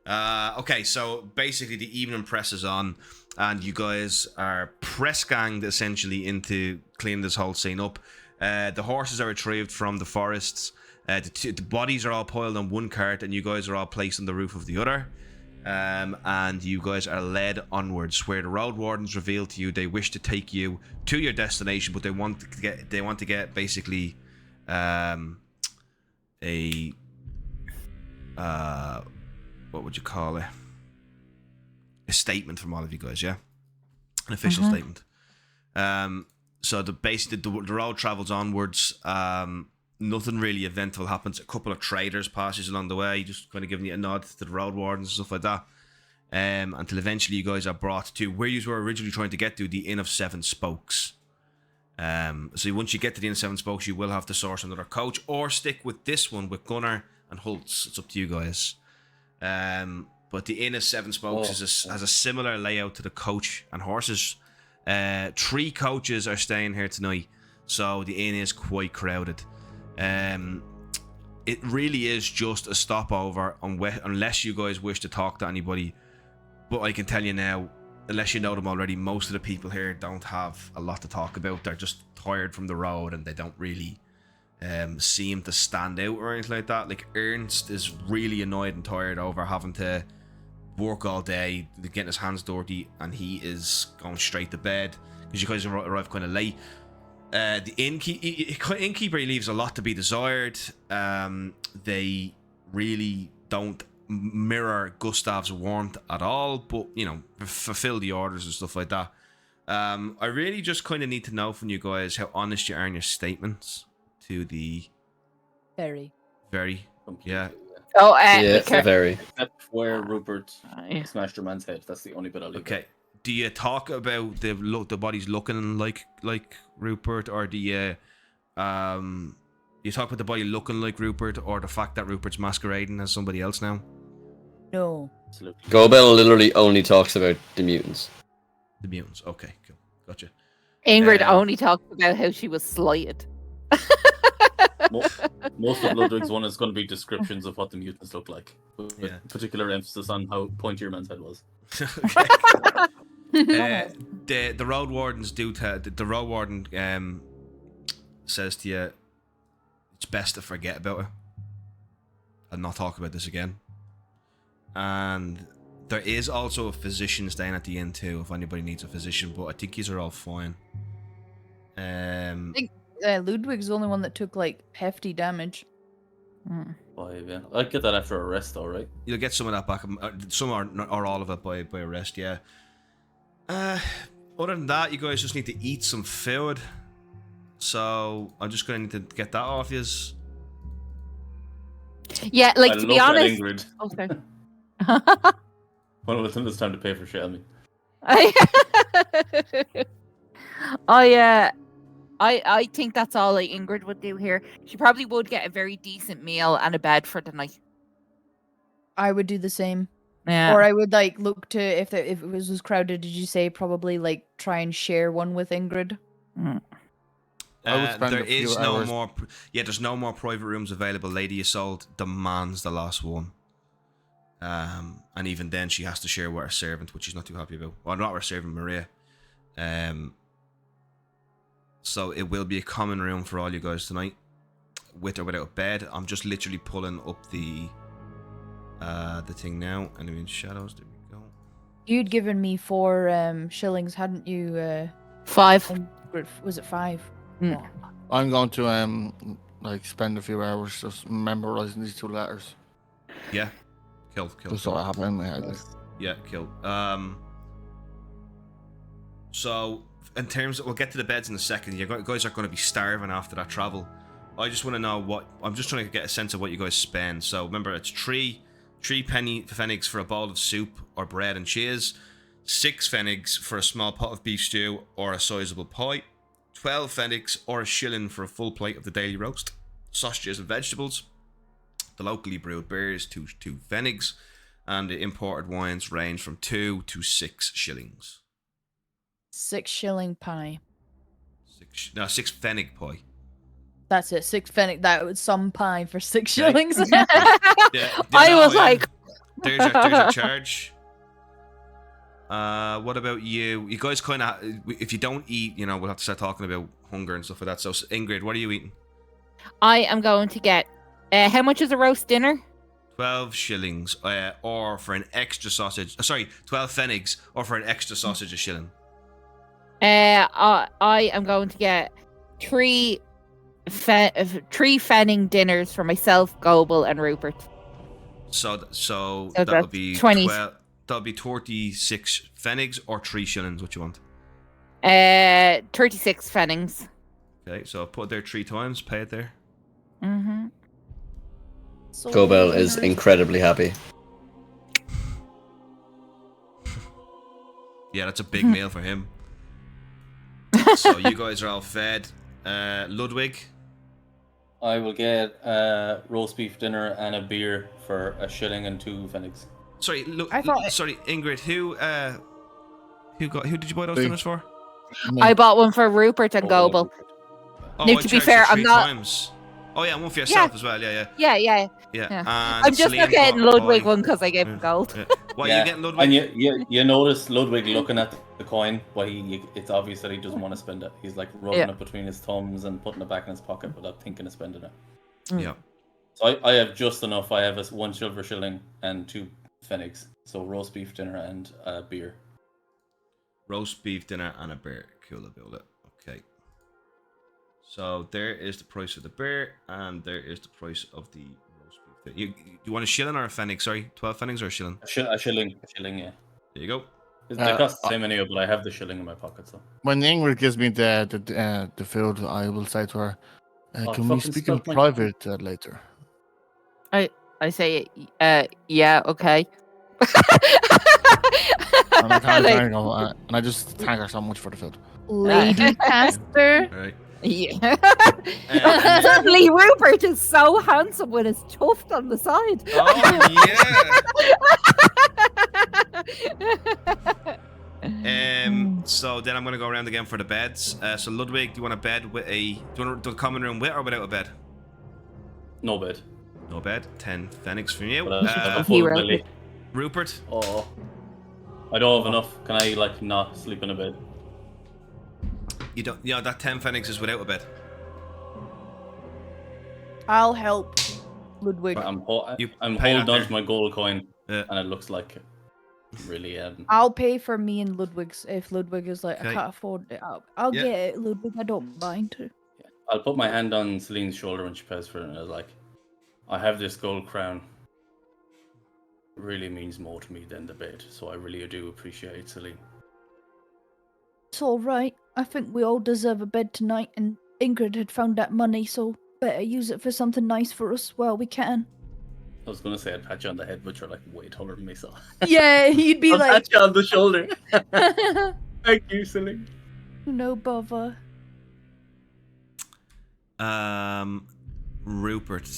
Okay, so basically the evening presses on, and you guys are press ganged essentially into cleaning this whole scene up. The horses are retrieved from the forests. The bodies are all piled on one cart, and you guys are all placed on the roof of the other. And you guys are led onwards, where the road wardens reveal to you they wish to take you to your destination, but they want to get basically a what would you call it? A statement from all of you guys, yeah? An official statement. So basically the road travels onwards. Nothing really eventful happens. A couple of traders passes along the way, just kind of giving you a nod to the road wardens and stuff like that. Until eventually you guys are brought to where you were originally trying to get to, the Inn of Seven Spokes. So once you get to the Inn of Seven Spokes, you will have to source another coach or stick with this one with Gunnar and Holtz. It's up to you guys. But the Inn of Seven Spokes has a similar layout to the coach and horses. 3 coaches are staying here tonight, so the inn is quite crowded. It really is just a stopover unless you guys wish to talk to anybody. But I can tell you now, unless you know them already, most of the people here don't have a lot to talk about. They're just tired from the road and they don't really seem to stand out or anything like that. Like Ernst is really annoyed and tired over having to work all day, getting his hands dirty, and he is going straight to bed because you guys arrived kind of late. The innkeeper leaves a lot to be desired. They really don't mirror Gustav's warmth at all, but you know, fulfill the orders and stuff like that. I really just kind of need to know from you guys how honest you are in your statements to the Very. Yeah. Oh, Yeah, very. Except where Rupert smashed your man's head. That's the only bit I'll leave. Okay. Do you talk about the bodies looking like Rupert, or do you talk about the body looking like Rupert, or the fact that Rupert's masquerading as somebody else now? No. Absolutely. Gobel literally only talks about the mutants. The mutants. Okay, cool. Gotcha. Ingrid only talked about how she was slighted. Most of Ludwig's one is going to be descriptions of what the mutants look like, with particular emphasis on how pointy your man's head was. The road wardens the road warden says to you, it's best to forget about it and not talk about this again. And there is also a physician staying at the inn too, if anybody needs a physician, but I think these are all fine. I think Ludwig's the only one that took like hefty damage. 5, yeah. I'd get that after a rest, though, right? You'll get some of that back. Some or all of it by a rest, yeah. Other than that, you guys just need to eat some food. So I'm just going to need to get that off you. Yeah, like I to be love that, honest. Ingrid. Oh, sorry. When was it's time to pay for shit? I mean, I think that's all like Ingrid would do here. She probably would get a very decent meal and a bed for the night. I would do the same. Yeah. Or I would like look to if it was crowded. Did you say probably like try and share one with Ingrid? I would spend there a few is no hours. more. There's no more private rooms available. Lady Assault demands the last one. And even then, she has to share with her servant, which she's not too happy about. Well, not her servant, Maria. So it will be a common room for all you guys tonight, with or without a bed. I'm just literally pulling up the thing now. Enemy in shadows. There we go. You'd given me 4 shillings, hadn't you? 5. Was it 5? Mm. I'm going to like spend a few hours just memorizing these 2 letters. Yeah. Kill. Just so I have it in my head. Like. Yeah, kill. So in terms of, we'll get to the beds in a second. You guys are going to be starving after that travel. I just want to know what, I'm just trying to get a sense of what you guys spend. So remember, it's 3 pfennigs for a bowl of soup or bread and cheese, 6 pfennigs for a small pot of beef stew or a sizable pie, 12 pfennigs or a shilling for a full plate of the daily roast, sausages and vegetables, the locally brewed beers, 2 pfennigs, and the imported wines range from 2 to 6 shillings. 6 shilling pie. 6 pfennig pie. That's it. 6 pfennig. That was some pie for 6 Okay. shillings. I was like, there's your charge. What about you? You guys kind of, if you don't eat, we'll have to start talking about hunger and stuff like that. So Ingrid, what are you eating? I am going to get. How much is a roast dinner? 12 shillings, or for an extra sausage. 12 pfennigs, or for an extra sausage, a shilling. I am going to get 3 pfennig dinners for myself, Goebel, and Rupert. So So that that's would be 20. 12. That would be 36 pfennigs or 3 shillings. What you want? 36 pfennigs. Okay, so I'll put it there 3 times. Pay it there. Mm-hmm. So Gobel is incredibly happy. Yeah, that's a big meal for him. So you guys are all fed. Ludwig. I will get roast beef dinner and a beer for a shilling and 2 pfennigs. Sorry, look. I thought- Sorry, Ingrid. Who did you buy those Me. dinners for? I bought one for Rupert and Oh, Gobel. Oh, No, I to be charged fair, you I'm 3 not- times. Oh yeah, one for yourself as well. Yeah. Yeah. Yeah. Yeah. And I'm just Celine not getting bought a Ludwig pie. one because I gave him gold. Yeah. What Yeah, you getting, Ludwig? And you notice Ludwig looking at the coin, but it's obvious that he doesn't want to spend it. He's like rubbing Yeah. it between his thumbs and putting it back in his pocket without thinking of spending it. Yeah. So I have just enough. I have 1 silver shilling and 2 pfennigs. So roast beef dinner and beer. Roast beef dinner and a beer. Cool, okay. So there is the price of the beer, and there is the price of the roast beef. You want a shilling or a pfennig? Sorry, 12 pfennigs or a shilling? A shilling, yeah. There you go. They cost the same anyway, but I have the shilling in my pocket, so. When Ingrid gives me the food, I will say to her, Oh, "Can we fucking speak in stop my- private later?" I say, yeah, okay. And I, can't Like, go, and I just thank her so much for the food. Lady Pastor. All right. yeah. And- Suddenly, Rupert is so handsome with his tuft on the side. Oh yeah. So then I'm gonna go around again for the beds. So Ludwig, do you want a bed with a? Do you want a common room with or without a bed? No bed. No bed. 10 pfennigs from you. But I'm full Hero. belly. Rupert. Oh. I don't have enough. Can I like not sleep in a bed? You don't. Yeah, that 10 pfennigs is without a bed. I'll help Ludwig. I'm You I'm pay holding that on there. to my gold coin, Yeah. and it looks like really. I'll pay for me and Ludwig's if Ludwig is like, Okay. I can't afford it. I'll Yeah. get it, Ludwig. I don't mind. I'll put my hand on Celine's shoulder when she pays for it, and I was like, I have this gold crown. It really means more to me than the bed, so I really do appreciate it, Celine. It's all right. I think we all deserve a bed tonight, and Ingrid had found that money, so better use it for something nice for us while we can. I was gonna say I'd pat you on the head, but you're like way taller than me, so Yeah, you'd be I'll like, pat you on the shoulder. Thank you, Celine. no bother. Rupert,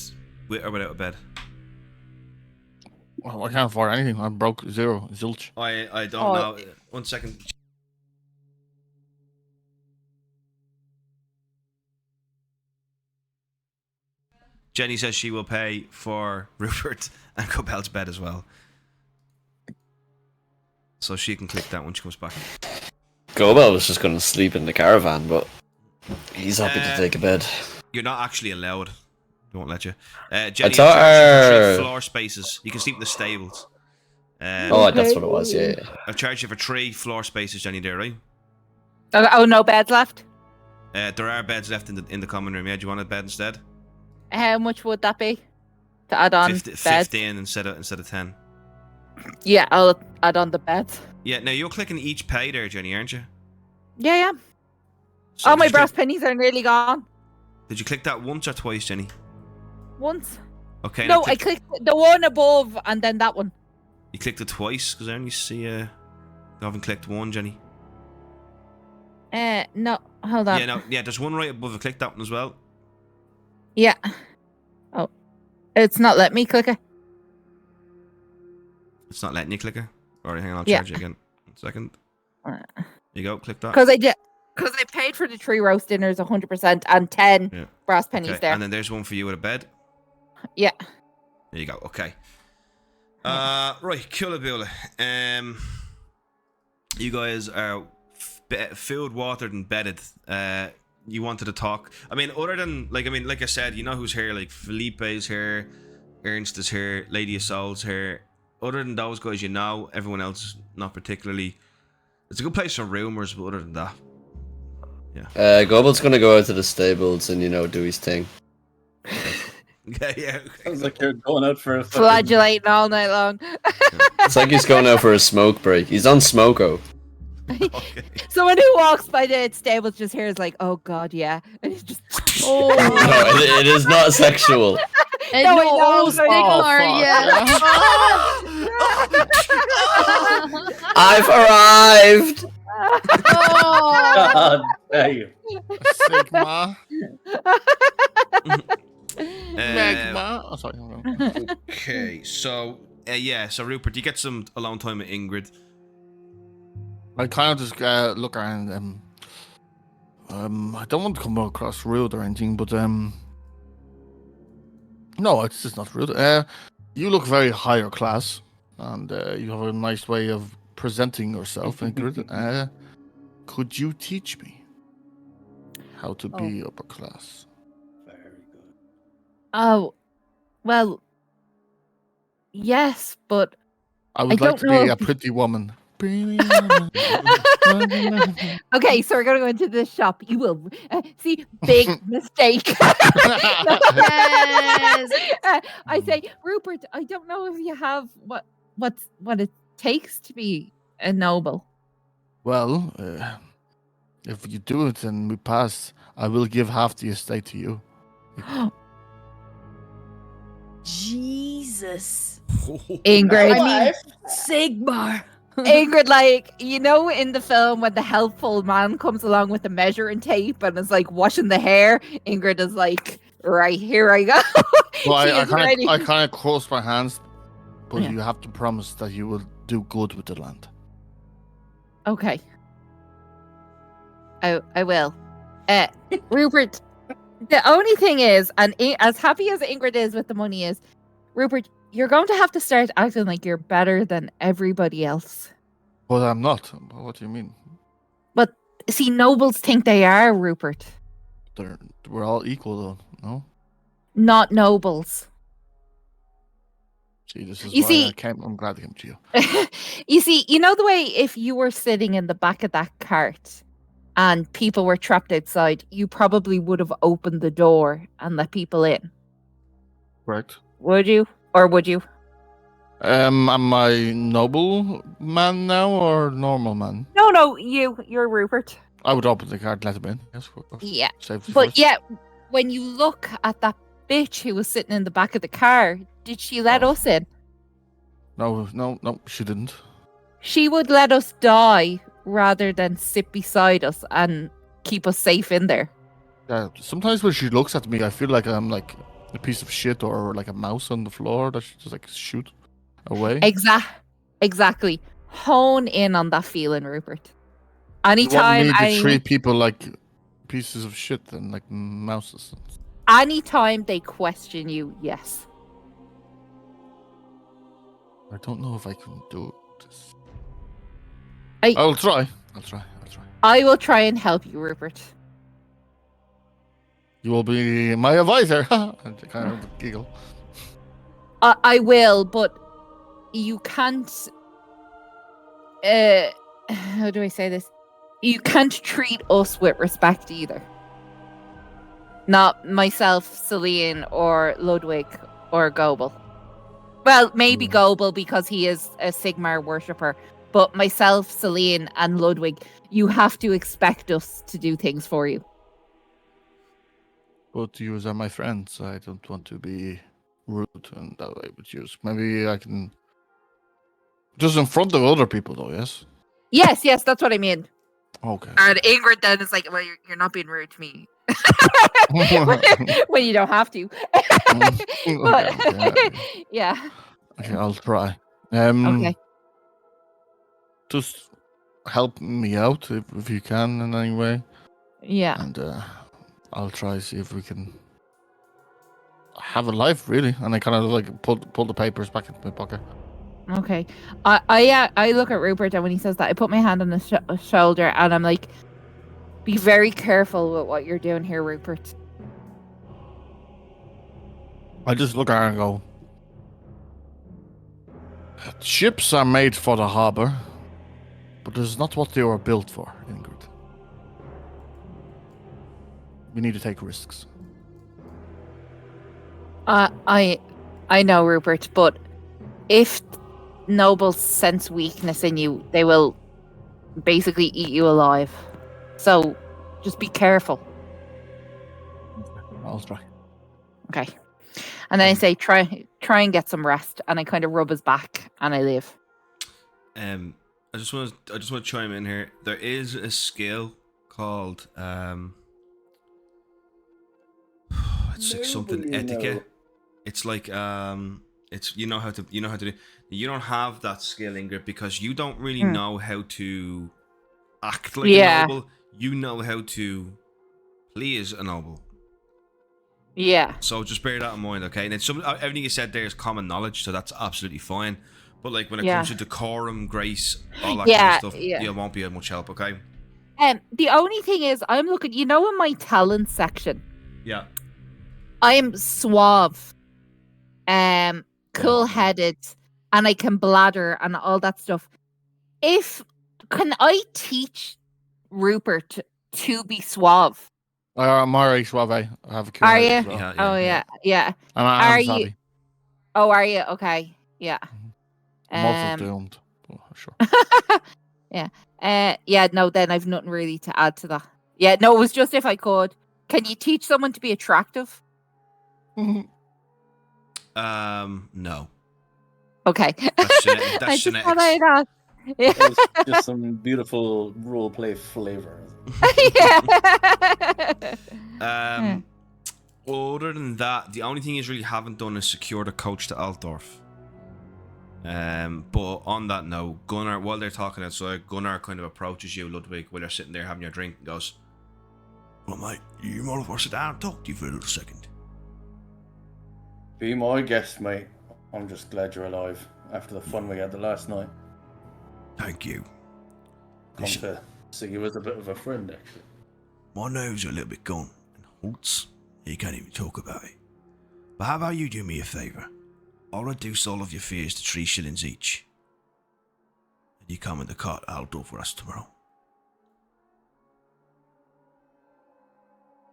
with or without a bed? Well, I can't afford anything. I'm broke, zero, zilch. I don't Oh. know. 1 second. Jenny says she will pay for Rupert and Cobel's bed as well. So she can click that when she comes back. Gobel was just going to sleep in the caravan, but he's happy to Uh, take a bed. You're not actually allowed. They won't let you. Jenny, I I'm thought charging you for 3 her- floor spaces. You can sleep in the stables. Oh, that's what it was. Yeah, yeah. I've charged you for 3 floor spaces, Jenny. There, right? Oh, no beds left? There are beds left in the common room. Yeah, do you want a bed instead? How much would that be to add on 15 beds? instead of 10. Yeah, I'll add on the beds. Yeah, now you're clicking each pay there, Jenny, aren't you? Yeah. So All did my you brass click- pennies are nearly gone. Did you click that once or twice, Jenny? Once. Okay. No, now I clicked the one above and then that one. You clicked it twice because I only see you haven't clicked one, Jenny. No, hold on. Yeah, there's one right above it. Click that one as well. Yeah. Oh, it's not letting me click it. It's not letting you click it. Alright, hang on, I'll Yeah. charge you again. 1 second. There you go, click that. Because I paid for the 3 roast dinners 100% and 10 Yeah. brass pennies Okay, there. and then there's one for you with a bed. Yeah. There you go. Okay. Right, Kullabula. You guys are food, watered, and bedded. You wanted to talk. I mean, other than like I said, you know who's here. Like Felipe's here, Ernst is here, Lady of Soul's here. Other than those guys, you know, everyone else not particularly. It's a good place for rumors, but other than that, Gobel's going to go out to the stables and do his thing. Yeah. Sounds like you're going out for a fucking... Flagellating all night long. It's like he's going out for a smoke break. He's on smoko. Okay. Someone who walks by the stables just hears like, "Oh God, yeah," and it's just. No, it is not sexual. And No, no, I know, oh, but it Sigmar, yeah. I've arrived. Oh. God damn. Sigma. Um, Magma. Oh, sorry. okay, so so Rupert, you get some alone time with Ingrid. I kind of just look around. I don't want to come across rude or anything, but no, it's just not rude. You look very higher class, and you have a nice way of presenting yourself, Ingrid. Could you teach me how to be upper class? Very good. Oh, well, yes, but I would I like don't to know be a if- pretty woman. okay. So we're gonna go into this shop. You will see big mistake. Yes. I say, Rupert, I don't know if you have what it takes to be a noble. Well, if you do it and we pass, I will give half the estate to you. Jesus. Ingrid. Sigmar. Ingrid, like, you know, in the film when the helpful man comes along with the measuring tape and is like washing the hair, Ingrid is like, right, here I go. Well, She I is ready. kind of close my hands, but Yeah. you have to promise that you will do good with the land. Okay. I will. Rupert, the only thing is, and as happy as Ingrid is with the money is, Rupert, you're going to have to start acting like you're better than everybody else. But I'm not. What do you mean? But see, nobles think they are, Rupert. We're all equal, though. No. Not nobles. See, this is You why see- I'm glad I came to you. You see, you know the way if you were sitting in the back of that cart and people were trapped outside, you probably would have opened the door and let people in. Correct. Would you? Or would you? Am I noble man now or normal man? No, you're Rupert. I would open the card, let him in. Yes, of course. Yeah. Safety But first. yeah, when you look at that bitch who was sitting in the back of the car, did she let Oh. us in? No, she didn't. She would let us die rather than sit beside us and keep us safe in there. Yeah, sometimes when she looks at me, I feel like I'm like a piece of shit or like a mouse on the floor that she just like shoot away. Exactly. Hone in on that feeling, Rupert. You Anytime want me to I treat people like pieces of shit and like mouses. anytime they question you, yes. I don't know if I can do this. I- I'll try. I will try and help you, Rupert. You will be my advisor. And I kind of giggle. I will, but you can't. How do I say this? You can't treat us with respect either. Not myself, Celine, or Ludwig, or Goebel. Well, maybe Goebel because he is a Sigmar worshipper, but myself, Celine, and Ludwig, you have to expect us to do things for you. But you are my friends. I don't want to be rude and that way with you. Maybe I can. Just in front of other people, though, yes? Yes, that's what I mean. Okay. And Ingrid then is like, well, you're not being rude to me. When you don't have to. But, Okay. yeah. Okay, I'll try. Okay. Just help me out if you can in any way. Yeah. And I'll try see if we can have a life, really. And I kind of like pull the papers back into my pocket. Okay. I look at Rupert, and when he says that, I put my hand on his shoulder, and I'm like, be very careful with what you're doing here, Rupert. I just look at her and go, ships are made for the harbor, but this is not what they were built for, Ingrid. We need to take risks. I know, Rupert, but if nobles sense weakness in you, they will basically eat you alive. So just be careful. I'll try. Okay. And then I say, try and get some rest. And I kind of rub his back and I leave. I just want to chime in here. There is a skill called it's like something etiquette. It's like it's you know how to do. You don't have that skill, Ingrid, because you don't really know how to act like a noble. You know how to please a noble. Yeah. So just bear that in mind, okay? And then everything you said there is common knowledge, so that's absolutely fine. But like when it comes to decorum, grace, all that kind of stuff, it won't be of much help, okay? The only thing is, I'm looking, in my talent section. Yeah. I'm suave, cool-headed, and I can bladder and all that stuff. Can I teach Rupert to be suave? I'm already suave. I have a cool Are head you? as well. Oh yeah. I'm savvy. Oh, are you? Okay. Yeah. Most doomed. Oh, sure. Yeah. No, then I've nothing really to add to that. Yeah. No, it was just if I could. Can you teach someone to be attractive? No. Okay. That's I just genetics. thought I'd ask. Yeah. That was just some beautiful roleplay flavor. Yeah. Other than that, the only thing you really haven't done is secure the coach to Altdorf. But on that note, Gunnar, while they're talking outside, Gunnar kind of approaches you, Ludwig, while you're sitting there having your drink, and goes, "Well, mate, you might as well sit down and talk to you for a little second." Be my guest, mate. I'm just glad you're alive after the fun we had the last night. Thank you. Come to see you as a bit of a friend, actually. My nerves are a little bit gone and hurts. You can't even talk about it. But how about you do me a favour? I'll reduce all of your fears to 3 shillings each. And you come in the cart Altdorf for us tomorrow.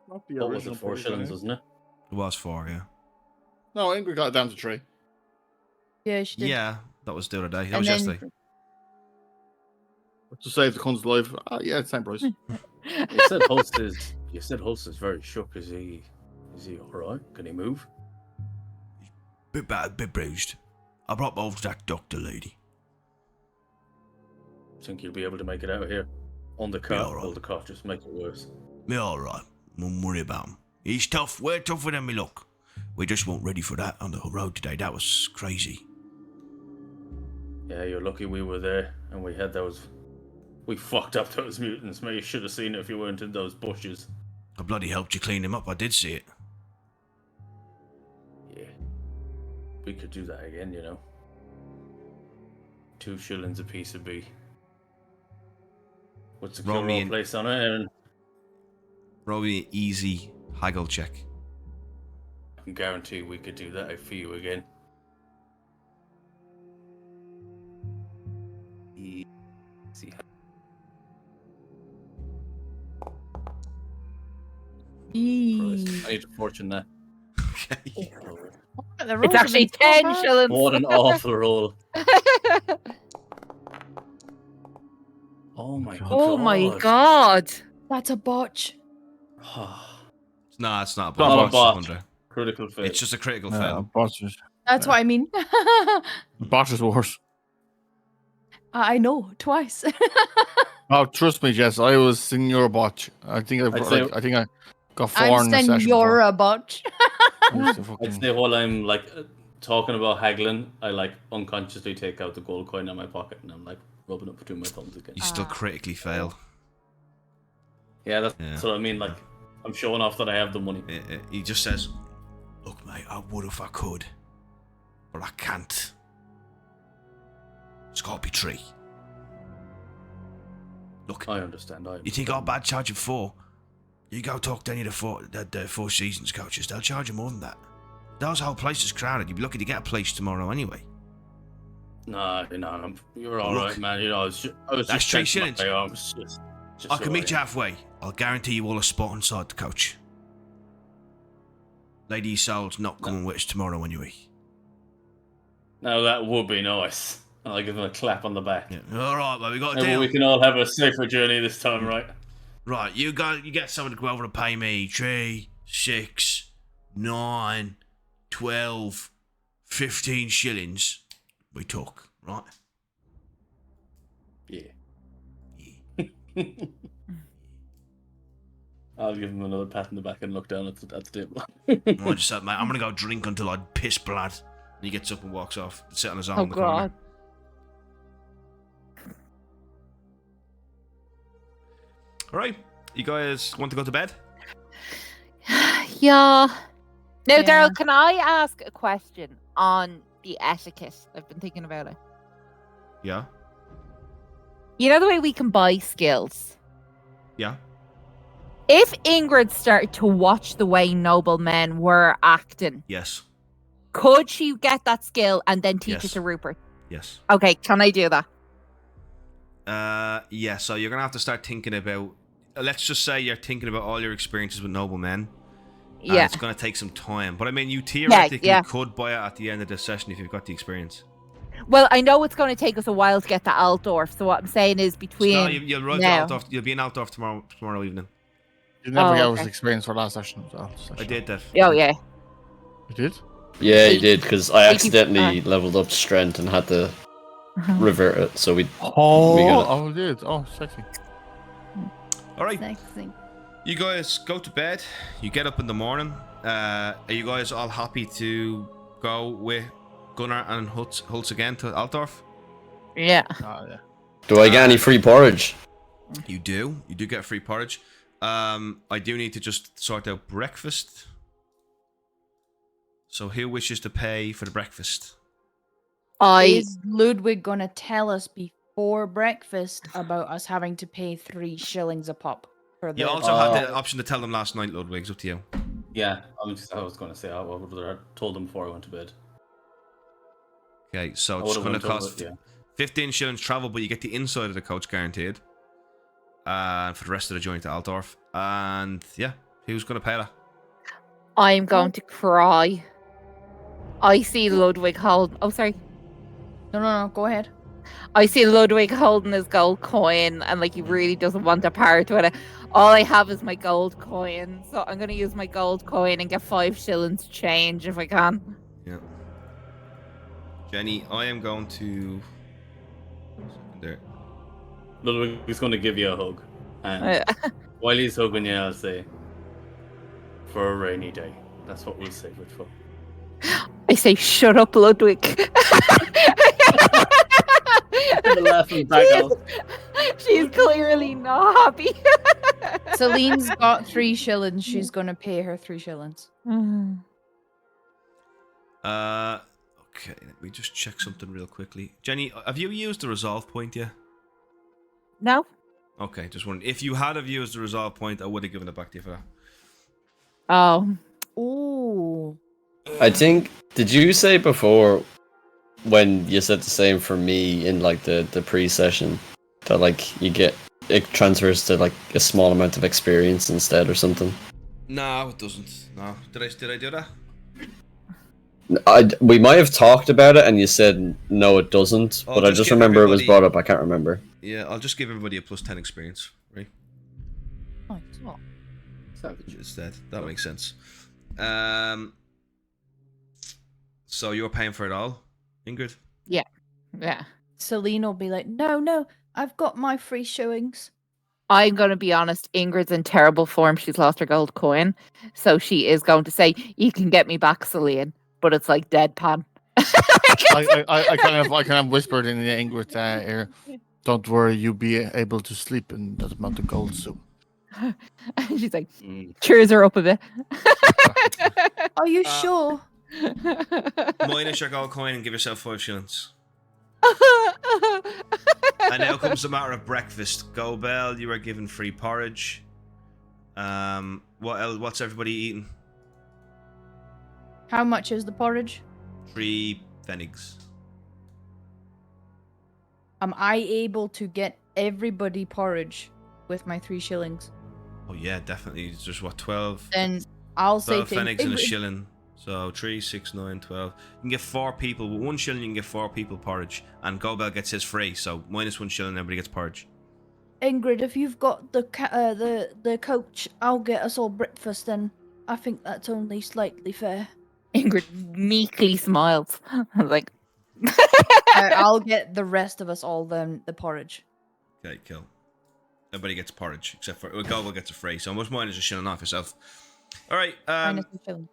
Not the What was original it, 4 price, shillings, eh? wasn't it? It was 4, yeah. No, I think we got it down to 3. Yeah, she did. Yeah, that was the other day. That And was then- yesterday. To save the cunts life. Yeah, same price. You said host is very shook. Is he alright? Can he move? Bit battered, bit bruised. I brought both to that doctor lady. Think you'll be able to make it out here? On the cart? alright. Will the cart just make it worse? Me alright. Won't worry about him. He's tough, way tougher than me look. We just weren't ready for that on the road today. That was crazy. Yeah, you're lucky we were there and we had those. We fucked up those mutants. Maybe you should have seen it if you weren't in those bushes. I bloody helped you clean him up. I did see it. Yeah. We could do that again, 2 shillings a piece would be. What's the Roll me roll in. place on it, Aaron? Roll me an easy haggle check. I can guarantee we could do that for you again. Easy. Christ, I need to fortune that. Okay. It's actually 10 shillings. What an awful roll. Oh my god. Oh my god. That's a botch. No, it's not a Not bot. a bot. It's 100. Critical fail. It's just a critical Yeah, fail. botches. That's what I mean. Botches worse. I know, twice. Oh, trust me, Jess. I was in your botch. I think I got 4 I'm in the saying session. you're a botch. I'd say while I'm talking about haggling, I unconsciously take out the gold coin out of my pocket and I'm rubbing it between my thumbs again. You still critically fail. Yeah, that's Yeah. what I mean. I'm showing off that I have the money. He just says, "Look, mate, I would if I could, but I can't. It's got to be 3. Look, I understand. you think I'll bad charge of 4? You go talk to any of the Four Seasons coaches. They'll charge you more than that. Those whole place is crowded. You'd be lucky to get a place tomorrow anyway. No, you're all Look, right, man. I was that's just 3 checking shillings. my arms. Just I can meet you halfway. I'll guarantee you all a spot inside the coach. Lady Isolde's not coming with us tomorrow anyway. Now that would be nice. And I give him a clap on the back. Yeah. All right, well, we got a Maybe deal. we can all have a safer journey this time, right? Right, you get someone to go over and pay me 3, 6, 9, 12, 15 shillings. We talk, right? Yeah. I'll give him another pat on the back and look down at the table. I just said, mate, I'm gonna go drink until I piss blood. And he gets up and walks off, sit on his own Oh in the corner. god. All right, you guys want to go to bed? Yeah. Now, Yeah. Daryl, can I ask a question on the etiquette? I've been thinking about it. Yeah. You know the way we can buy skills? Yeah. If Ingrid started to watch the way noblemen were acting, Yes. could she get that skill and then teach it Yes. to Rupert? Yes. Okay, can I do that? Yeah, so you're gonna have to start thinking about. Let's just say you're thinking about all your experiences with noblemen. And Yeah. it's gonna take some time, but I mean, you theoretically yeah. could buy it at the end of the session if you've got the experience. Well, I know it's going to take us a while to get to Altdorf, so what I'm saying is between No, you'll run to now. Altdorf. You'll be in Altdorf tomorrow evening. You never Oh, gave okay. us experience for last session. So I did that. Oh yeah. You did? Yeah, you did, because I 80 accidentally leveled up strength and had to revert it, so we Oh, We got it. oh, you did. Oh, sexy. All right, Next thing. you guys go to bed. You get up in the morning. Are you guys all happy to go with Gunnar and Hulz again to Altdorf? Yeah. Oh, yeah. Do I get any free porridge? You do. You do get free porridge. I do need to just sort out breakfast. So who wishes to pay for the breakfast? Is Ludwig gonna tell us before breakfast about us having to pay 3 shillings a pop for the? You also had the option to tell them last night, Ludwig. It's up to you. Yeah, I was going to say I would have told them before I went to bed. Okay, so I it's would've going to went over cost it, yeah. 15 shillings travel, but you get the inside of the coach guaranteed. For the rest of the journey to Altdorf. And yeah, who's going to pay that? I'm going to cry. I see Ludwig holding. Oh, sorry. No, go ahead. I see Ludwig holding his gold coin, and like he really doesn't want to part with it. All I have is my gold coin, so I'm going to use my gold coin and get 5 shillings change if I can. Yeah. Jenny, I am going to. There. Ludwig is going to give you a hug. And while he's hugging you, I'll say, for a rainy day. That's what we'll save it for. I say, shut up, Ludwig. Laughing back out. She's clearly not happy. Celine's got 3 shillings. She's gonna pay her 3 shillings. Okay, let me just check something real quickly. Jenny, have you used the resolve point yet? No? Okay, just wondering. If you had have used the resolve point, I would have given it back to you for that. Oh. Ooh. I think, did you say before when you said the same for me in like the pre-session that like you get it transfers to like a small amount of experience instead or something? No, it doesn't. No. Did I do that? We might have talked about it and you said no it doesn't, I'll but I just just give remember it was everybody- brought up. I can't remember. Yeah, I'll just give everybody a plus 10 experience, right? Oh, Instead. That makes sense. So you're paying for it all, Ingrid? Yeah. Celine will be like, no, I've got my 3 shillings. I'm going to be honest, Ingrid's in terrible form. She's lost her gold coin. So she is going to say, you can get me back, Celine. But it's like deadpan. I kind of whispered in Ingrid's ear, "Don't worry, you'll be able to sleep in that amount of gold soon." And she's like, cheers her up a bit. Are you sure? Minus your gold coin and give yourself 5 shillings. And now comes the matter of breakfast. Go Bell, you are given free porridge. What's everybody eating? How much is the porridge? 3 pfennigs. Am I able to get everybody porridge with my 3 shillings? Oh yeah, definitely. It's just what, 12? Then I'll say 12 to pfennigs and a Ingrid. shilling. So 3, 6, 9, 12. You can get 4 people. With 1 shilling, you can get 4 people porridge. And Gobel gets his free. So -1 shilling, everybody gets porridge. Ingrid, if you've got the coach, I'll get us all breakfast then. I think that's only slightly fair. Ingrid meekly smiles. I'm like, I'll get the rest of us all the porridge. Okay, cool. Everybody gets porridge, except for Gobel gets a free. So much mine is just shilling off yourself. All right, Minus the shilling.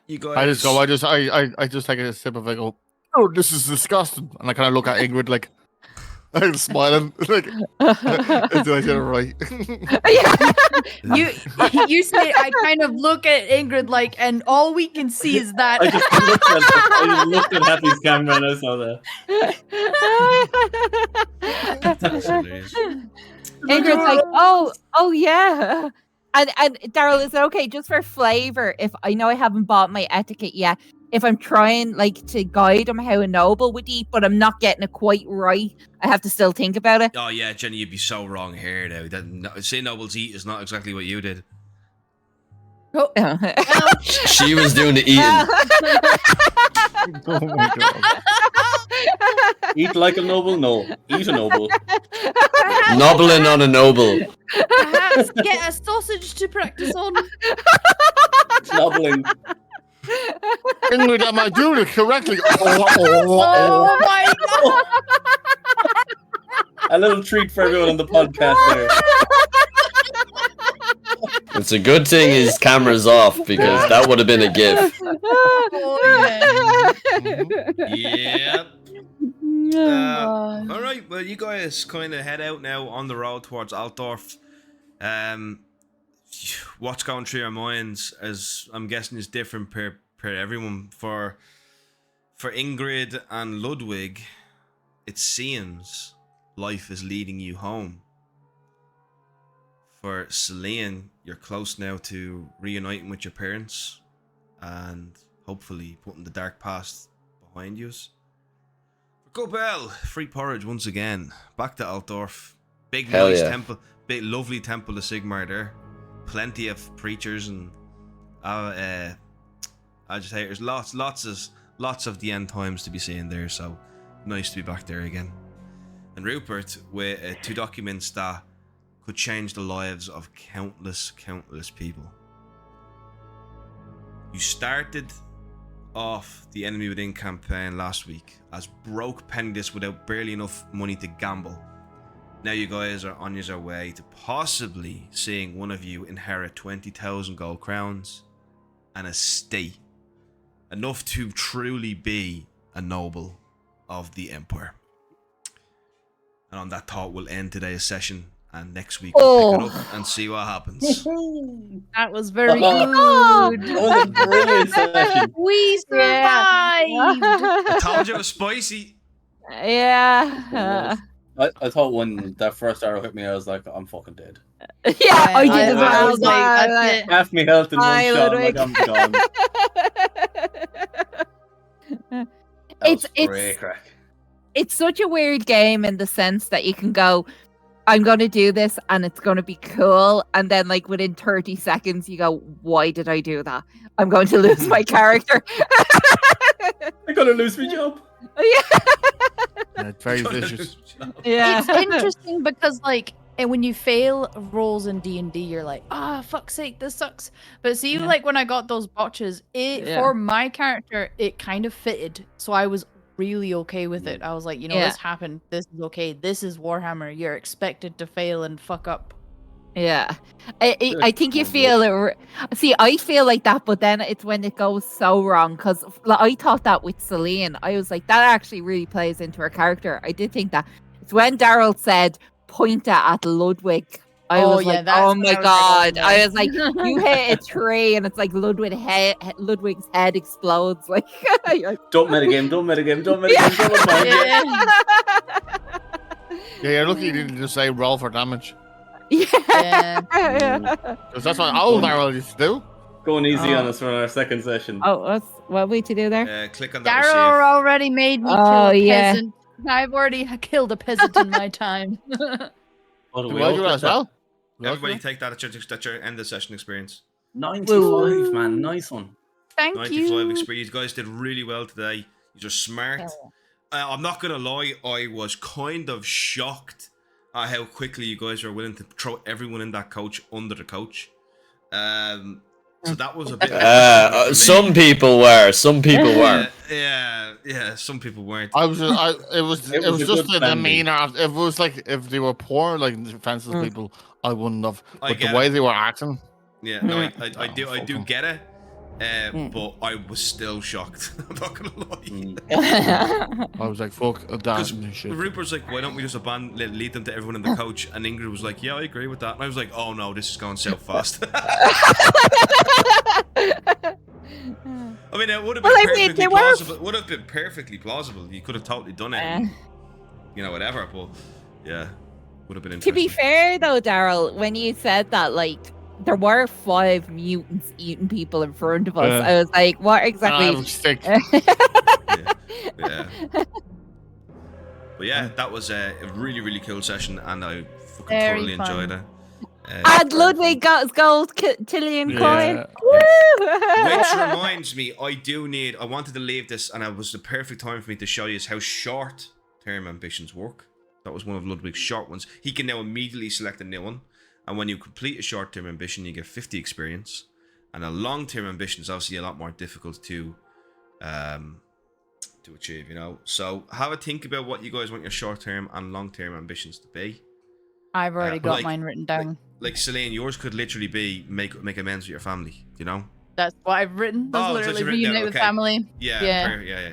you guys. I just take a sip of it. Go, oh, this is disgusting, and I kind of look at Ingrid like, I'm smiling, like, did I get it right? You say I kind of look at Ingrid like, and all we can see is that. I just looked at Happy's camera and I saw that. That's hilarious. Ingrid's like, oh yeah. And Daryl, is it okay just for flavor? If I know I haven't bought my etiquette yet, if I'm trying like to guide him how a noble would eat, but I'm not getting it quite right, I have to still think about it. Oh yeah, Jenny, you'd be so wrong here now. Say nobles eat is not exactly what you did. Oh, She was doing the eating. Oh my god. Eat like a noble? No. Eat a noble. Nobbling on a noble. perhaps get a sausage to practice on. Nobbling. Ingrid, am I doing it correctly? Oh my god! A little treat for everyone on the podcast there. It's a good thing his camera's off because that would have been a gif. Oh, yeah. Yep. All right. Well, you guys kind of head out now on the road towards Altdorf. What's going through your minds, as I'm guessing, is different per everyone. For Ingrid and Ludwig, it seems life is leading you home. For Celine, you're close now to reuniting with your parents and hopefully putting the dark past behind you. Go Bell, free porridge once again. Back to Altdorf. Big Hell nice yeah. temple, big lovely temple of Sigmar there. Plenty of preachers and agitators. Lots of the end times to be seen there. So nice to be back there again. And Rupert with 2 documents that could change the lives of countless people. You started off the Enemy Within campaign last week as broke penniless without barely enough money to gamble. Now you guys are on your way to possibly seeing one of you inherit 20,000 gold crowns and a estate, enough to truly be a noble of the Empire. And on that thought, we'll end today's session. And next week we'll pick it up and see what happens. That was very That good. was a brilliant session. We survived. I told you it was spicy. Yeah. I thought when that first arrow hit me, I was like, I'm fucking dead. Yeah, I did as well. I was like, that's it. Half me health in one Hi, shot, Ludwig. I'm like, I'm gone. That was great crack. It's such a weird game in the sense that you can go, I'm going to do this and it's going to be cool. And then like within 30 seconds, you go, why did I do that? I'm going to lose my character. I'm gonna lose my job. Yeah. It's very vicious. Yeah. It's interesting because like, and when you fail rolls in D&D, you're like, fuck's sake, this sucks. But see, like when I got those botches, for my character, it kind of fitted. So I was really okay with it. I was like, this happened. This is okay. This is Warhammer. You're expected to fail and fuck up. Yeah. I think you feel it. See, I feel like that, but then it's when it goes so wrong. Because I thought that with Celine, I was like, that actually really plays into her character. I did think that. It's when Daryl said, point at Ludwig. I was like, oh my god. I was like, you hit a tree and it's like Ludwig's head explodes. Like, Don't metagame. Don't Yeah, you're lucky you didn't just say roll for damage. Yeah. Because that's what all Daryl used to do. Going easy on us for our second session. Oh, what are we to do there? Click on that. Daryl already made me kill a peasant. I've already killed a peasant in my time. Oh, do Do we I all do click that as well? Everybody take that at your end of session experience. 95, man. Nice one. Thank 95 you. experience. You guys did really well today. You're smart. I'm not gonna lie, I was kind of shocked at how quickly you guys were willing to throw everyone in that coach under the coach. So that was a bit. for me. Some people were. Some people weren't. Yeah. Some people weren't. It was It was a just good the blending. demeanor. If it was like if they were poor, like defenseless people, I wouldn't have. I But the get way it. they were acting, Yeah, no, I Oh, do fuck 'em. get it. But I was still shocked. I'm not gonna lie. I was like, "Fuck that Because and shit." Rupert's like, why don't we just lead them to everyone in the coach? And Ingrid was like, yeah, I agree with that. And I was like, oh no, this is going south fast. I mean, it would have been Well, I mean, perfectly they were- plausible. It would have been perfectly plausible. You could have totally done it. And, whatever. But yeah, would have been To interesting. be fair, though, Daryl, when you said that, like, there were 5 mutants eating people in front of us, Yeah. I was like, what I exactly? was sick. Yeah. But yeah, that was a really, really cool session, and I fucking Very thoroughly fun. enjoyed it. And Ludwig got his gold Tillian coin. Yeah. Which reminds me, I wanted to leave this, and it was the perfect time for me to show you how short-term ambitions work. That was one of Ludwig's short ones. He can now immediately select a new one, and when you complete a short-term ambition, you get 50 experience. And a long-term ambition is obviously a lot more difficult to achieve, So have a think about what you guys want your short-term and long-term ambitions to be. I've already got like- mine written down. Like Celine, yours could literally be make amends with your family, That's what I've written. That's Oh, it's literally actually written down, reunite with okay. family. Yeah, Yeah. yeah.